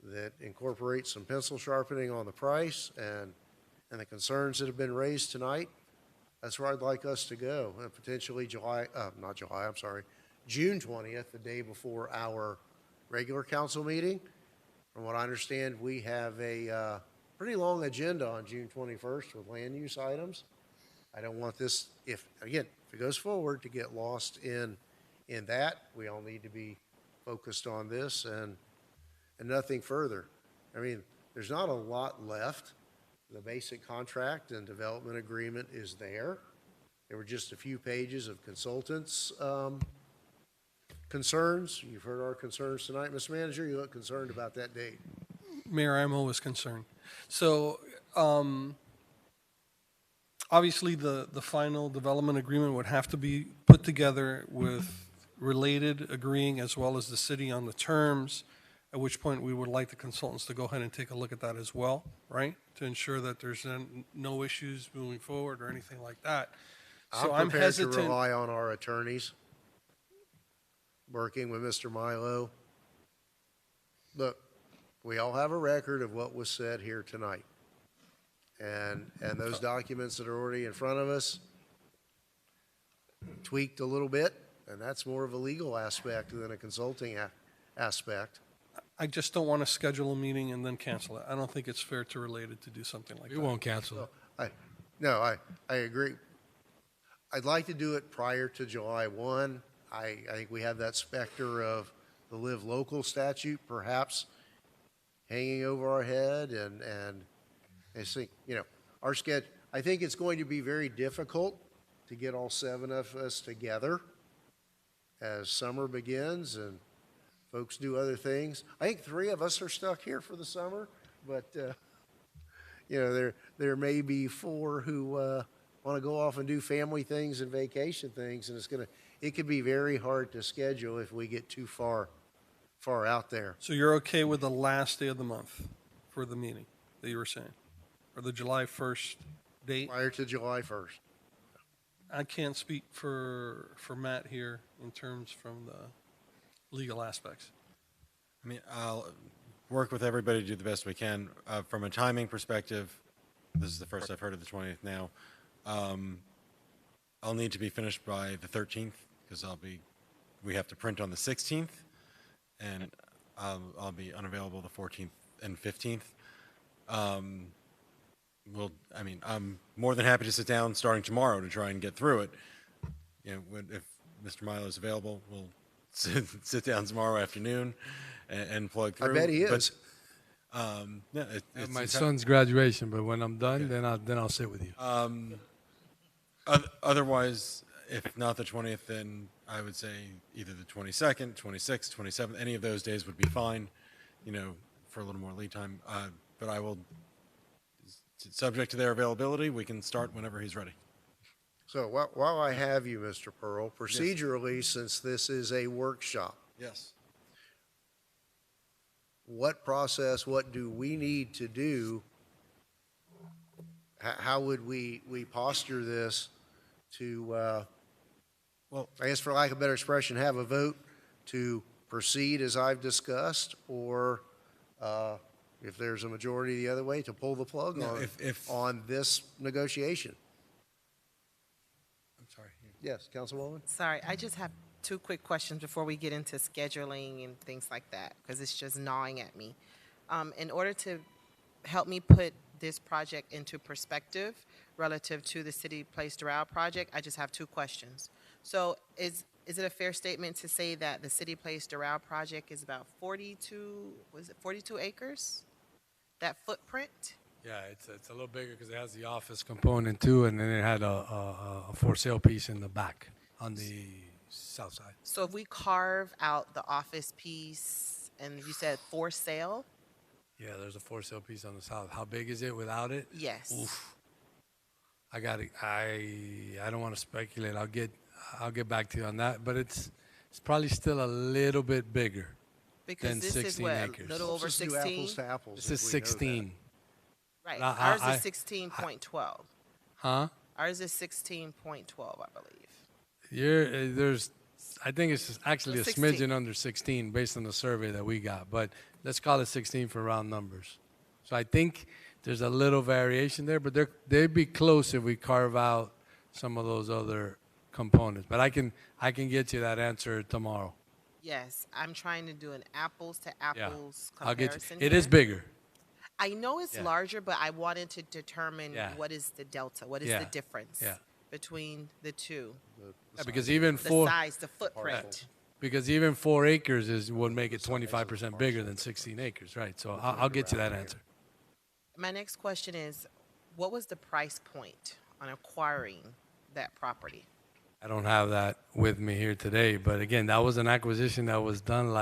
that incorporates some pencil sharpening on the price and the concerns that have been raised tonight, that's where I'd like us to go. And potentially June 20th, the day before our regular council meeting. From what I understand, we have a pretty long agenda on June 21st with land use items. I don't want this, if it goes forward, to get lost in that. We all need to be focused on this and nothing further. I mean, there's not a lot left. The basic contract and development agreement is there. There were just a few pages of consultants' concerns. You've heard our concerns tonight. Mr. Manager, you look concerned about that date. Mayor, I'm always concerned. So obviously the final development agreement would have to be put together with related agreeing as well as the city on the terms, at which point we would like the consultants to go ahead and take a look at that as well, right? To ensure that there's no issues moving forward or anything like that. So I'm prepared to rely on our attorneys, working with Mr. Milo. Look, we all have a record of what was said here tonight. And those documents that are already in front of us, tweaked a little bit, and that's more of a legal aspect than a consulting aspect. I just don't want to schedule a meeting and then cancel it. I don't think it's fair to Related to do something like We that. won't cancel it. I agree. I'd like to do it prior to July 1. I think we have that specter of the Live Local statute perhaps hanging over our head, and I think, our schedule, I think it's going to be very difficult to get all 7 of us together as summer begins and folks do other things. I think 3 of us are stuck here for the summer, but, there may be 4 who want to go off and do family things and vacation things, and it could be very hard to schedule if we get too far out there. So you're okay with the last day of the month for the meeting that you were saying? Or the July 1st date? Prior to July 1st. I can't speak for Matt here in terms from the legal aspects. I mean, I'll work with everybody to do the best we can. From a timing perspective, this is the first I've heard of the 20th now. I'll need to be finished by the 13th because we have to print on the 16th, and I'll be unavailable the 14th and 15th. I'm more than happy to sit down starting tomorrow to try and get through it. If Mr. Milo is available, we'll sit down tomorrow afternoon and plug through. I bet he is. At my son's graduation, but when I'm done, then I'll sit with you. Otherwise, if not the 20th, then I would say either the 22nd, 26th, 27th, any of those days would be fine, for a little more lead time. But I will, subject to their availability, we can start whenever he's ready. So while I have you, Mr. Pearl, procedurally, since this is a workshop, Yes. what do we need to do? How would we posture this to, I guess for lack of a better expression, have a vote to proceed as I've discussed, or if there's a majority the other way, to pull the plug on this negotiation? I'm sorry. Yes, Councilwoman? Sorry, I just have 2 quick questions before we get into scheduling and things like that, because it's just gnawing at me. In order to help me put this project into perspective relative to the City Place Doral project, I just have 2 questions. So is it a fair statement to say that the City Place Doral project is about 42 acres? That footprint? Yeah, it's a little bigger because it has the office component too, and then it had a for sale piece in the back on the south side. So if we carve out the office piece, and you said for sale? Yeah, there's a for sale piece on the south. How big is it without it? Yes. Oof. I don't want to speculate. I'll get back to you on that, but it's probably still a little bit bigger than 16 acres. A little over Let's just do 16? apples to apples. This is 16. Right. Now, Ours is 16.12. Huh? Ours is 16.12, I believe. I think it's actually a 16. smidgen under 16 based on the survey that we got, but let's call it 16 for round numbers. So I think there's a little variation there, but they'd be close if we carve out some of those other components. But I can get you that answer tomorrow. Yes, I'm trying to do an apples to apples I'll get comparison. you. It is bigger. I know it's Yeah. larger, but I wanted to determine Yeah. what is the delta, what is Yeah. the difference Yeah. between the two. Yeah, because even The four, size, the footprint. because even 4 acres would make it 25% bigger than 16 acres, right? So I'll get you that answer. My next question is, what was the price point on acquiring that property? I don't have that with me here today, but again, that was an acquisition that was done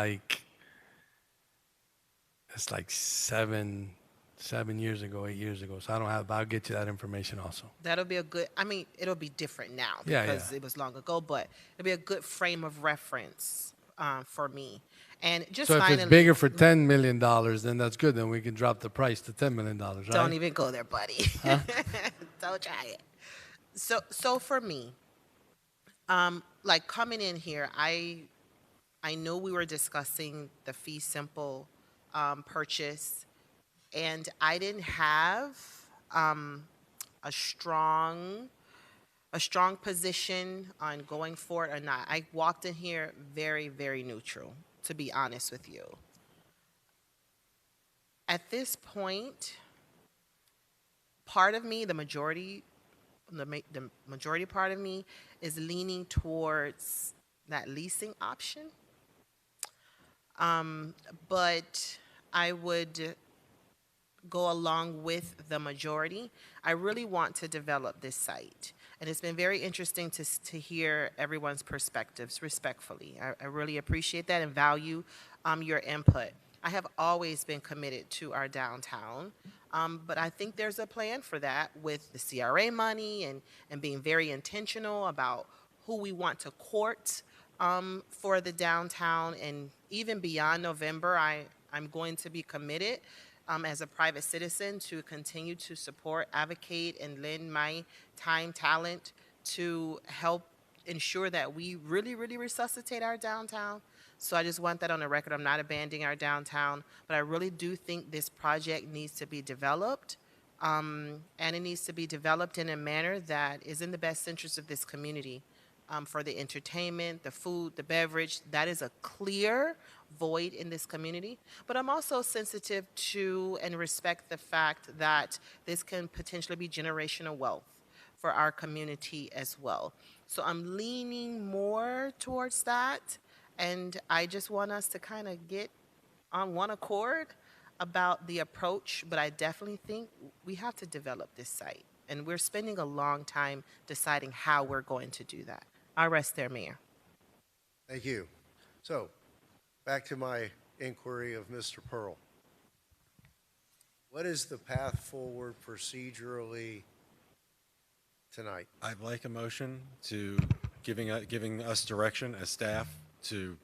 it's like 7 years ago, 8 years ago. So I don't have, but I'll get you that information also. That'll be a good, it'll be different now Yeah, because yeah. it was long ago, but it'll be a good frame of reference for me. And just So if finally, it's bigger for $10 million, then that's good. Then we can drop the price to $10 million, right? Don't even go there, buddy. Don't try it. So for me, like coming in here, I know we were discussing the fee simple purchase, and I didn't have a strong a strong position on going forward or not. I walked in here very, very neutral, to be honest with you. At this point, part of me, the majority part of me is leaning towards that leasing option. But I would go along with the majority. I really want to develop this site. And it's been very interesting to hear everyone's perspectives respectfully. I really appreciate that and value your input. I have always been committed to our downtown, but I think there's a plan for that with the CRA money and being very intentional about who we want to court for the downtown. And even beyond November, I'm going to be committed as a private citizen to continue to support, advocate, and lend my time, talent to help ensure that we really, really resuscitate our downtown. So I just want that on the record. I'm not abandoning our downtown, but I really do think this project needs to be developed, and it needs to be developed in a manner that is in the best interest of this community. For the entertainment, the food, the beverage, that is a clear void in this community. But I'm also sensitive to and respect the fact that this can potentially be generational wealth for our community as well. So I'm leaning more towards that. And I just want us to kind of get on one accord about the approach, but I definitely think we have to develop this site. And we're spending a long time deciding how we're going to do that. I'll rest there, Mayor. Thank you. So, back to my inquiry of Mr. Pearl. What is the path forward procedurally tonight? I'd like a motion to giving us direction as staff to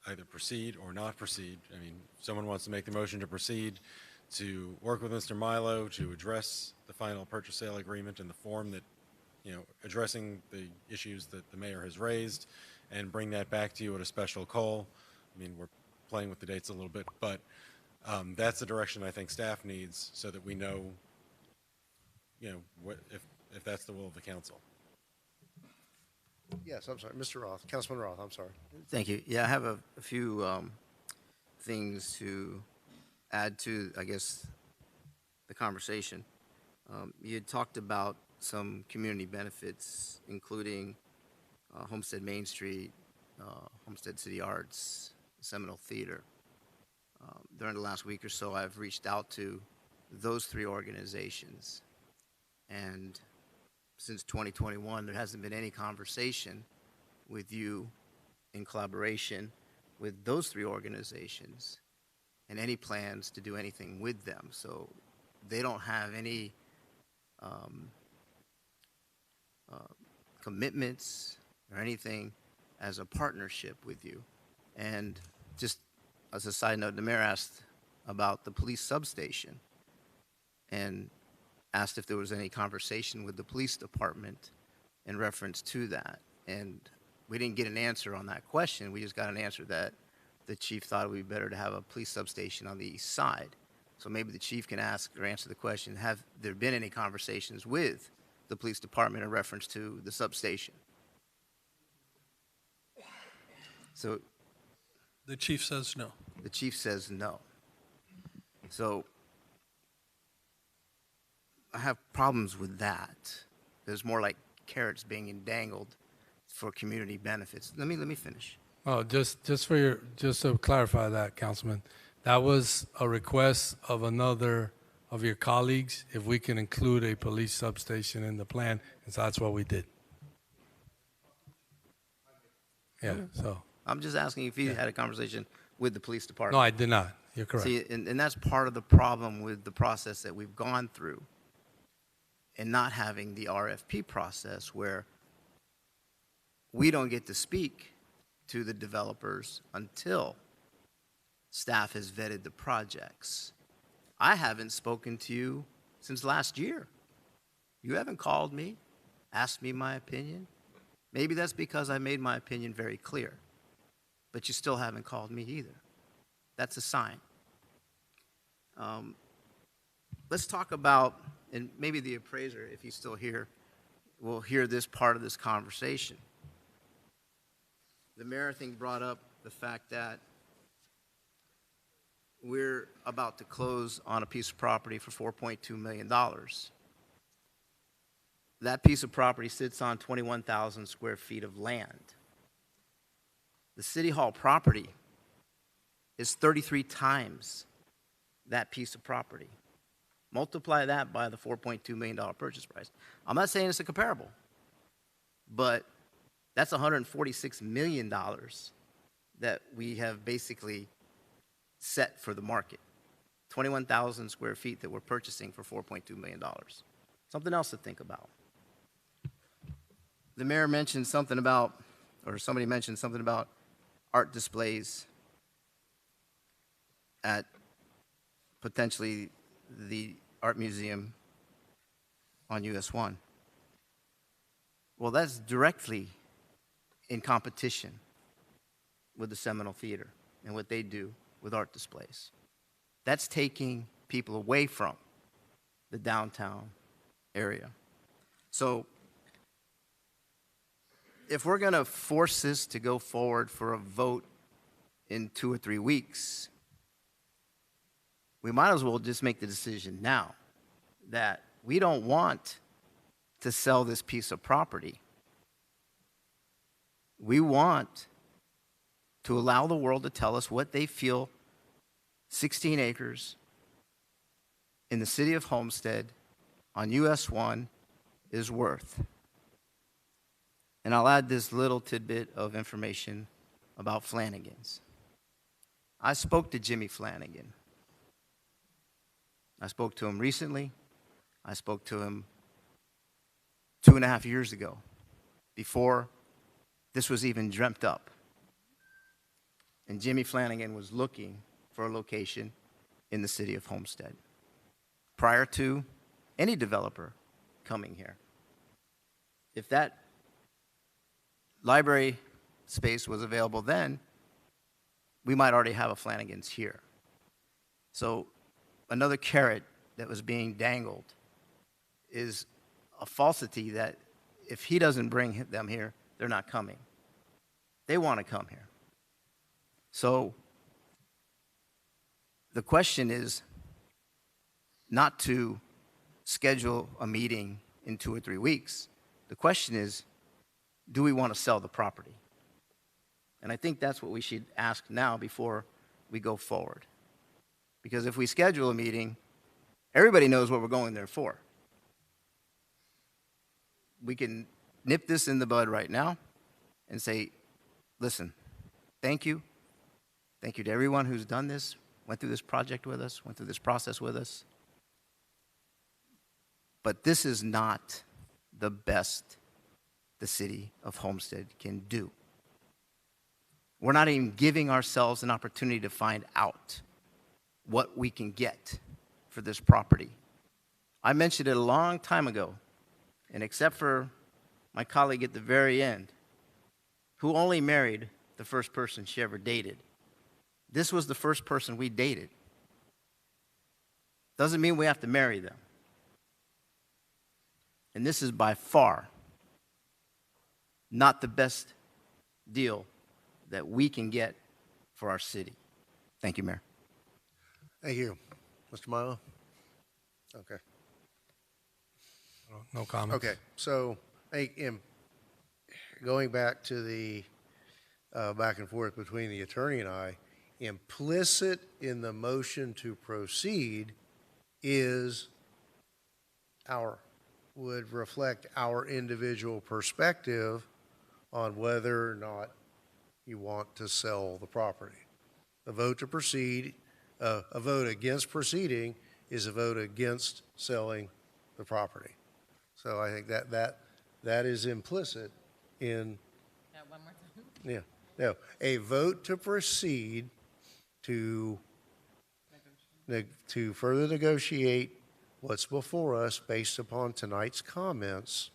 either proceed or not proceed. I mean, if someone wants to make the motion to proceed, to work with Mr. Milo to address the final purchase sale agreement in the form that, addressing the issues that the mayor has raised, and bring that back to you at a special call. I mean, we're playing with the dates a little bit, but that's the direction I think staff needs so that we know, if that's the will of the council. Yes, I'm sorry, Mr. Roth, Councilman Roth, I'm sorry. Thank you. Yeah, I have a few things to add to, I guess, the conversation. You had talked about some community benefits, including Homestead Main Street, Homestead City Arts, Seminole Theater. During the last week or so, I've reached out to those three organizations, and since 2021, there hasn't been any conversation with you in collaboration with those three organizations and any plans to do anything with them. So they don't have any commitments or anything as a partnership with you. And just as a side note, the mayor asked about the police substation and asked if there was any conversation with the police department in reference to that. And we didn't get an answer on that question. We just got an answer that the chief thought it would be better to have a police substation on the east side. So maybe the chief can ask or answer the question, have there been any conversations with the police department in reference to the substation? So The chief says no. the chief says no. So I have problems with that. There's more like carrots being dangled for community benefits. Let me finish. Oh, just to clarify that, Councilman, that was a request of another of your colleagues, if we can include a police substation in the plan, and so that's what we did. Yeah, so. I'm just asking if you had a conversation with the police department. No, I did not. You're correct. See, and that's part of the problem with the process that we've gone through and not having the RFP process where we don't get to speak to the developers until staff has vetted the projects. I haven't spoken to you since last year. You haven't called me, asked me my opinion. Maybe that's because I made my opinion very clear, but you still haven't called me either. That's a sign. Let's talk about, and maybe the appraiser, if he's still here, will hear this part of this conversation. The mayor, I think, brought up the fact that we're about to close on a piece of property for $4.2 million. That piece of property sits on 21,000 square feet of land. The City Hall property is 33 times that piece of property. Multiply that by the $4.2 million purchase price. I'm not saying it's a comparable, but that's $146 million that we have basically set for the market. 21,000 square feet that we're purchasing for $4.2 million. Something else to think about. The mayor mentioned something about, or somebody mentioned something about art displays at potentially the art museum on US 1. Well, that's directly in competition with the Seminole Theater and what they do with art displays. That's taking people away from the downtown area. So if we're going to force this to go forward for a vote in 2 or 3 weeks, we might as well just make the decision now that we don't want to sell this piece of property. We want to allow the world to tell us what they feel 16 acres in the city of Homestead on US 1 is worth. And I'll add this little tidbit of information about Flanagan's. I spoke to Jimmy Flanagan. I spoke to him recently. I spoke to him 2.5 years ago, before this was even dreamt up. And Jimmy Flanagan was looking for a location in the city of Homestead prior to any developer coming here. If that library space was available then, we might already have a Flanagan's here. So another carrot that was being dangled is a falsity that if he doesn't bring them here, they're not coming. They want to come here. So the question is not to schedule a meeting in 2 or 3 weeks. The question is, do we want to sell the property? And I think that's what we should ask now before we go forward. Because if we schedule a meeting, everybody knows what we're going there for. We can nip this in the bud right now and say, listen, thank you. Thank you to everyone who's done this, went through this project with us, went through this process with us. But this is not the best the city of Homestead can do. We're not even giving ourselves an opportunity to find out what we can get for this property. I mentioned it a long time ago, and except for my colleague at the very end, who only married the first person she ever dated, this was the first person we dated. Doesn't mean we have to marry them. And this is by far not the best deal that we can get for our city. Thank you, Mayor. Thank you. Mr. Milo? Okay. No comments. Okay, so going back to the back and forth between the attorney and I, implicit in the motion to proceed would reflect our individual perspective on whether or not you want to sell the property. The vote to proceed, a vote against proceeding is a vote against selling the property. So I think that is implicit in. One more time. Yeah. No, a vote to proceed to further negotiate what's before us based upon tonight's comments.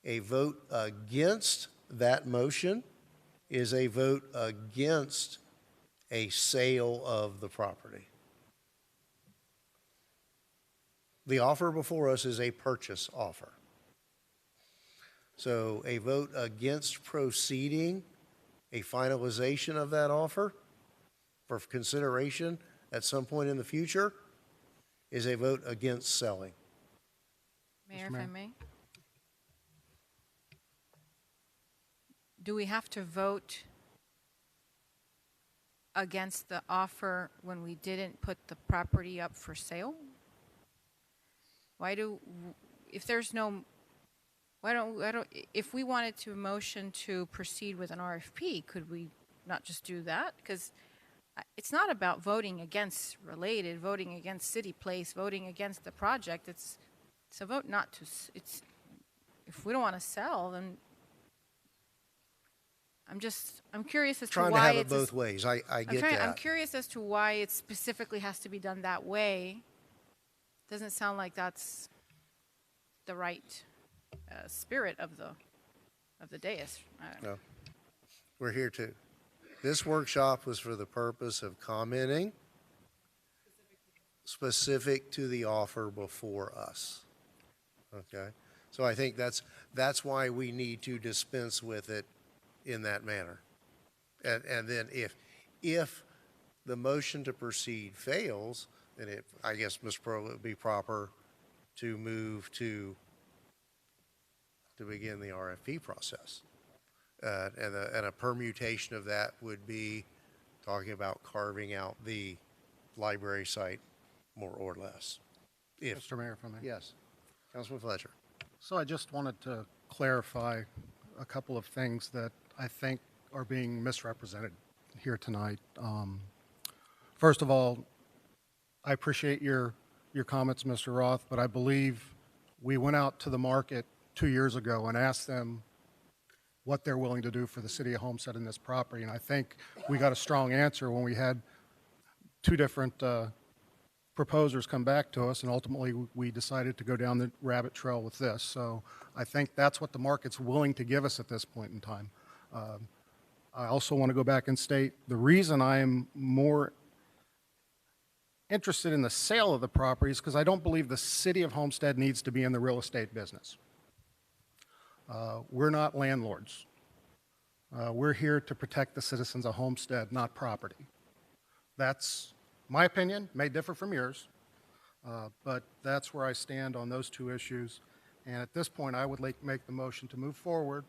A vote against that motion is a vote against a sale of the property. The offer before us is a purchase offer. So a vote against proceeding, a finalization of that offer for consideration at some point in the future is a vote against selling. Mayor, if I may? Do we have to vote against the offer when we didn't put the property up for sale? Why do, if there's no, why don't, if we wanted to motion to proceed with an RFP, could we not just do that? Because it's not about voting against related, voting against City Place, voting against the project. It's a vote not to, it's, if we don't want to sell, then I'm curious as to why Trying to have it it's both ways. I get that. I'm curious as to why it specifically has to be done that way. Doesn't sound like that's the right spirit of the dais. I don't know. No. We're here to, this workshop was for the purpose of commenting specific to the offer before us. Okay? So I think that's why we need to dispense with it in that manner. And then if the motion to proceed fails, then I guess, Mr. Pearl, it would be proper to move to begin the RFP process. And a permutation of that would be talking about carving out the library site more or less. Mr. Mayor, if I may. Yes. Councilman Fletcher. So I just wanted to clarify a couple of things that I think are being misrepresented here tonight. First of all, I appreciate your comments, Mr. Roth, but I believe we went out to the market 2 years ago and asked them what they're willing to do for the city of Homestead in this property. And I think we got a strong answer when we had two different proposers come back to us, and ultimately we decided to go down the rabbit trail with this. So I think that's what the market's willing to give us at this point in time. I also want to go back and state the reason I am more interested in the sale of the property is because I don't believe the city of Homestead needs to be in the real estate business. We're not landlords. We're here to protect the citizens of Homestead, not property. That's my opinion, may differ from yours, but that's where I stand on those two issues. And at this point, I would make the motion to move forward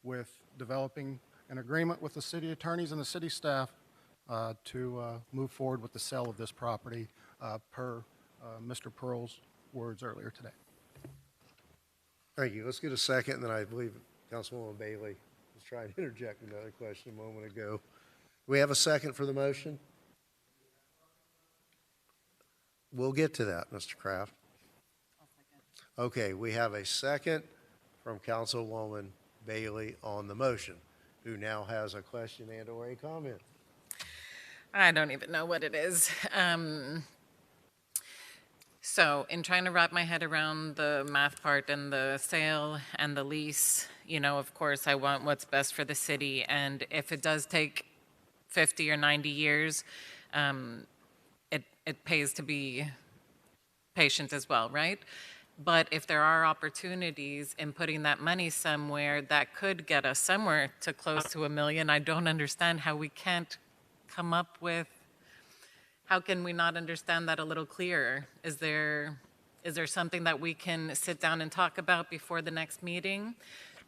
with developing an agreement with the city attorneys and the city staff to move forward with the sale of this property per Mr. Pearl's words earlier today. Thank you. Let's get a second, and then I believe Councilwoman Bailey was trying to interject another question a moment ago. Do we have a second for the motion? We'll get to that, Mr. Kraft. Okay, we have a second from Councilwoman Bailey on the motion, who now has a question and or a comment. I don't even know what it is. So in trying to wrap my head around the math part and the sale and the lease, you know, of course, I want what's best for the city. And if it does take 50 or 90 years, it pays to be patient as well, right? But if there are opportunities in putting that money somewhere that could get us somewhere to close to $1 million, I don't understand how we can't come up with, how can we not understand that a little clearer? Is there something that we can sit down and talk about before the next meeting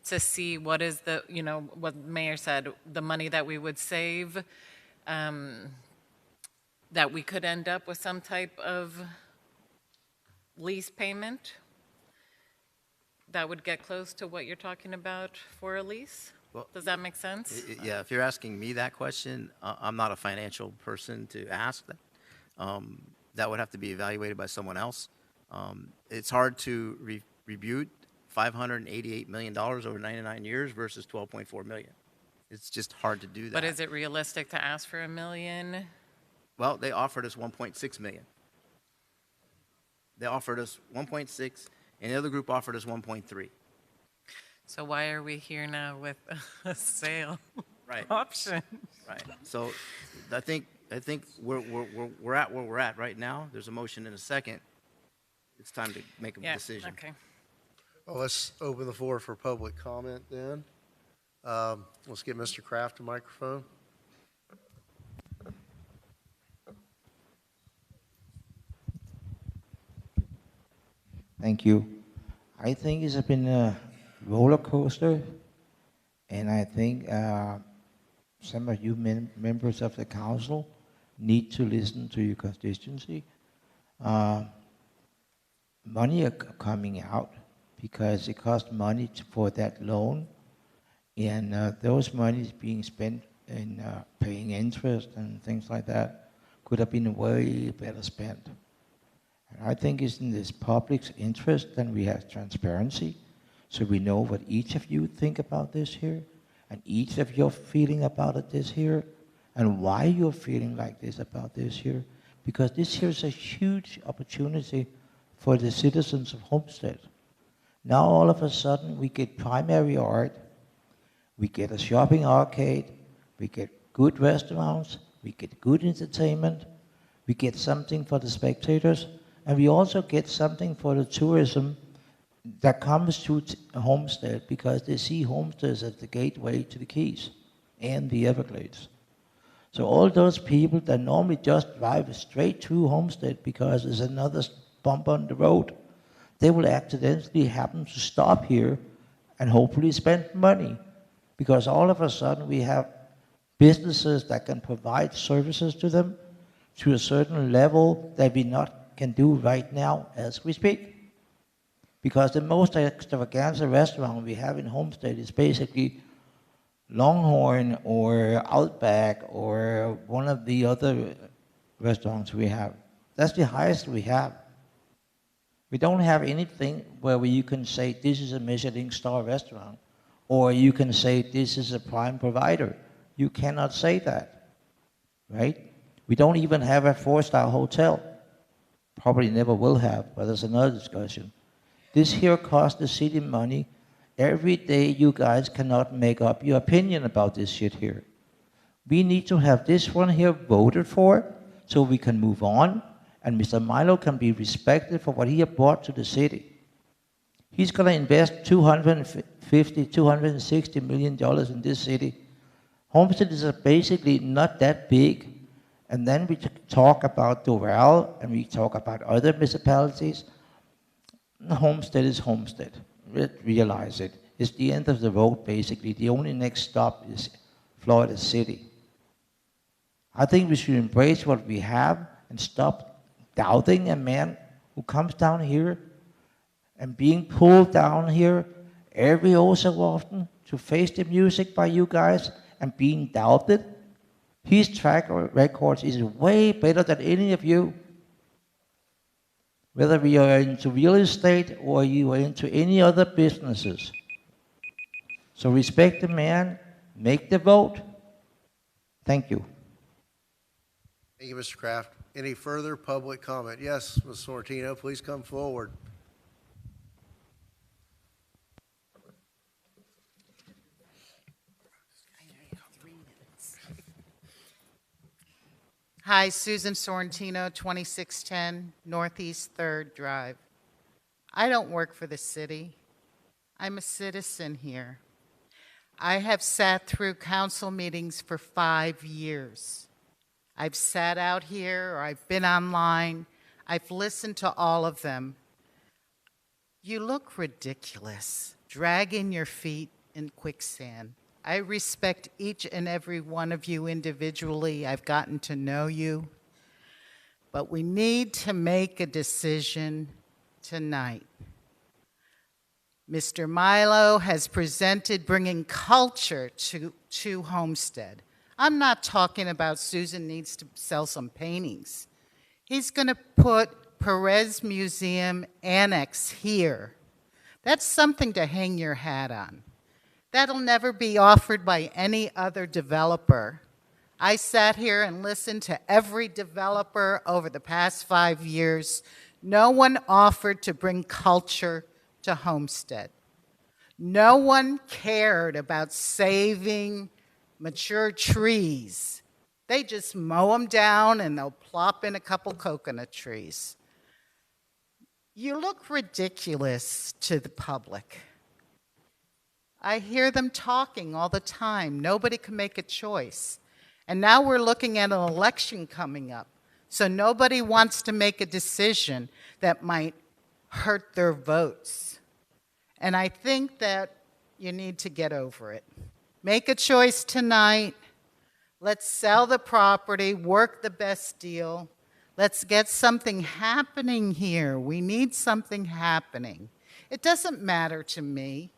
to see what is the, you know, what the mayor said, the money that we would save, that we could end up with some type of lease payment that would get close to what you're talking about for a lease? Well, does that make sense? Yeah, if you're asking me that question, I'm not a financial person to ask that. That would have to be evaluated by someone else. It's hard to rebuke $588 million over 99 years versus $12.4 million. It's just hard to do that. But is it realistic to ask for $1 million? Well, they offered us 1.6 million. They offered us 1.6, and the other group offered us 1.3. So why are we here now with a sale Right. option? Right. So I think we're at where we're at right now. There's a motion in a second. It's time to make a decision. Okay. Well, let's open the floor for public comment then. Let's get Mr. Kraft a microphone. Thank you. I think it's been a roller coaster, and I think some of you members of the council need to listen to your constituency. Money are coming out because it costs money for that loan, and those monies being spent in paying interest and things like that could have been way better spent. And I think it's in this public's interest that we have transparency, so we know what each of you think about this here, and each of your feeling about it this here, and why you're feeling like this about this here, because this here is a huge opportunity for the citizens of Homestead. Now all of a sudden we get primary art, we get a shopping arcade, we get good restaurants, we get good entertainment, we get something for the spectators, and we also get something for the tourism that comes to Homestead because they see Homestead as the gateway to the Keys and the Everglades. So all those people that normally just drive straight to Homestead because there's another bump on the road, they will accidentally happen to stop here and hopefully spend money, because all of a sudden we have businesses that can provide services to them to a certain level that we not can do right now as we speak. Because the most extravaganza restaurant we have in Homestead is basically Longhorn or Outback or one of the other restaurants we have. That's the highest we have. We don't have anything where you can say this is a Michelin star restaurant, or you can say this is a prime provider. You cannot say that, right? We don't even have a 4-star hotel. Probably never will have, but that's another discussion. This here costs the city money. Every day you guys cannot make up your opinion about this shit here. We need to have this one here voted for so we can move on, and Mr. Milo can be respected for what he has brought to the city. He's going to invest $250, $260 million in this city. Homestead is basically not that big. And then we talk about Doral and we talk about other municipalities. Homestead is Homestead. Realize it. It's the end of the road, basically. The only next stop is Florida City. I think we should embrace what we have and stop doubting a man who comes down here and being pulled down here every oh so often to face the music by you guys and being doubted. His track record is way better than any of you. Whether we are into real estate or you are into any other businesses. So respect the man, make the vote. Thank you. Thank you, Mr. Kraft. Any further public comment? Yes, Ms. Sorrentino, please come forward. Hi, Susan Sorrentino, 2610 Northeast 3rd Drive. I don't work for the city. I'm a citizen here. I have sat through council meetings for 5 years. I've sat out here or I've been online. I've listened to all of them. You look ridiculous, dragging your feet in quicksand. I respect each and every one of you individually. I've gotten to know you. But we need to make a decision tonight. Mr. Milo has presented bringing culture to Homestead. I'm not talking about Susan needs to sell some paintings. He's going to put Perez Museum Annex here. That's something to hang your hat on. That'll never be offered by any other developer. I sat here and listened to every developer over the past 5 years. No one offered to bring culture to Homestead. No one cared about saving mature trees. They just mow them down and they'll plop in a couple coconut trees. You look ridiculous to the public. I hear them talking all the time. Nobody can make a choice. And now we're looking at an election coming up. So nobody wants to make a decision that might hurt their votes. And I think that you need to get over it. Make a choice tonight. Let's sell the property, work the best deal. Let's get something happening here. We need something happening. It doesn't matter to me.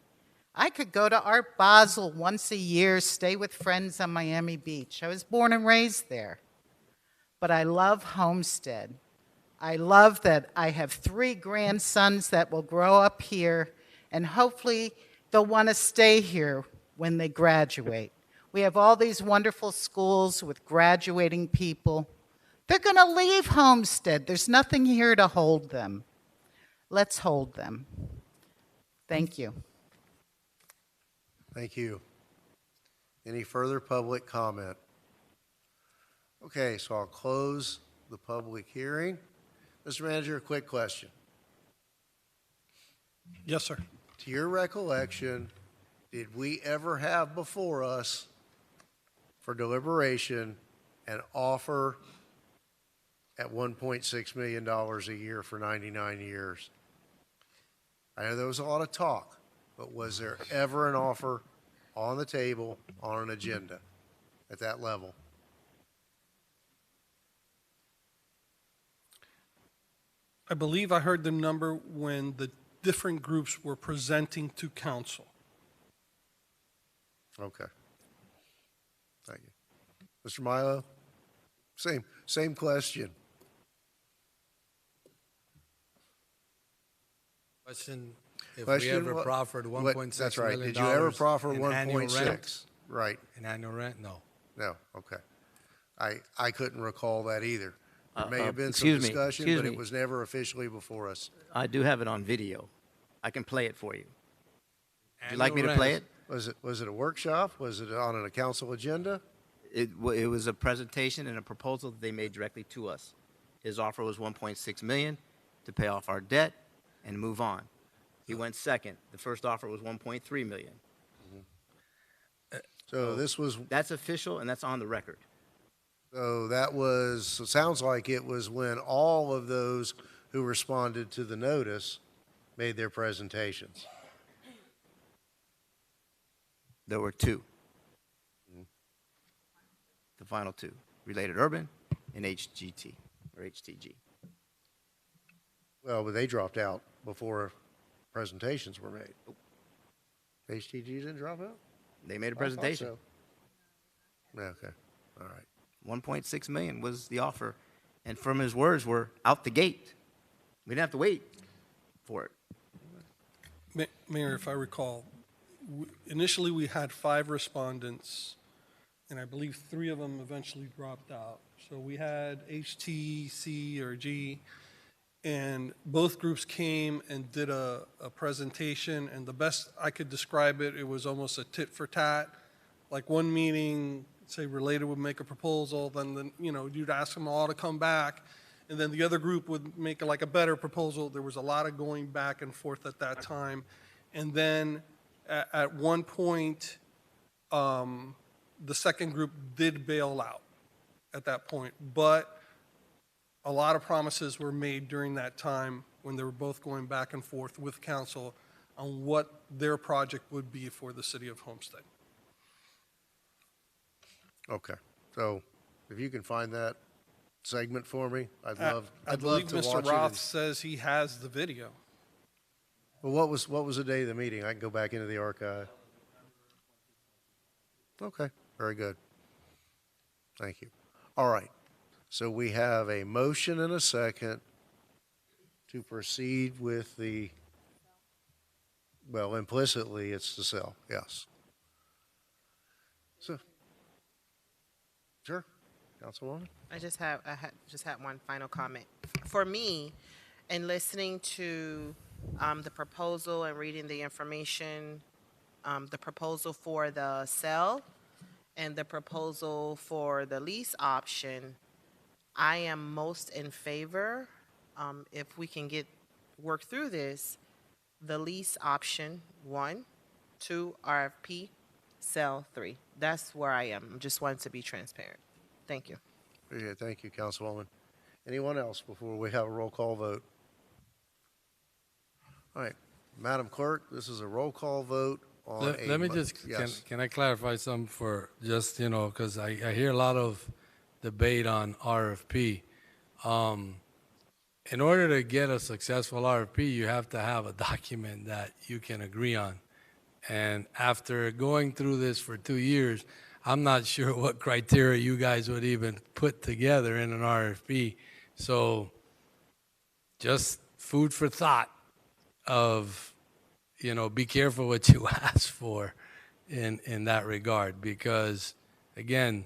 I could go to Art Basel once a year, stay with friends on Miami Beach. I was born and raised there. But I love Homestead. I love that I have 3 grandsons that will grow up here, and hopefully they'll want to stay here when they graduate. We have all these wonderful schools with graduating people. They're going to leave Homestead. There's nothing here to hold them. Let's hold them. Thank you. Thank you. Any further public comment? Okay, so I'll close the public hearing. Mr. Manager, a quick question. Yes, sir. To your recollection, did we ever have before us for deliberation an offer at $1.6 million a year for 99 years? I know there was a lot of talk, but was there ever an offer on the table on an agenda at that level? I believe I heard the number when the different groups were presenting to council. Okay. Thank you. Mr. Milo? Same question. Question, if we Question, ever what- proffered what- $1.6 That's right. million Did you ever proffer in annual 1.6? rent? Right. In annual rent? No. No, okay. I couldn't recall that either. There may have been some excuse me, discussion, excuse but me. it was never officially before us. I do have it on video. I can play it for you. Would you like me to Annual play rent. it? Was it a workshop? Was it on a council agenda? It was a presentation and a proposal that they made directly to us. His offer was 1.6 million to pay off our debt and move on. He went second. The first offer was 1.3 million. So this was, That's official and that's on the record. so that was, it sounds like it was when all of those who responded to the notice made their presentations. There were 2. The final 2, Related Urban and HGT, or HTG. Well, but they dropped out before presentations were made. HTG didn't drop out? They made a I thought presentation. so. Okay, all right. 1.6 million was the offer, and from his words were out the gate. We didn't have to wait for it. Mayor, if I recall, initially we had 5 respondents, and I believe 3 of them eventually dropped out. So we had H, T, C, or G, and both groups came and did a presentation, and the best I could describe it, it was almost a tit for tat. Like one meeting, say Related would make a proposal, then you'd ask them all to come back, and then the other group would make like a better proposal. There was a lot of going back and forth at that time. And then at one point, the second group did bail out at that point. But a lot of promises were made during that time when they were both going back and forth with council on what their project would be for the city of Homestead. Okay, so if you can find that segment for me, I'd I love believe to Mr. watch Roth it. says he has the video. Well, what was the day of the meeting? I can go back into the archive. Okay, very good. Thank you. All right, so we have a motion and a second to proceed with the, well, implicitly, it's to sell, yes. So, sure, Councilwoman? I just had one final comment. For me, in listening to the proposal and reading the information, the proposal for the sale and the proposal for the lease option, I am most in favor if we can get work through this, the lease option 1, 2, RFP, sell 3. That's where I am. Just wanted to be transparent. Thank you. Appreciate it. Thank you, Councilwoman. Anyone else before we have a roll call vote? All right, Madam Clerk, this is a roll call vote on Let me just, yes. can I clarify something for just, because I hear a lot of debate on RFP. In order to get a successful RFP, you have to have a document that you can agree on. And after going through this for 2 years, I'm not sure what criteria you guys would even put together in an RFP. So just food for thought of, be careful what you ask for in that regard. Because, again,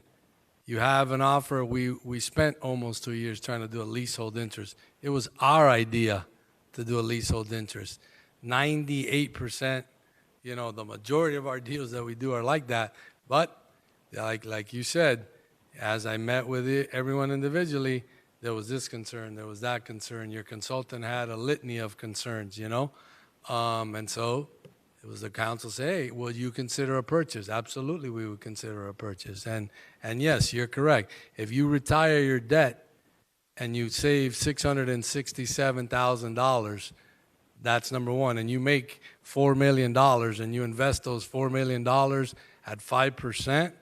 you have an offer. We spent almost 2 years trying to do a leasehold interest. It was our idea to do a leasehold interest. 98%, the majority of our deals that we do are like that. But like you said, as I met with everyone individually, there was this concern, there was that concern. Your consultant had a litany of concerns, and so it was the council say, hey, would you consider a purchase? Absolutely, we would consider a purchase. And yes, you're correct. If you retire your debt and you save $667,000, that's number one. And you make $4 million and you invest those $4 million at 5%,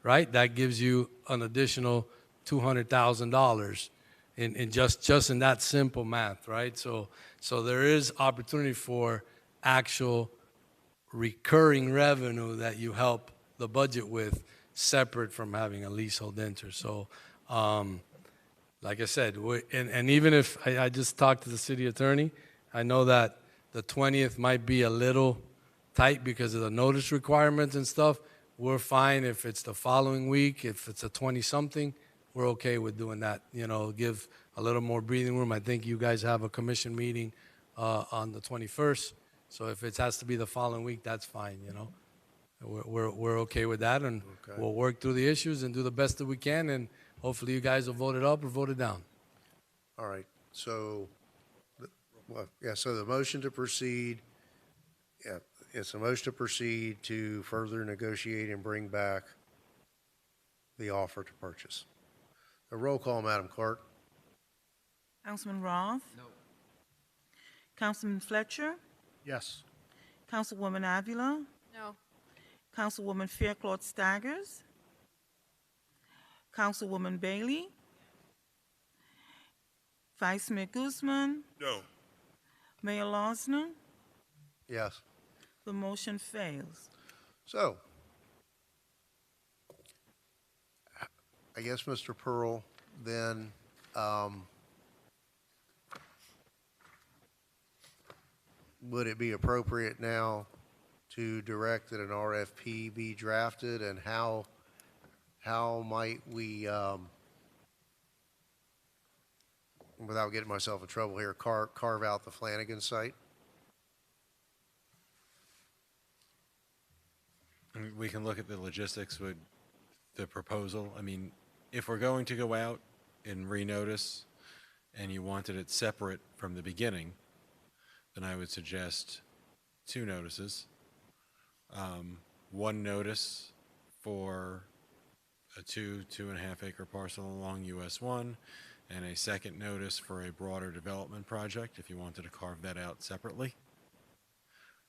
right? That gives you an additional $200,000 in just in that simple math, right? So there is opportunity for actual recurring revenue that you help the budget with, separate from having a leasehold interest. So, like I said, and even if I just talked to the city attorney, I know that the 20th might be a little tight because of the notice requirements and stuff. We're fine if it's the following week. If it's a 20-something, we're okay with doing that. Give a little more breathing room. I think you guys have a commission meeting on the 21st. So if it has to be the following week, that's fine, We're okay with that, and we'll work through the issues and do the best that we can, and hopefully you guys will vote it up or vote it down. All right, so, so the motion to proceed, it's a motion to proceed to further negotiate and bring back the offer to purchase. A roll call, Madam Clerk. Councilman Roth? No. Councilman Fletcher? Yes. Councilwoman Avila? No. Councilwoman Faircloth Staggers? Councilwoman Bailey? Vice Mayor Guzman? No. Mayor Losner? Yes. The motion fails. So, I guess, Mr. Pearl, then, would it be appropriate now to direct that an RFP be drafted, and how might we, without getting myself in trouble here, carve out the Flanagan site? We can look at the logistics with the proposal. I mean, if we're going to go out and renotice and you wanted it separate from the beginning, then I would suggest 2 notices. One notice for a 2.5 acre parcel along US 1, and a second notice for a broader development project if you wanted to carve that out separately.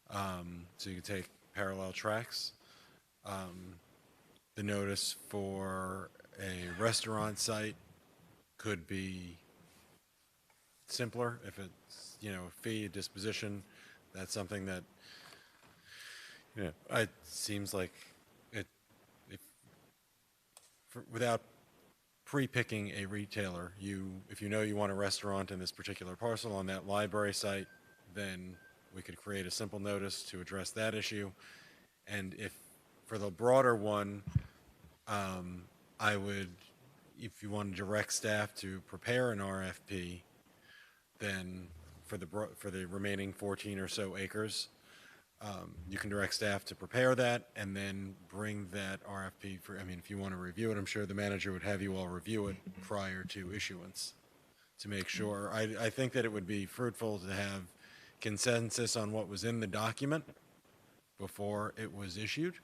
So you could take parallel tracks. The notice for a restaurant site could be simpler if it's, fee, disposition. That's something that, it seems like without pre-picking a retailer, if you know you want a restaurant in this particular parcel on that library site, then we could create a simple notice to address that issue. And if for the broader one, I would, if you want to direct staff to prepare an RFP, then for the remaining 14 or so acres, you can direct staff to prepare that and then bring that RFP if you want to review it, I'm sure the manager would have you all review it prior to issuance. to make sure. I think that it would be fruitful to have consensus on what was in the document before it was issued.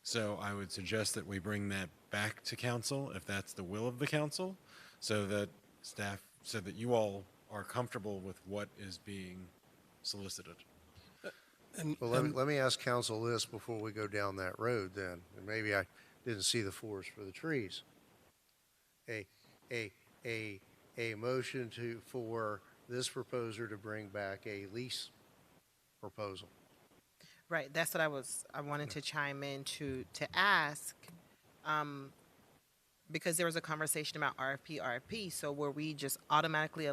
So I would suggest that we bring that back to council, if that's the will of the council, so that so that you all are comfortable with what is being solicited. Well, let me ask council this before we go down that road then, and maybe I didn't see the forest for the trees. A motion for this proposer to bring back a lease proposal. Right, that's what I wanted to chime in to ask, because there was a conversation about RFP, so were we just automatically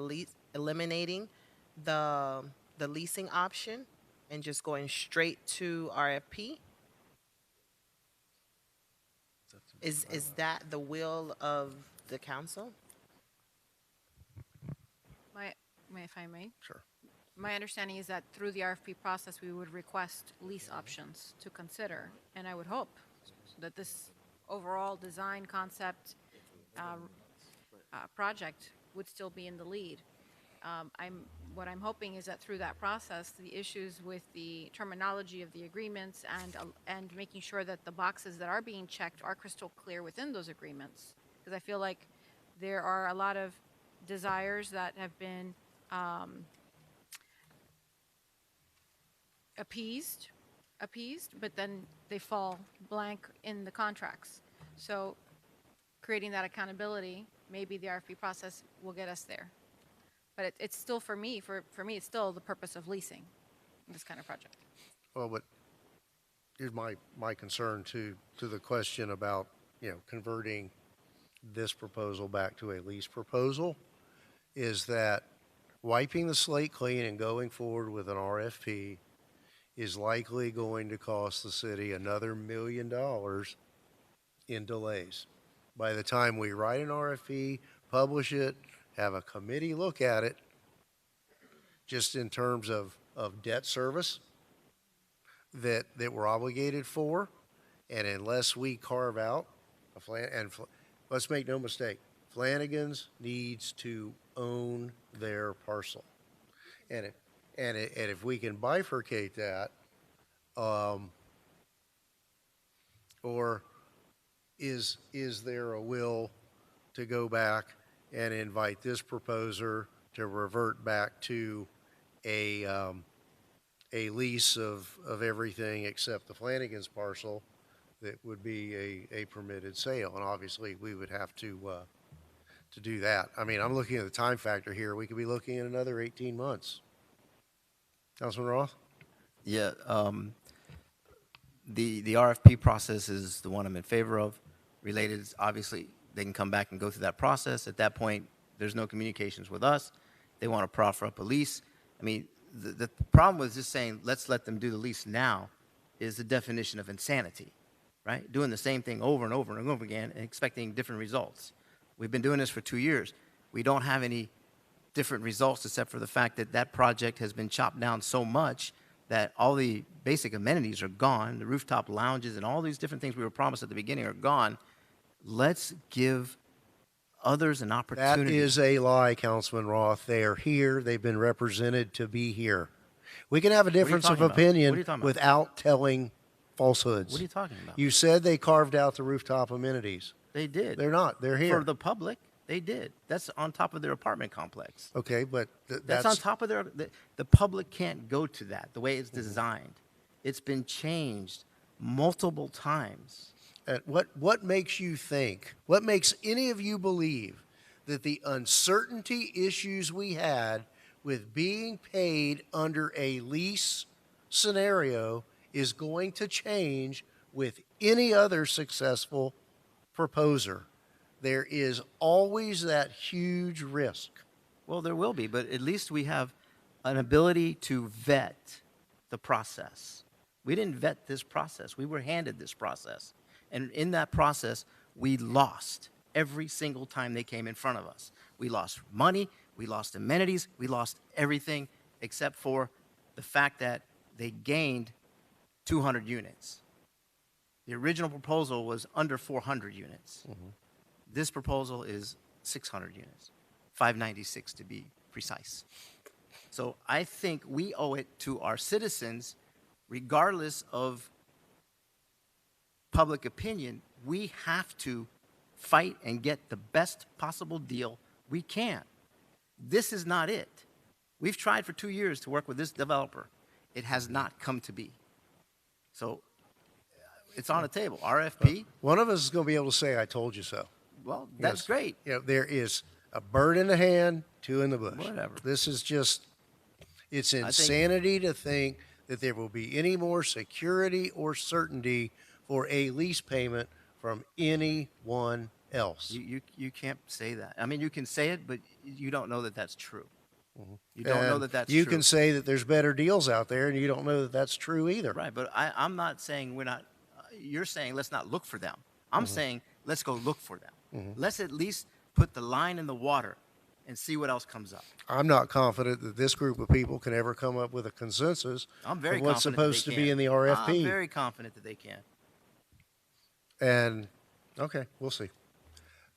eliminating the leasing option and just going straight to RFP? Is that the will of the council? If I may? Sure. My understanding is that through the RFP process, we would request lease options to consider, and I would hope that this overall design concept project would still be in the lead. What I'm hoping is that through that process, the issues with the terminology of the agreements and making sure that the boxes that are being checked are crystal clear within those agreements, because I feel like there are a lot of desires that have been appeased, but then they fall blank in the contracts. So creating that accountability, maybe the RFP process will get us there. But it's still, for me, it's still the purpose of leasing this kind of project. Well, but here's my concern to the question about, converting this proposal back to a lease proposal, is that wiping the slate clean and going forward with an RFP is likely going to cost the city another $1 million in delays. By the time we write an RFP, publish it, have a committee look at it, just in terms of debt service that we're obligated for, and unless we carve out let's make no mistake, Flanagan's needs to own their parcel. And if we can bifurcate that, or is there a will to go back and invite this proposer to revert back to a lease of everything except the Flanagan's parcel that would be a permitted sale? And obviously, we would have to do that. I mean, I'm looking at the time factor here. We could be looking at another 18 months. Councilman Roth? Yeah, the RFP process is the one I'm in favor of. Related is obviously they can come back and go through that process. At that point, there's no communications with us. They want to proffer up a lease. I mean, the problem with just saying, let's let them do the lease now is the definition of insanity, right? Doing the same thing over and over and over again and expecting different results. We've been doing this for 2 years. We don't have any different results except for the fact that that project has been chopped down so much that all the basic amenities are gone. The rooftop lounges and all these different things we were promised at the beginning are gone. Let's give others an opportunity. That is a lie, Councilman Roth. They are here. They've been represented to be here. We can have a difference of talking about? What are opinion you talking about? without telling falsehoods. What are you talking about? You said they carved out the rooftop amenities. They did. They're not. They're here. For the public, they did. That's on top of their apartment complex. Okay, but That's on top of the public can't go to that, the way it's designed. It's been changed multiple times. What makes you think, what makes any of you believe that the uncertainty issues we had with being paid under a lease scenario is going to change with any other successful proposer? There is always that huge risk. Well, there will be, but at least we have an ability to vet the process. We didn't vet this process. We were handed this process. And in that process, we lost every single time they came in front of us. We lost money, we lost amenities, we lost everything except for the fact that they gained 200 units. The original proposal was under 400 units. This proposal is 600 units. 596 to be precise. So I think we owe it to our citizens, regardless of public opinion, we have to fight and get the best possible deal we can. This is not it. We've tried for 2 years to work with this developer. It has not come to be. So it's on the table. RFP, One of us is going to be able to say, I told you so. well, that's Yes. great. You know, there is a bird in the hand, two in the bush. Whatever. This is just, it's think- insanity to think that there will be any more security or certainty for a lease payment from anyone else. You can't say that. I mean, you can say it, but you don't know that that's true. You don't know And that that's you true. can say that there's better deals out there, and you don't know that that's true either. Right, but I'm not saying we're not, you're saying let's not look for them. I'm saying let's go look for them. Let's at least put the line in the water and see what else comes up. I'm not confident that this group of people can ever come up with a consensus I'm very of what's confident that supposed they to be can. in the RFP. I'm very confident that they can. And, okay, we'll see.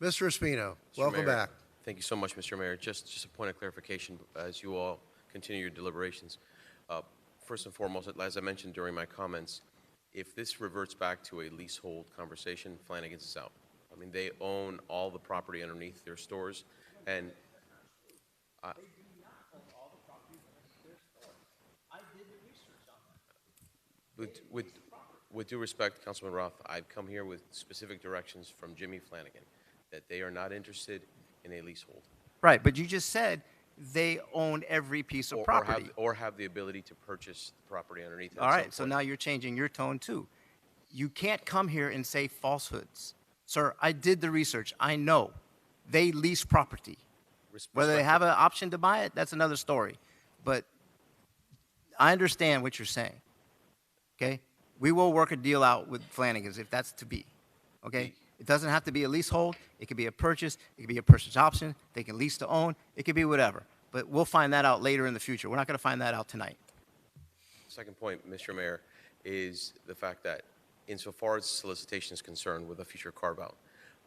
Mr. Espino, Mr. welcome Mayor, back. Thank you so much, Mr. Mayor. Just a point of clarification as you all continue your deliberations. First and foremost, as I mentioned during my comments, if this reverts back to a leasehold conversation, Flanagan's is out. I mean, they own all the property underneath their stores, and with due respect, Councilman Roth, I've come here with specific directions from Jimmy Flanagan that they are not interested in a leasehold. Right, but you just said they own every piece of property. Or have the ability to purchase the property underneath it. All at some right, so point. now you're changing your tone too. You can't come here and say falsehoods. Sir, I did the research. I know. They lease property. Whether they have an option to buy it, that's another story. But I understand what you're saying. Okay? We will work a deal out with Flanagan's if that's to be. Okay? It doesn't have to be a leasehold. It could be a purchase. It could be a purchase option. They can lease to own. It could be whatever. But we'll find that out later in the future. We're not going to find that out tonight. Second point, Mr. Mayor, is the fact that insofar as solicitation is concerned with a future carve-out,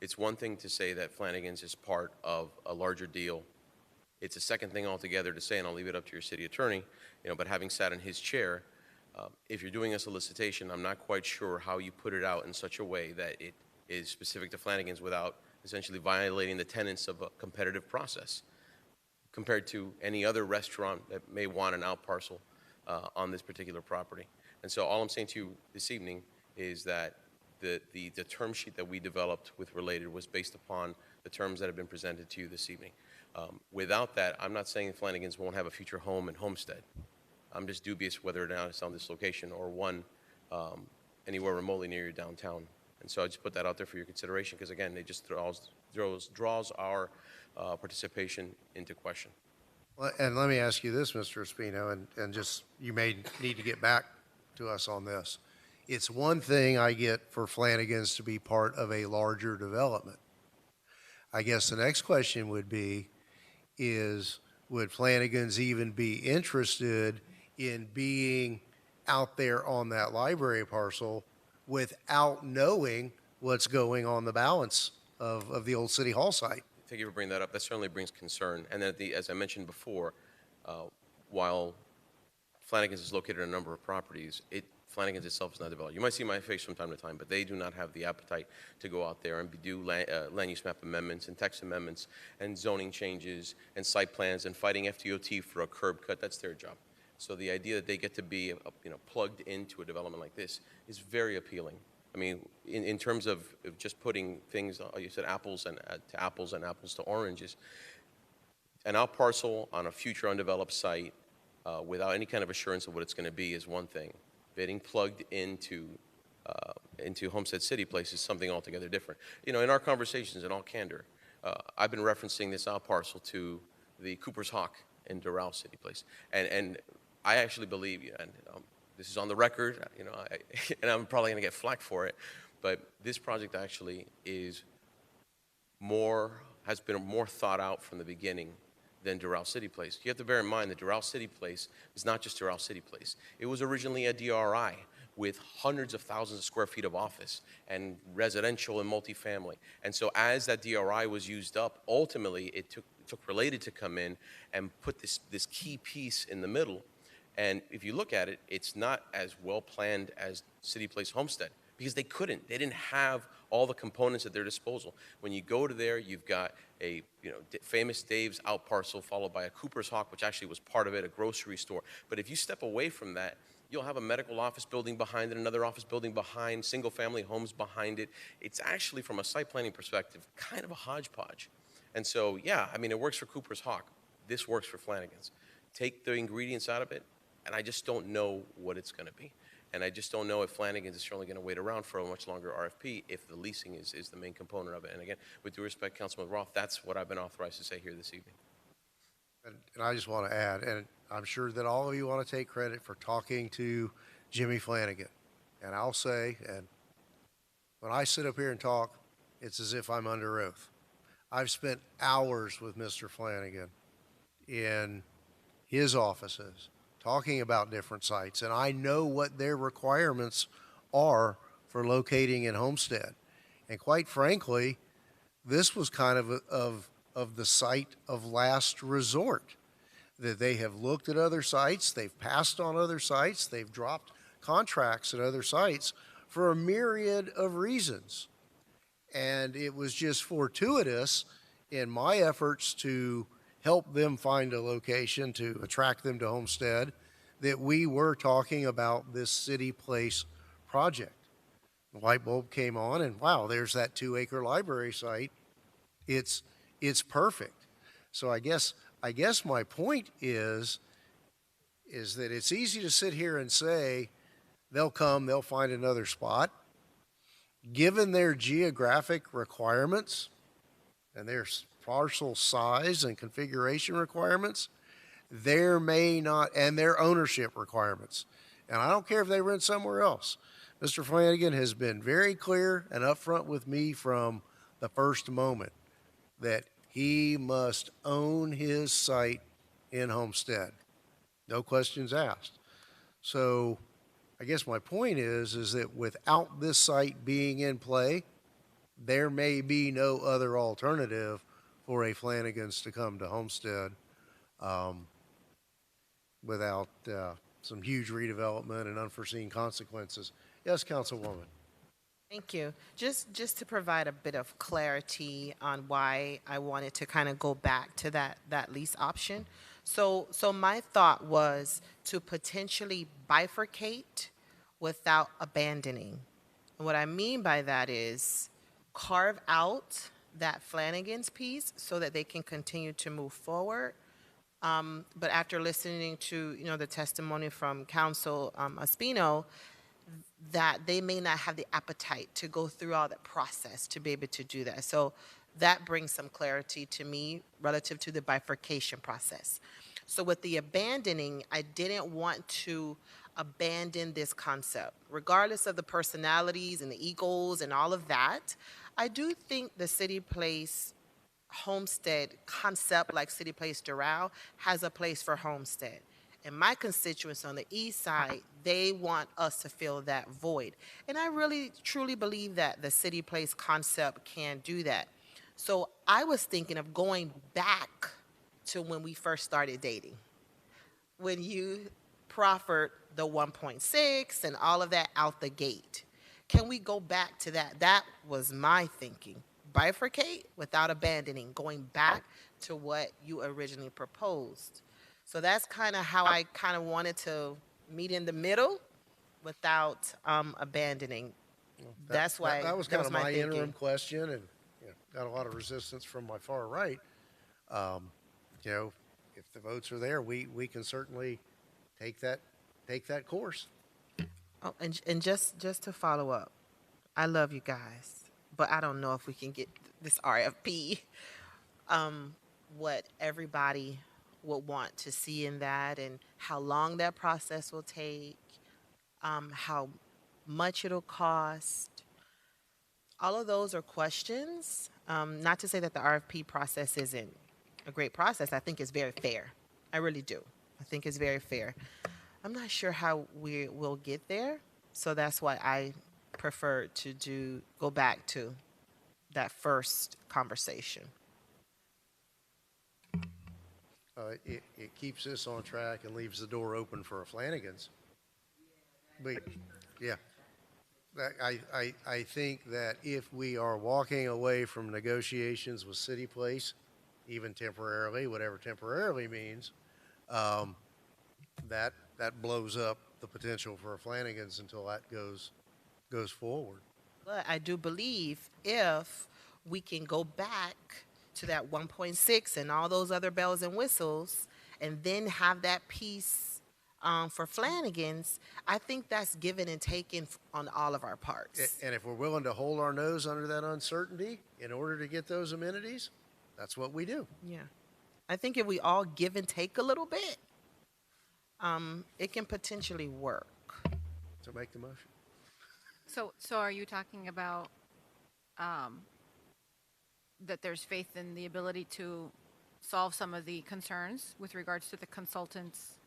it's one thing to say that Flanagan's is part of a larger deal. It's a second thing altogether to say, and I'll leave it up to your city attorney, but having sat in his chair, if you're doing a solicitation, I'm not quite sure how you put it out in such a way that it is specific to Flanagan's without essentially violating the tenets of a competitive process compared to any other restaurant that may want an out parcel on this particular property. And so all I'm saying to you this evening is that the term sheet that we developed with Related was based upon the terms that have been presented to you this evening. Without that, I'm not saying Flanagan's won't have a future home in Homestead. I'm just dubious whether or not it's on this location or one anywhere remotely near your downtown. And so I just put that out there for your consideration because, again, it just draws our participation into question. Well, and let me ask you this, Mr. Espino, and just, you may need to get back to us on this. It's one thing I get for Flanagan's to be part of a larger development. I guess the next question would be, would Flanagan's even be interested in being out there on that library parcel without knowing what's going on the balance of the old City Hall site? Thank you for bringing that up. That certainly brings concern. And then, as I mentioned before, while Flanagan's is located on a number of properties, Flanagan's itself is not developed. You might see my face from time to time, but they do not have the appetite to go out there and do land use map amendments and text amendments and zoning changes and site plans and fighting FDOT for a curb cut. That's their job. So the idea that they get to be plugged into a development like this is very appealing. I mean, in terms of just putting things, you said apples and apples to oranges. An out parcel on a future undeveloped site without any kind of assurance of what it's going to be is one thing. Getting plugged into Homestead City Place is something altogether different. In our conversations, in all candor, I've been referencing this out parcel to the Cooper's Hawk in Doral City Place, and I actually believe, and this is on the record, and I'm probably going to get flack for it, but this project actually has been more thought out from the beginning than Doral City Place. You have to bear in mind that Doral City Place is not just Doral City Place. It was originally a DRI with hundreds of thousands of square feet of office and residential and multifamily. And so as that DRI was used up, ultimately it took Related to come in and put this key piece in the middle. And if you look at it, it's not as well planned as City Place Homestead because they couldn't. They didn't have all the components at their disposal. When you go to there, you've got a famous Dave's out parcel followed by a Cooper's Hawk, which actually was part of it, a grocery store. But if you step away from that, you'll have a medical office building behind it, another office building behind, single-family homes behind it. It's actually, from a site planning perspective, kind of a hodgepodge. And so, yeah, I mean, it works for Cooper's Hawk. This works for Flanagan's. Take the ingredients out of it, and I just don't know what it's going to be. And I just don't know if Flanagan's is certainly going to wait around for a much longer RFP if the leasing is the main component of it. And again, with due respect, Councilman Roth, that's what I've been authorized to say here this evening. And I just want to add, and I'm sure that all of you want to take credit for talking to Jimmy Flanagan. And I'll say, and when I sit up here and talk, it's as if I'm under oath. I've spent hours with Mr. Flanagan in his offices talking about different sites, and I know what their requirements are for locating in Homestead. And quite frankly, this was kind of the site of last resort, that they have looked at other sites, they've passed on other sites, they've dropped contracts at other sites for a myriad of reasons. And it was just fortuitous in my efforts to help them find a location to attract them to Homestead that we were talking about this City Place project. The light bulb came on and wow, there's that 2-acre library site. It's perfect. So I guess my point is that it's easy to sit here and say they'll come, they'll find another spot. Given their geographic requirements and their parcel size and configuration requirements, there may not, and their ownership requirements. And I don't care if they rent somewhere else. Mr. Flanagan has been very clear and upfront with me from the first moment that he must own his site in Homestead. No questions asked. So I guess my point is that without this site being in play, there may be no other alternative for a Flanagan's to come to Homestead without some huge redevelopment and unforeseen consequences. Yes, Councilwoman. Thank you. Just to provide a bit of clarity on why I wanted to kind of go back to that lease option. So my thought was to potentially bifurcate without abandoning. And what I mean by that is carve out that Flanagan's piece so that they can continue to move forward. But after listening to the testimony from Council Espino, that they may not have the appetite to go through all that process to be able to do that. So that brings some clarity to me relative to the bifurcation process. So with the abandoning, I didn't want to abandon this concept. Regardless of the personalities and the egos and all of that, I do think the City Place Homestead concept, like City Place Doral, has a place for Homestead. And my constituents on the east side, they want us to fill that void. And I really, truly believe that the City Place concept can do that. So I was thinking of going back to when we first started dating, when you proffered the 1.6 and all of that out the gate. Can we go back to that? That was my thinking. Bifurcate without abandoning, going back to what you originally proposed. So that's kind of how I kind of wanted to meet in the middle without abandoning. That's why that was kind of my thinking. interim question, and got a lot of resistance from my far right. If the votes are there, we can certainly take that course. Oh, and just to follow up, I love you guys, but I don't know if we can get this RFP. What everybody would want to see in that, and how long that process will take, how much it'll cost. All of those are questions. Not to say that the RFP process isn't a great process. I think it's very fair. I really do. I think it's very fair. I'm not sure how we will get there, so that's why I prefer to go back to that first conversation. It keeps this on track and leaves the door open for a Flanagan's. But, yeah. I think that if we are walking away from negotiations with City Place, even temporarily, whatever temporarily means, that blows up the potential for a Flanagan's until that goes forward. But I do believe if we can go back to that 1.6 and all those other bells and whistles, and then have that piece for Flanagan's, I think that's given and taken on all of our parts. And if we're willing to hold our nose under that uncertainty in order to get those amenities, that's what we do. Yeah. I think if we all give and take a little bit, it can potentially work. So make the motion. So are you talking about that there's faith in the ability to solve some of the concerns with regards to the consultant's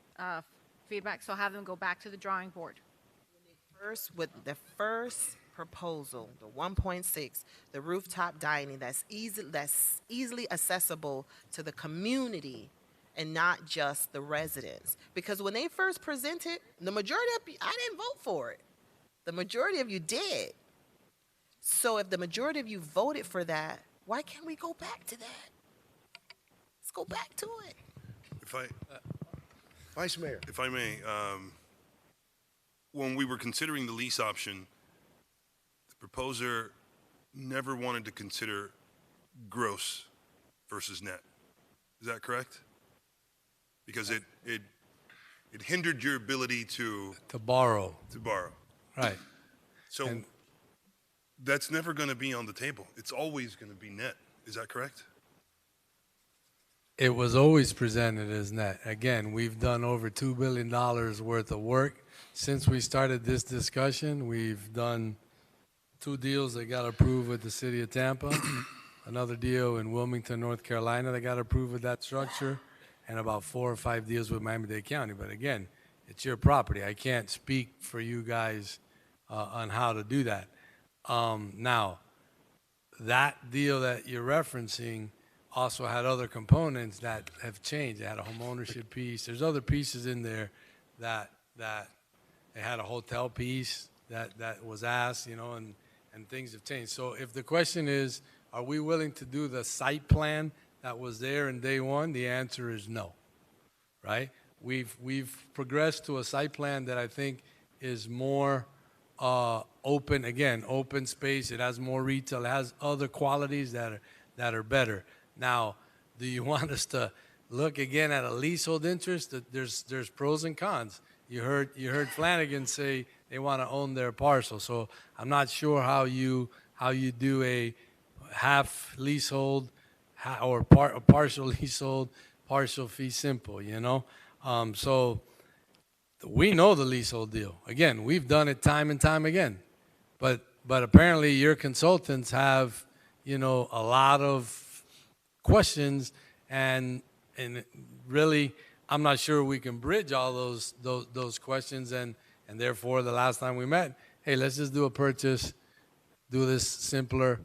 feedback? So have them go back to the drawing board. With the first proposal, the 1.6, the rooftop dining that's easily accessible to the community and not just the residents. Because when they first presented, the majority of you, I didn't vote for it. The majority of you did. So if the majority of you voted for that, why can't we go back to that? Let's go back to it. Vice Mayor. If I may, when we were considering the lease option, the proposer never wanted to consider gross versus net. Is that correct? Because it hindered your ability to borrow. Right. So that's never going to be on the table. It's always going to be net. Is that correct? It was always presented as net. Again, we've done over $2 billion worth of work. Since we started this discussion, we've done 2 deals that got approved with the city of Tampa, another deal in Wilmington, North Carolina that got approved with that structure, and about 4 or 5 deals with Miami-Dade County. But again, it's your property. I can't speak for you guys on how to do that. Now, that deal that you're referencing also had other components that have changed. It had a homeownership piece. There's other pieces in there that it had a hotel piece that was asked, and things have changed. So if the question is, are we willing to do the site plan that was there in day one? The answer is no, right? We've progressed to a site plan that I think is more open, again, open space. It has more retail. It has other qualities that are better. Now, do you want us to look again at a leasehold interest? There's pros and cons. You heard Flanagan say they want to own their parcel. So I'm not sure how you do a half leasehold or a partial leasehold, partial fee simple. So we know the leasehold deal. Again, we've done it time and time again. But apparently your consultants have, a lot of questions, and really, I'm not sure we can bridge all those questions, and therefore, the last time we met, hey, let's just do a purchase, do this simpler,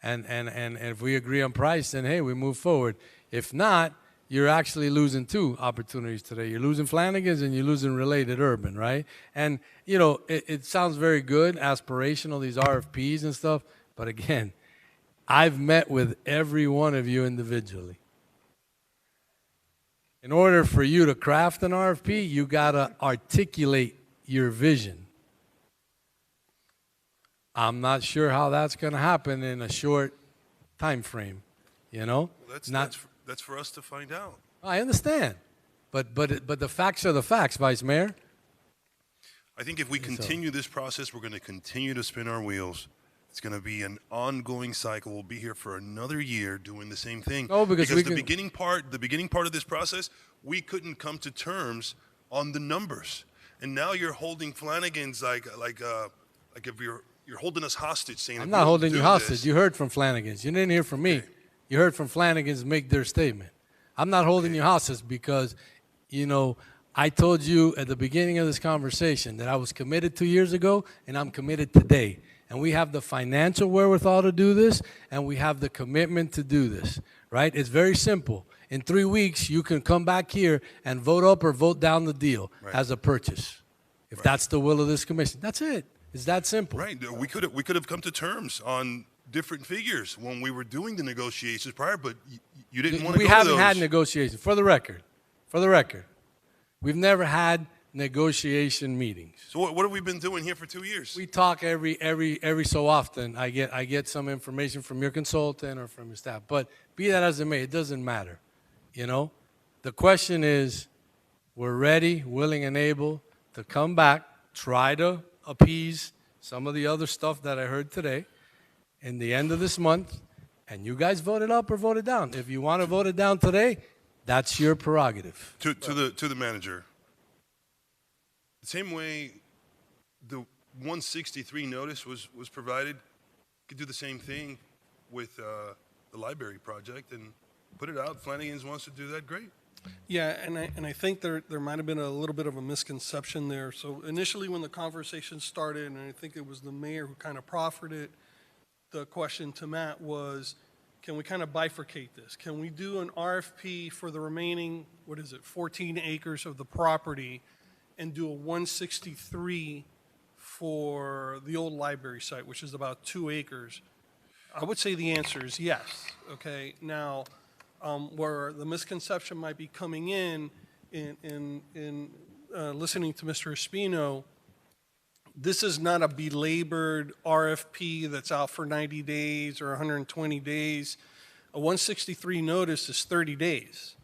and if we agree on price, then hey, we move forward. If not, you're actually losing 2 opportunities today. You're losing Flanagan's and you're losing Related Urban, right? And, it sounds very good, aspirational, these RFPs and stuff, but again, I've met with every one of you individually. In order for you to craft an RFP, you got to articulate your vision. I'm not sure how that's going to happen in a short time frame, Well, that's for us to find out. I understand, but the facts are the facts, Vice Mayor. I think if we continue this process, we're going to continue to spin our wheels. It's going to be an ongoing cycle. We'll be here for another year doing the same thing. No, because the beginning part of this process, we couldn't come to terms on the numbers, and now you're holding Flanagan's like if you're holding us hostage, saying I'm not holding you hostage. You heard from Flanagan's. You didn't hear from me. You heard from Flanagan's make their statement. I'm not holding you hostage because, I told you at the beginning of this conversation that I was committed 2 years ago, and I'm committed today. and we have the financial wherewithal to do this, and we have the commitment to do this, right? It's very simple. In 3 weeks, you can come back here and vote up or vote down the deal as a purchase, if that's the will of this commission. That's it. It's that simple. Right. We could have come to terms on different figures when we were doing the negotiations prior, but you didn't want to go to those. We haven't had negotiations, for the record. For the record. We've never had negotiation meetings. So what have we been doing here for 2 years? We talk every so often. I get some information from your consultant or from your staff. But be that as it may, it doesn't matter. You know? The question is, we're ready, willing, and able to come back, try to appease some of the other stuff that I heard today in the end of this month, and you guys vote it up or vote it down. If you want to vote it down today, that's your prerogative. To the manager. The same way the 163 notice was provided, you could do the same thing with the library project and put it out. Flanagan's wants to do that, great. Yeah, and I think there might have been a little bit of a misconception there. So initially when the conversation started, and I think it was the mayor who kind of proffered it, the question to Matt was, can we kind of bifurcate this? Can we do an RFP for the remaining, 14 acres of the property and do a 163 for the old library site, which is about 2 acres? I would say the answer is yes, okay? Now, where the misconception might be coming in listening to Mr. Espino, this is not a belabored RFP that's out for 90 days or 120 days. A 163 notice is 30 days.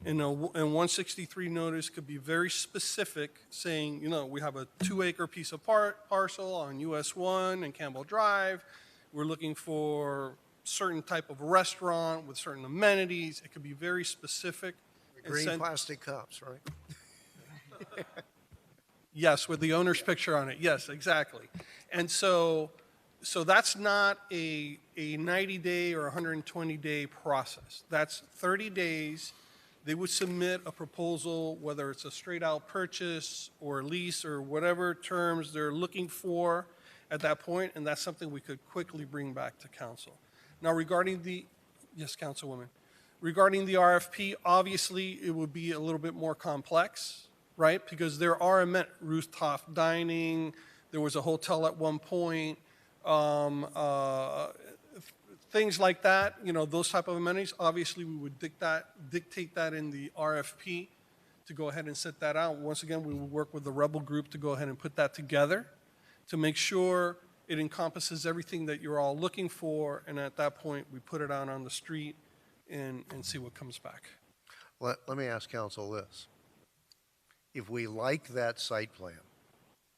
And a 163 notice could be very specific, saying, we have a 2-acre piece of parcel on US 1 and Campbell Drive. We're looking for certain type of restaurant with certain amenities. It could be very specific. Green plastic cups, right? Yes, with the owner's picture on it. Yes, exactly. And so that's not a 90-day or 120-day process. That's 30 days. They would submit a proposal, whether it's a straight-out purchase or lease or whatever terms they're looking for at that point, and that's something we could quickly bring back to council. Now, yes, Councilwoman. Regarding the RFP, obviously, it would be a little bit more complex, right? Because there are rooftop dining, there was a hotel at one point, things like that, those type of amenities. Obviously, we would dictate that in the RFP to go ahead and set that out. Once again, we will work with the Rebel Group to go ahead and put that together to make sure it encompasses everything that you're all looking for, and at that point, we put it out on the street and see what comes back. Let me ask council this. If we like that site plan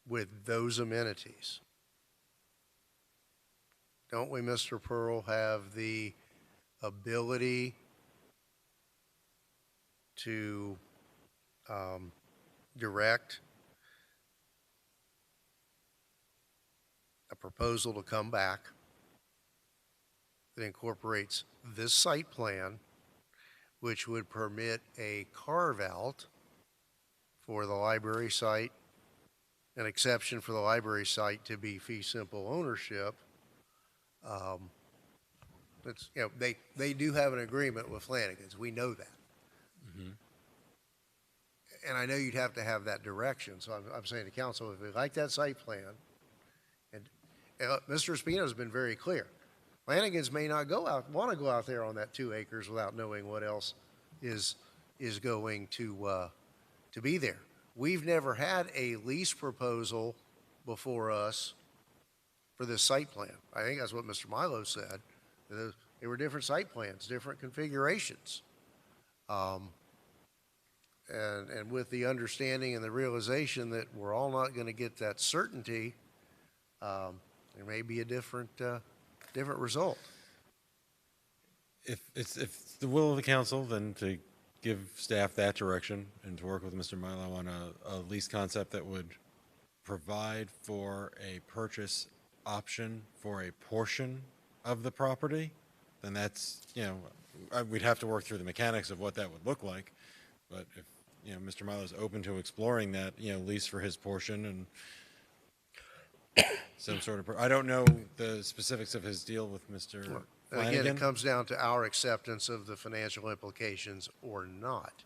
with those amenities, don't we, Mr. Pearl, have the ability to direct a proposal to come back that incorporates this site plan, which would permit a carve-out for the library site, an exception for the library site to be fee simple ownership? They do have an agreement with Flanagan's. We know that. And I know you'd have to have that direction. So I'm saying to council, if we like that site plan, and Mr. Espino's been very clear, Flanagan's may not want to go out there on that 2 acres without knowing what else is going to be there. We've never had a lease proposal before us for this site plan. I think that's what Mr. Milo said. They were different site plans, different configurations. And with the understanding and the realization that we're all not going to get that certainty, there may be a different result. If it's the will of the council, then to give staff that direction and to work with Mr. Milo on a lease concept that would provide for a purchase option for a portion of the property, then that's, we'd have to work through the mechanics of what that would look like. But if, Mr. Milo's open to exploring that, lease for his portion, and some sort of, I don't know the specifics of his deal with Mr. Again, Flanagan. it comes down to our acceptance of the financial implications or not.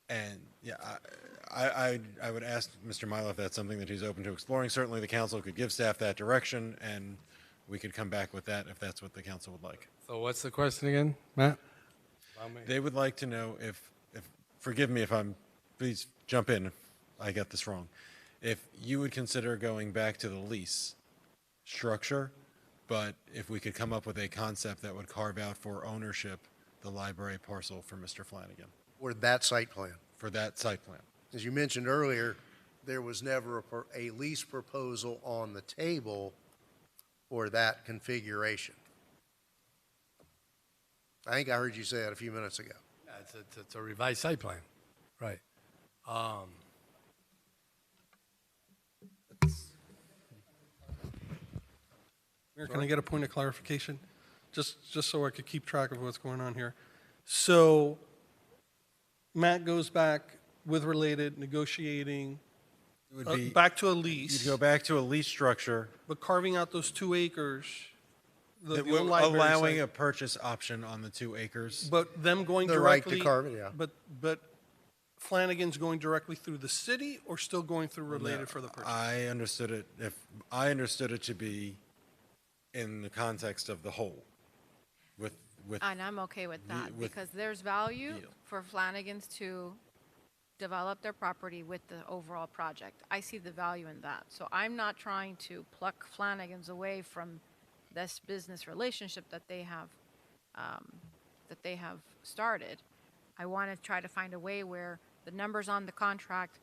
And, yeah, I would ask Mr. Milo if that's something that he's open to exploring. Certainly, the council could give staff that direction, and we could come back with that if that's what the council would like. So what's the question again, Matt? They would like to know if forgive me if please jump in if I get this wrong. If you would consider going back to the lease structure, but if we could come up with a concept that would carve out for ownership the library parcel for Mr. Flanagan. Or that site plan. For that site plan. As you mentioned earlier, there was never a lease proposal on the table for that configuration. I think I heard you say that a few minutes ago. Yeah, it's a revised site plan, right. Mayor, can I get a point of clarification? Just so I could keep track of what's going on here. So Matt goes back with related negotiating, It would be back to a lease. You'd go back to a lease structure. But carving out those 2 acres, the That old we're library allowing site, a purchase option on the 2 acres. but them going The right to directly. carve it, yeah. But Flanagan's going directly through the city or still going through related for the purchase? I understood it to be in the context of the whole, with And I'm okay with that with because there's value deal. for Flanagan's to develop their property with the overall project. I see the value in that. So I'm not trying to pluck Flanagan's away from this business relationship that they have started. I want to try to find a way where the numbers on the contract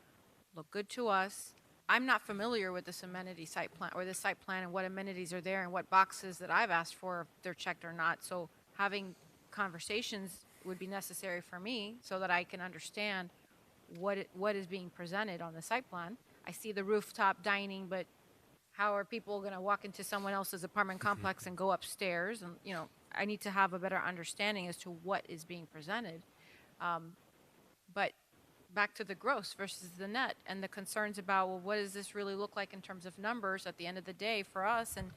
look good to us. I'm not familiar with this amenity site plan or this site plan and what amenities are there and what boxes that I've asked for, if they're checked or not. So having conversations would be necessary for me so that I can understand what is being presented on the site plan. I see the rooftop dining, but how are people going to walk into someone else's apartment complex and go upstairs? And, you know, I need to have a better understanding as to what is being presented. But back to the gross versus the net and the concerns about, well, what does this really look like in terms of numbers at the end of the day for us? And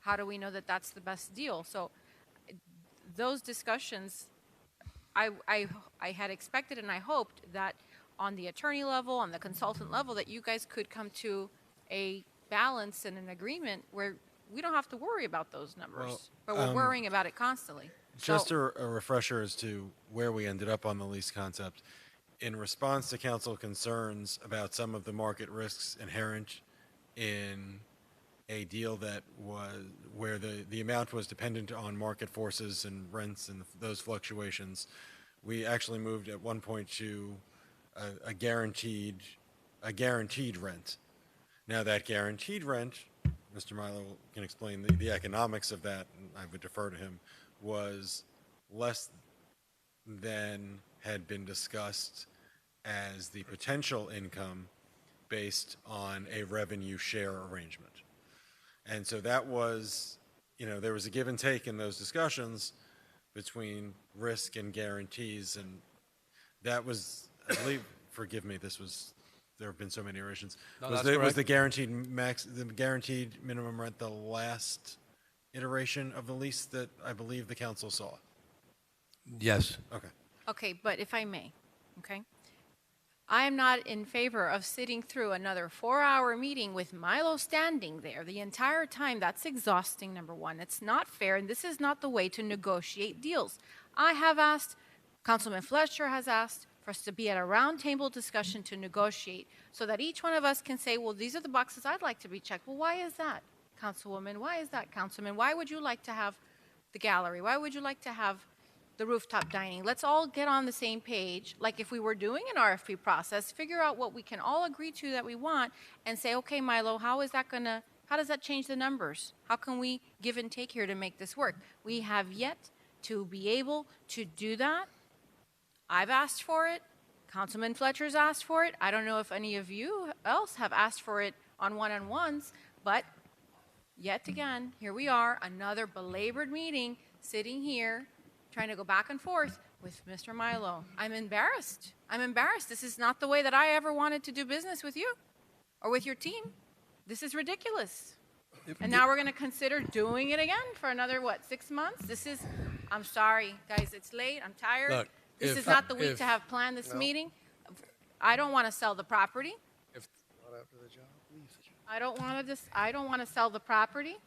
how do we know that that's the best deal? So those discussions, I had expected and I hoped that on the attorney level, on the consultant level, that you guys could come to a balance and an agreement where we don't have to worry about those numbers, but we're worrying about it constantly. Just So- a refresher as to where we ended up on the lease concept. In response to council concerns about some of the market risks inherent in a deal that was where the amount was dependent on market forces and rents and those fluctuations, we actually moved at one point to a guaranteed rent. Now that guaranteed rent, Mr. Milo can explain the economics of that, and I would defer to him, was less than had been discussed as the potential income based on a revenue share arrangement. And so that was, there was a give and take in those discussions between risk and guarantees, and that was, I believe, forgive me, there have been so many iterations. No, Was that's the correct. the guaranteed minimum rent the last iteration of the lease that I believe the council saw? Yes. Okay. Okay, but if I may, okay? I am not in favor of sitting through another 4-hour meeting with Milo standing there the entire time. That's exhausting, number one. It's not fair, and this is not the way to negotiate deals. I have asked, Councilman Fletcher has asked, for us to be at a roundtable discussion to negotiate so that each one of us can say, well, these are the boxes I'd like to be checked. Well, why is that, Councilwoman? Why is that, Councilman? Why would you like to have the gallery? Why would you like to have the rooftop dining? Let's all get on the same page. Like if we were doing an RFP process, figure out what we can all agree to that we want and say, okay, Milo, how does that change the numbers? How can we give and take here to make this work? We have yet to be able to do that. I've asked for it. Councilman Fletcher's asked for it. I don't know if any of you else have asked for it on one-on-ones, but yet again, here we are, another belabored meeting, sitting here, trying to go back and forth with Mr. Milo. I'm embarrassed. I'm embarrassed. This is not the way that I ever wanted to do business with you or with your team. This is ridiculous. And now we're going to consider doing it again for another, what, 6 months? I'm sorry, guys, it's late, I'm tired. Look, This is not the week to have planned this meeting. I don't want to sell the property. I don't want to sell the property.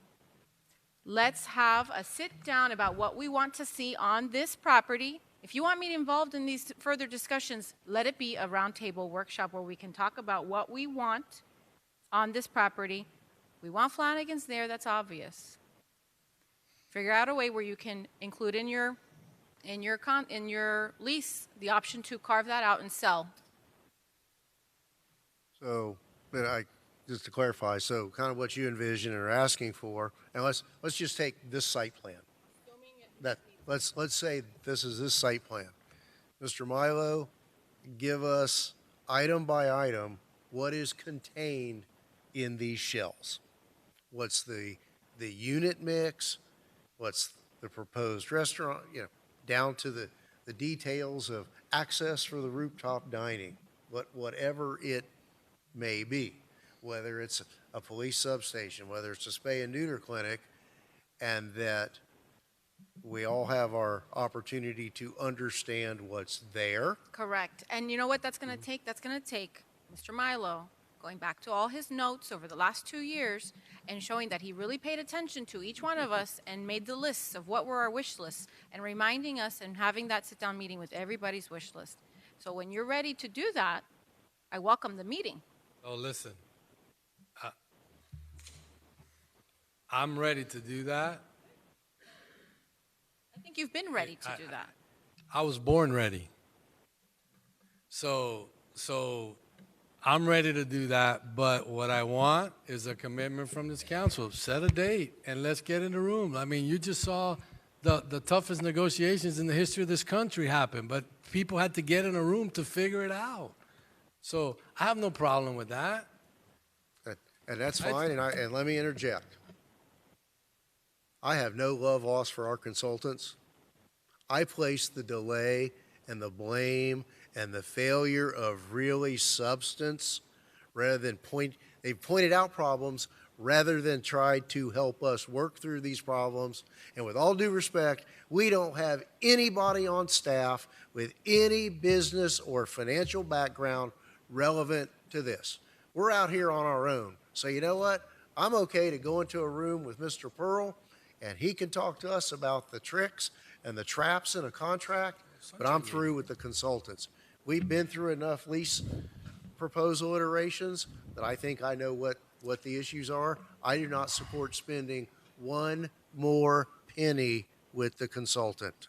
Let's have a sit down about what we want to see on this property. If you want me involved in these further discussions, let it be a roundtable workshop where we can talk about what we want on this property. We want Flanagan's there, that's obvious. Figure out a way where you can include in your lease the option to carve that out and sell. So, just to clarify, so kind of what you envision and are asking for, and let's just take this site plan. Let's say this site plan. Mr. Milo, give us item by item what is contained in these shells. What's the unit mix? What's the proposed restaurant? Down to the details of access for the rooftop dining, whatever it may be, whether it's a police substation, whether it's a spay and neuter clinic, and that we all have our opportunity to understand what's there. Correct. And you know what that's going to take? That's going to take Mr. Milo going back to all his notes over the last 2 years and showing that he really paid attention to each one of us and made the lists of what were our wish lists and reminding us and having that sit-down meeting with everybody's wish list. So when you're ready to do that, I welcome the meeting. Oh, listen, I'm ready to do that. I think you've been ready to do that. I was born ready. So I'm ready to do that, but what I want is a commitment from this council. Set a date and let's get in the room. I mean, you just saw the toughest negotiations in the history of this country happen, but people had to get in a room to figure it out. So I have no problem with that. And that's fine, and let me interject. I have no love lost for our consultants. I place the delay and the blame and the failure of really substance rather than they've pointed out problems rather than tried to help us work through these problems. And with all due respect, we don't have anybody on staff with any business or financial background relevant to this. We're out here on our own. So you know what? I'm okay to go into a room with Mr. Pearl and he can talk to us about the tricks and the traps in a contract, but I'm through with the consultants. We've been through enough lease proposal iterations that I think I know what the issues are. I do not support spending one more penny with the consultant,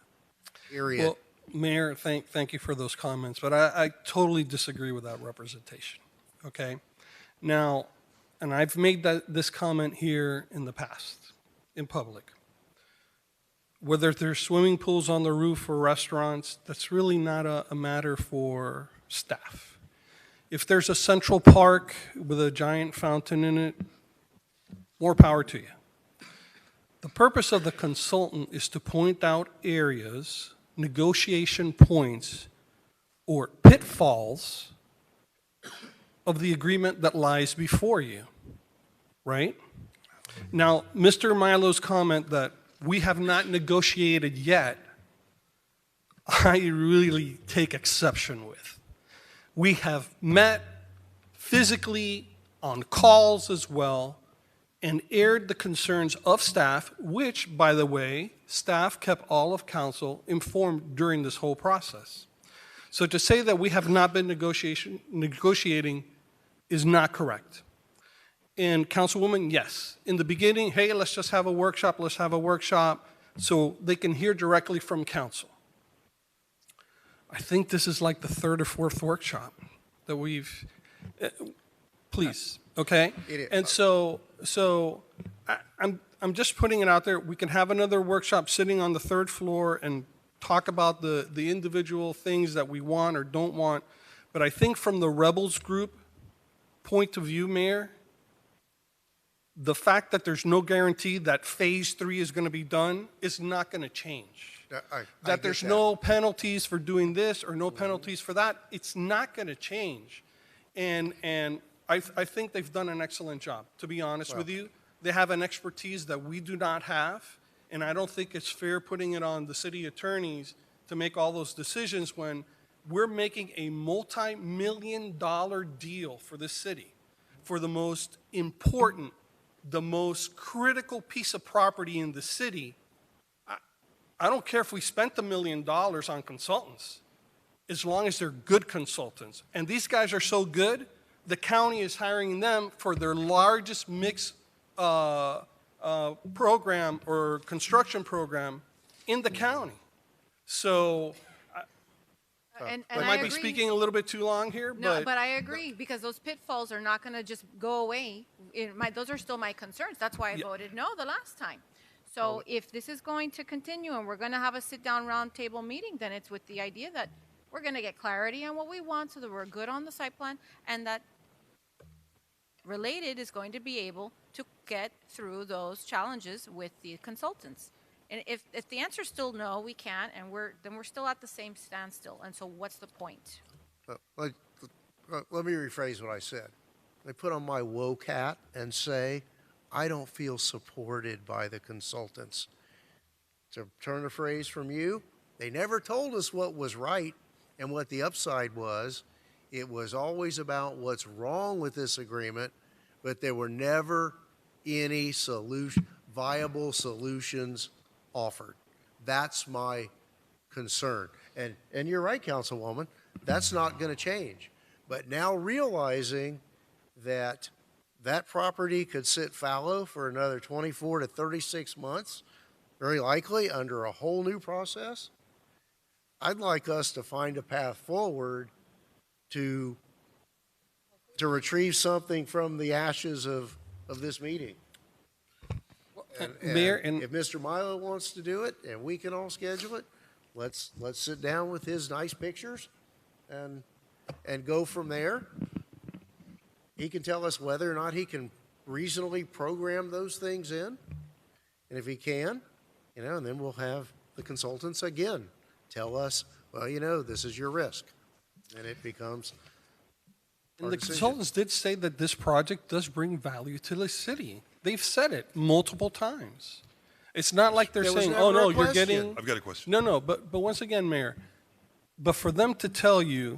period. Well, Mayor, thank you for those comments, but I totally disagree with that representation, okay? Now, and I've made this comment here in the past, in public. Whether there's swimming pools on the roof or restaurants, that's really not a matter for staff. If there's a central park with a giant fountain in it, more power to you. The purpose of the consultant is to point out areas, negotiation points, or pitfalls of the agreement that lies before you, right? Now, Mr. Milo's comment that we have not negotiated yet, I really take exception with. We have met physically on calls as well and aired the concerns of staff, which, by the way, staff kept all of council informed during this whole process. So to say that we have not been negotiating is not correct. And Councilwoman, yes, in the beginning, hey, let's just have a workshop, so they can hear directly from council. I think this is like the third or fourth workshop that we've, please, okay? And so I'm just putting it out there. We can have another workshop sitting on the third floor and talk about the individual things that we want or don't want. But I think from the Rebels group point of view, Mayor, the fact that there's no guarantee that phase 3 is going to be done is not going to change. That there's no penalties for doing this or no penalties for that, it's not going to change. And I think they've done an excellent job, to be honest with you. They have an expertise that we do not have, and I don't think it's fair putting it on the city attorneys to make all those decisions when we're making a multi-million-dollar deal for this city for the most important, the most critical piece of property in the city. I don't care if we spent $1 million on consultants, as long as they're good consultants. And these guys are so good, the county is hiring them for their largest mix program or construction program in the county. So And I I might be agree. speaking a little bit too long here, No, but I agree, because those pitfalls are not going to just go away. Those are still my concerns. That's why I voted no the last time. So if this is going to continue and we're going to have a sit-down roundtable meeting, then it's with the idea that we're going to get clarity on what we want so that we're good on the site plan, and that Related is going to be able to get through those challenges with the consultants. And if the answer is still no, we can't, and then we're still at the same standstill. And so what's the point? Let me rephrase what I said. I put on my woke hat and say, I don't feel supported by the consultants. To turn a phrase from you, they never told us what was right and what the upside was. It was always about what's wrong with this agreement, but there were never any viable solutions offered. That's my concern. And you're right, Councilwoman, that's not going to change. But now realizing that that property could sit fallow for another 24 to 36 months, very likely under a whole new process, I'd like us to find a path forward to retrieve something from the ashes of this meeting. Mayor, if Mr. Milo wants to do it and we can all schedule it, let's sit down with his nice pictures and go from there. He can tell us whether or not he can reasonably program those things in. And if he can, and then we'll have the consultants again tell us, well, this is your risk. And it becomes our And the decision. consultants did say that this project does bring value to the city. They've said it multiple times. It's not like they're There was saying, never oh, a no, you're question. getting. I've got a question. No, but once again, Mayor, but for them to tell you,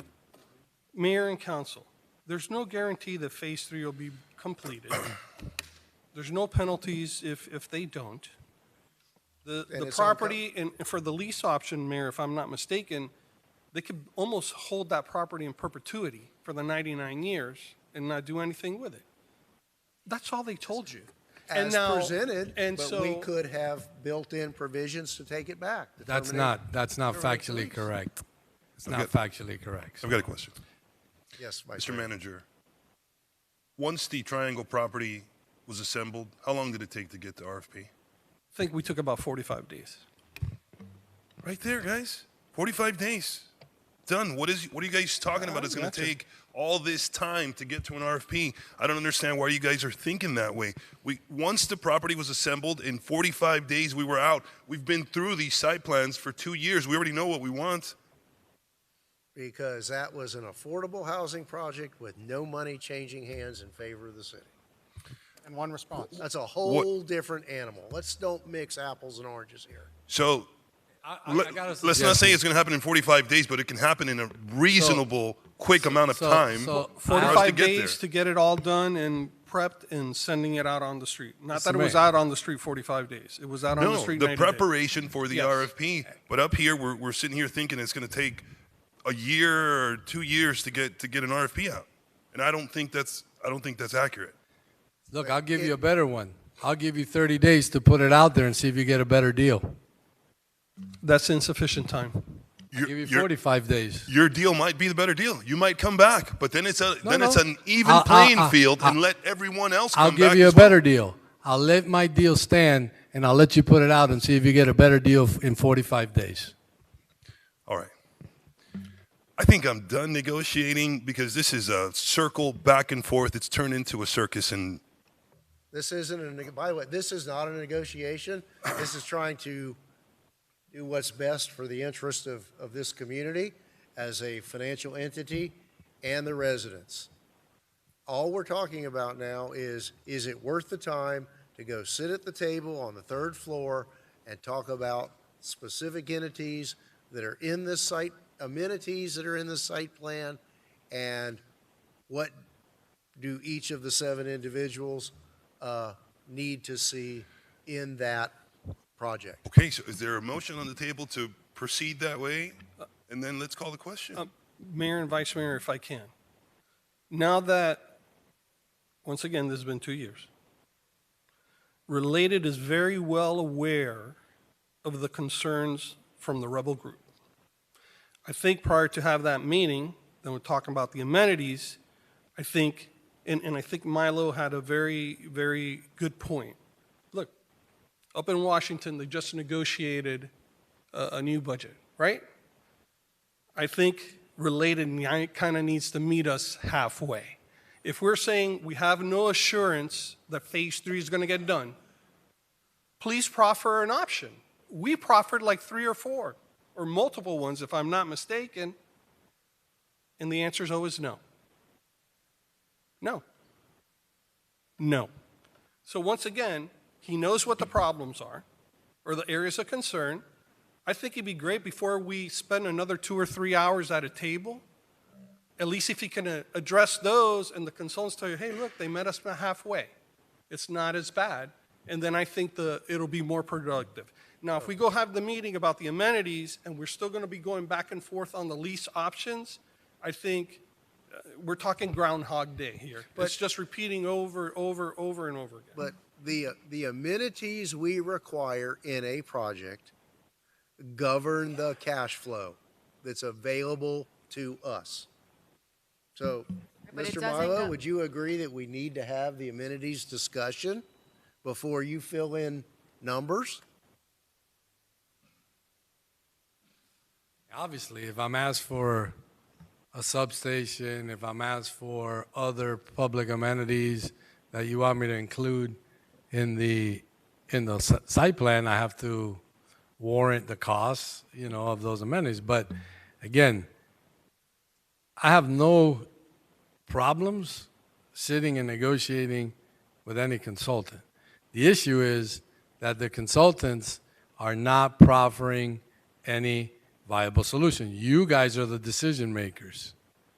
Mayor and Council, there's no guarantee that Phase 3 will be completed. There's no penalties if they don't. The it's property, and for the lease option, Mayor, if I'm not mistaken, they could almost hold that property in perpetuity for the 99 years and not do anything with it. That's all they told you. And As now- presented, and but so- we could have built-in provisions to take it back. to That's terminate not the factually lease. correct. It's I've not got- factually correct. I've got a question. Yes, Vice Mr. Mayor. Manager, once the Triangle property was assembled, how long did it take to get to RFP? I think we took about 45 days. Right there, guys. 45 days. Done. What are you guys talking about? It's going to gotcha. take all this time to get to an RFP. I don't understand why you guys are thinking that way. Once the property was assembled, in 45 days we were out. We've been through these site plans for 2 years. We already know what we want. Because that was an affordable housing project with no money changing hands in favor of the city. And one response. That's a whole different animal. Let's don't mix apples and oranges here. So I got a let's not say suggestion. it's going to happen in 45 days, but it can happen in a reasonable, quick amount of time so for us to 45 get days there. to get it all done and prepped and sending it out on the street. Not Mr. that it was Mayor. out on the street 45 days. It was out on the No, street the 90 days. preparation for the Yes. RFP. But up here, we're sitting here thinking it's going to take a year or 2 years to get an RFP out, and I don't think that's accurate. Look, I'll give you a better one. I'll give you 30 days to put it out there and see if you get a better deal. That's insufficient time. I'll give you 45 days. Your deal might be the better deal. You might come back, but then it's no. an even I'll- playing field, and let everyone else come I'll back. give you a as well. better deal. I'll let my deal stand, and I'll let you put it out and see if you get a better deal in 45 days. All right. I think I'm done negotiating because this is a circle back and forth. It's turned into a circus, and This isn't by the way, this is not a negotiation. This is trying to do what's best for the interest of this community as a financial entity and the residents. All we're talking about now is it worth the time to go sit at the table on the third floor and talk about specific entities that are in this site, amenities that are in the site plan, and what do each of the 7 individuals need to see in that project. Okay, so is there a motion on the table to proceed that way? And then let's call the question. Mayor and Vice Mayor, if I can. Now that, once again, this has been 2 years, Related is very well aware of the concerns from the rebel group. I think prior to have that meeting, then we're talking about the amenities, I think, and I think Milo had a very, very good point. Look, up in Washington, they just negotiated a new budget, right? I think Related kind of needs to meet us halfway. If we're saying we have no assurance that phase 3 is going to get done, please proffer an option. We proffered like 3 or 4, or multiple ones if I'm not mistaken, and the answer is always no. No. No. So once again, he knows what the problems are, or the areas of concern. I think it'd be great before we spend another 2 or 3 hours at a table, at least if he can address those and the consultants tell you, hey, look, they met us halfway. It's not as bad. And then I think it'll be more productive. Now, if we go have the meeting about the amenities and we're still going to be going back and forth on the lease options, I think we're talking Groundhog Day here. It's just repeating over and over again. But the amenities we require in a project govern the cash flow that's available to us. So, But it Mr. doesn't Milo, go- would you agree that we need to have the amenities discussion before you fill in numbers? Obviously, if I'm asked for a substation, if I'm asked for other public amenities that you want me to include in the site plan, I have to warrant the costs, of those amenities. But again, I have no problems sitting and negotiating with any consultant. The issue is that the consultants are not proffering any viable solution. You guys are the decision makers.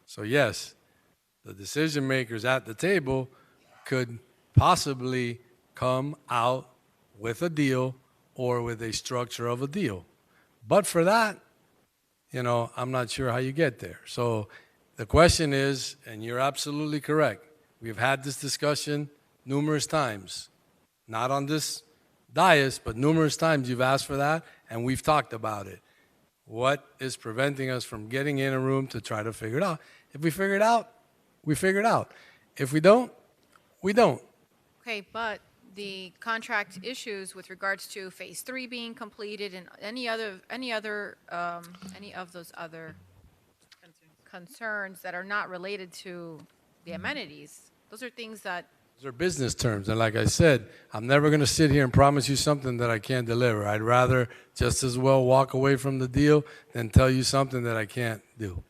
So yes, the decision makers at the table could possibly come out with a deal or with a structure of a deal. But for that, I'm not sure how you get there. So the question is, and you're absolutely correct, we've had this discussion numerous times, not on this dais, but numerous times you've asked for that, and we've talked about it. What is preventing us from getting in a room to try to figure it out? If we figure it out, we figure it out. If we don't, we don't. Okay, but the contract issues with regards to phase 3 being completed and any of those other concerns that are not related to the amenities, those are things that Those are business terms. And like I said, I'm never going to sit here and promise you something that I can't deliver. I'd rather just as well walk away from the deal than tell you something that I can't do.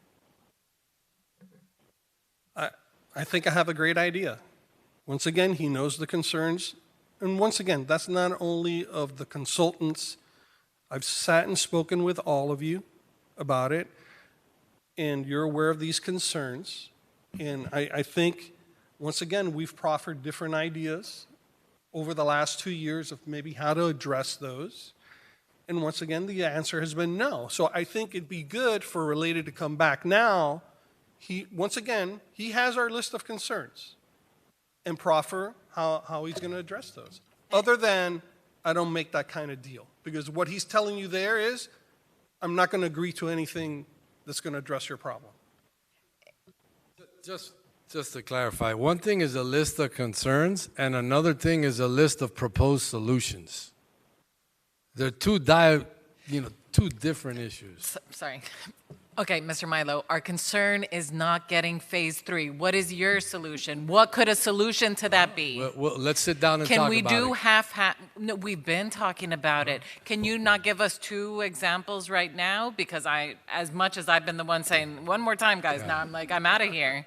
I think I have a great idea. Once again, he knows the concerns. And once again, that's not only of the consultants. I've sat and spoken with all of you about it, and you're aware of these concerns. And I think, once again, we've proffered different ideas over the last 2 years of maybe how to address those. And once again, the answer has been no. So I think it'd be good for Related to come back now. Once again, he has our list of concerns and proffer how he's going to address those. Other than, I don't make that kind of deal. Because what he's telling you there is, I'm not going to agree to anything that's going to address your problem. Just to clarify, one thing is a list of concerns, and another thing is a list of proposed solutions. They're two different issues. Sorry. Okay, Mr. Milo, our concern is not getting phase 3. What is your solution? What could a solution to that be? Well, let's sit down and Can talk we about do it. half? No, we've been talking about it. Can you not give us 2 examples right now? Because as much as I've been the one saying, one more time, guys, now I'm like, I'm out of here.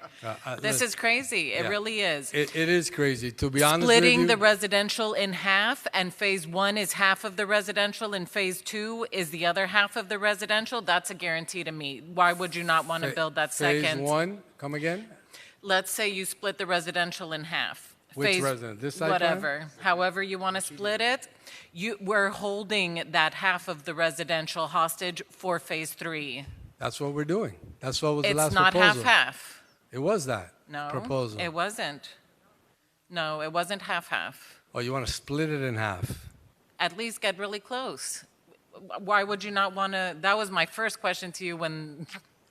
This is crazy. It Yeah. really is. It is crazy, to be honest with Splitting you. the residential in half, and phase 1 is half of the residential, and phase 2 is the other half of the residential, that's a guarantee to me. Why would you not want to build that second? Phase 1, come again? Let's say you split the residential in half. Which Phase- resident? This side plan? Whatever, however you want to split it. We're holding that half of the residential hostage for phase 3. That's what we're doing. That's what was the last It's not proposal. half-half. It was that No. proposal. It wasn't. No, it wasn't half-half. Oh, you want to split it in half? At least get really close. Why would you not want to? That was my first question to you when,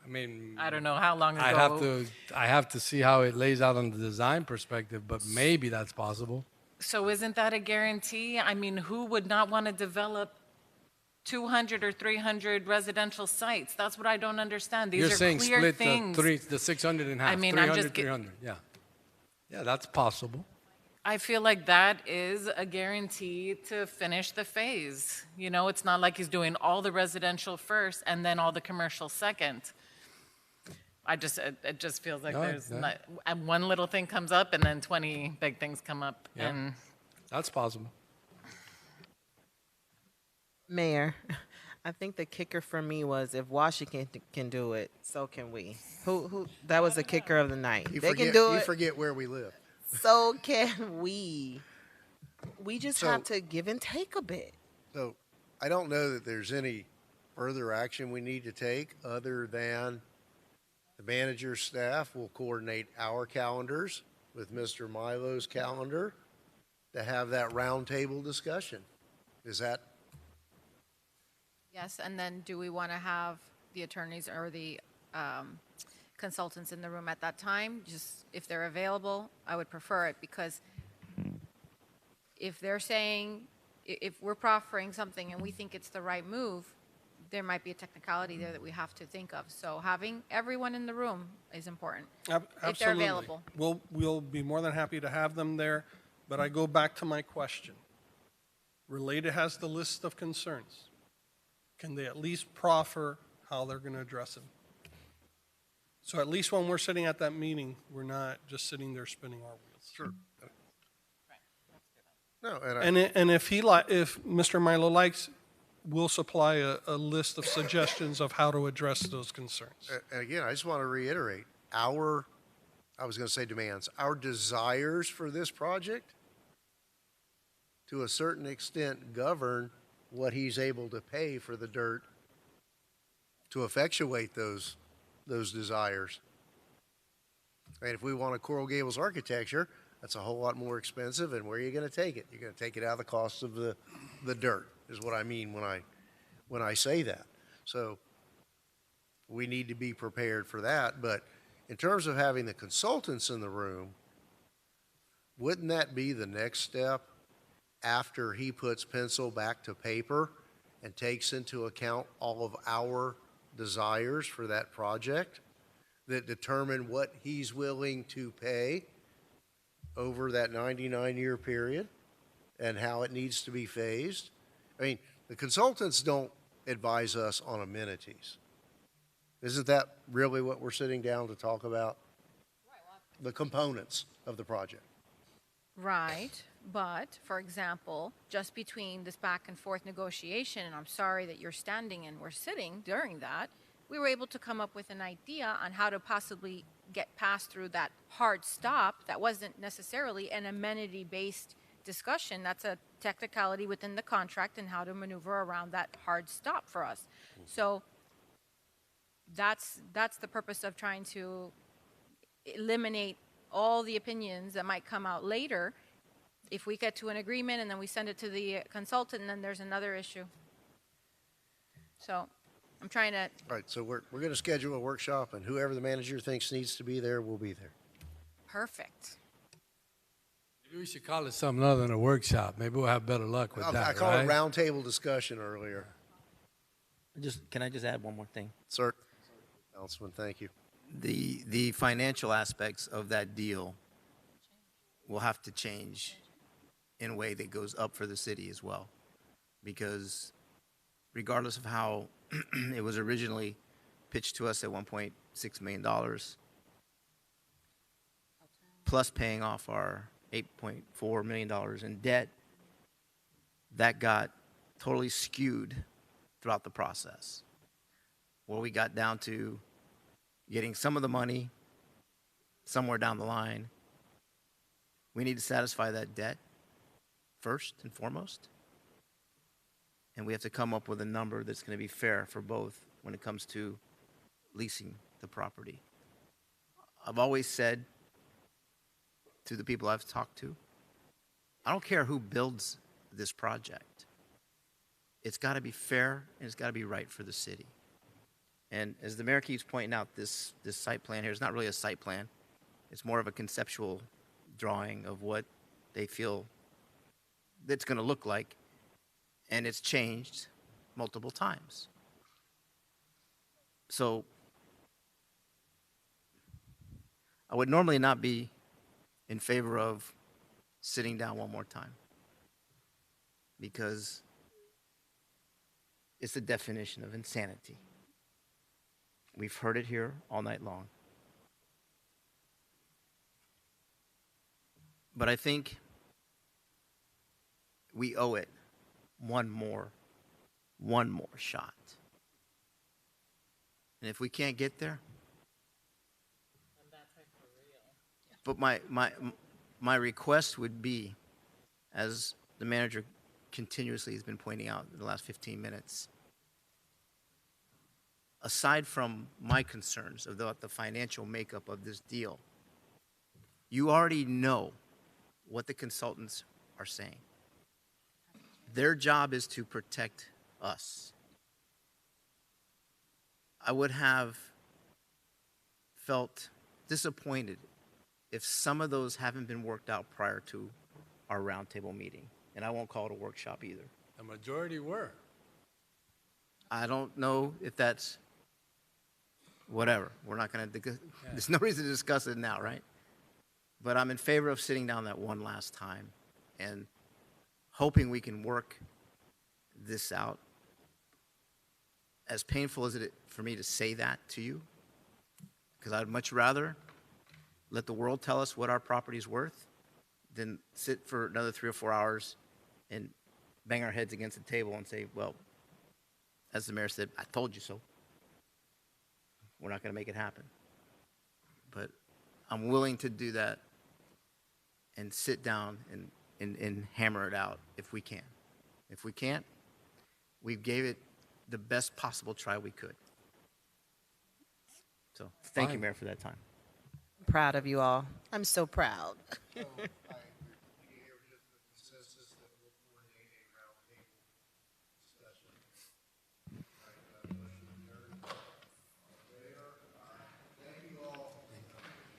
I mean, I don't know how long ago. I have to see how it lays out on the design perspective, but maybe that's possible. So isn't that a guarantee? I mean, who would not want to develop 200 or 300 residential sites? That's what I don't understand. These You're are saying clear split things. the 600 in half. I mean, I'm 300, just 300. Yeah. Yeah, that's possible. I feel like that is a guarantee to finish the phase. You know, it's not like he's doing all the residential first and then all the commercial second. It just feels like No, there's no. not, and one little thing comes up and then 20 big things come up. Yeah. And That's possible. Mayor, I think the kicker for me was if Washington can do it, so can we. Who that was the kicker of the night. You They forget, can do you it, forget where we live. so can we. We just So- have to give and take a bit. So I don't know that there's any further action we need to take other than the manager's staff will coordinate our calendars with Mr. Milo's calendar to have that roundtable discussion. Is that, Yes, and then do we want to have the attorneys or the consultants in the room at that time? Just if they're available, I would prefer it because if they're saying, if we're proffering something and we think it's the right move, there might be a technicality there that we have to think of. So having everyone in the room is important. If they're Absolutely. available. We'll be more than happy to have them there, but I go back to my question. Related has the list of concerns. Can they at least proffer how they're going to address them? So at least when we're sitting at that meeting, we're not just sitting there spinning our wheels. Sure. No, And if if Mr. Milo likes, we'll supply a list of suggestions of how to address those concerns. and again, I just want to reiterate, I was going to say demands, our desires for this project to a certain extent govern what he's able to pay for the dirt to effectuate those desires. I mean, if we want a Coral Gables architecture, that's a whole lot more expensive, and where are you going to take it? You're going to take it out of the cost of the dirt, is what I mean when I say that. So we need to be prepared for that, but in terms of having the consultants in the room, wouldn't that be the next step after he puts pencil back to paper and takes into account all of our desires for that project that determine what he's willing to pay over that 99-year period and how it needs to be phased? I mean, the consultants don't advise us on amenities. Isn't that really what we're sitting down to talk about? The components of the project. Right, but, for example, just between this back and forth negotiation, and I'm sorry that you're standing and we're sitting during that, we were able to come up with an idea on how to possibly get past through that hard stop that wasn't necessarily an amenity-based discussion. That's a technicality within the contract and how to maneuver around that hard stop for us. So that's the purpose of trying to eliminate all the opinions that might come out later. If we get to an agreement and then we send it to the consultant, and then there's another issue. So I'm trying to, All right, so we're going to schedule a workshop, and whoever the manager thinks needs to be there will be there. perfect. Maybe we should call it something other than a workshop. Maybe we'll have better luck with that, I call right? it roundtable discussion earlier. Can I just add one more thing? Sir? Councilman, thank you. The financial aspects of that deal will have to change in a way that goes up for the city as well. Because regardless of how it was originally pitched to us at $1.6 million, plus paying off our $8.4 million in debt, that got totally skewed throughout the process. Where we got down to getting some of the money somewhere down the line, we need to satisfy that debt first and foremost. And we have to come up with a number that's going to be fair for both when it comes to leasing the property. I've always said to the people I've talked to, I don't care who builds this project. It's got to be fair and it's got to be right for the city. And as the mayor keeps pointing out, this site plan here is not really a site plan. It's more of a conceptual drawing of what they feel it's going to look like, and it's changed multiple times. So I would normally not be in favor of sitting down one more time, because it's the definition of insanity. We've heard it here all night long. But I think we owe it one more shot. And if we can't get there, but my request would be, as the manager continuously has been pointing out in the last 15 minutes, aside from my concerns about the financial makeup of this deal, you already know what the consultants are saying. Their job is to protect us. I would have felt disappointed if some of those haven't been worked out prior to our roundtable meeting. And I won't call it a workshop either. The majority were. I don't know if that's whatever. We're not going to, there's no reason to discuss it now, right? But I'm in favor of sitting down that one last time and hoping we can work this out. As painful as it is for me to say that to you, because I'd much rather let the world tell us what our property's worth than sit for another 3 or 4 hours and bang our heads against the table and say, well, as the mayor said, I told you so. We're not going to make it happen. But I'm willing to do that and sit down and hammer it out if we can. If we can't, we gave it the best possible try we could. So thank you, Mayor, for that time. Proud of you all. I'm so proud.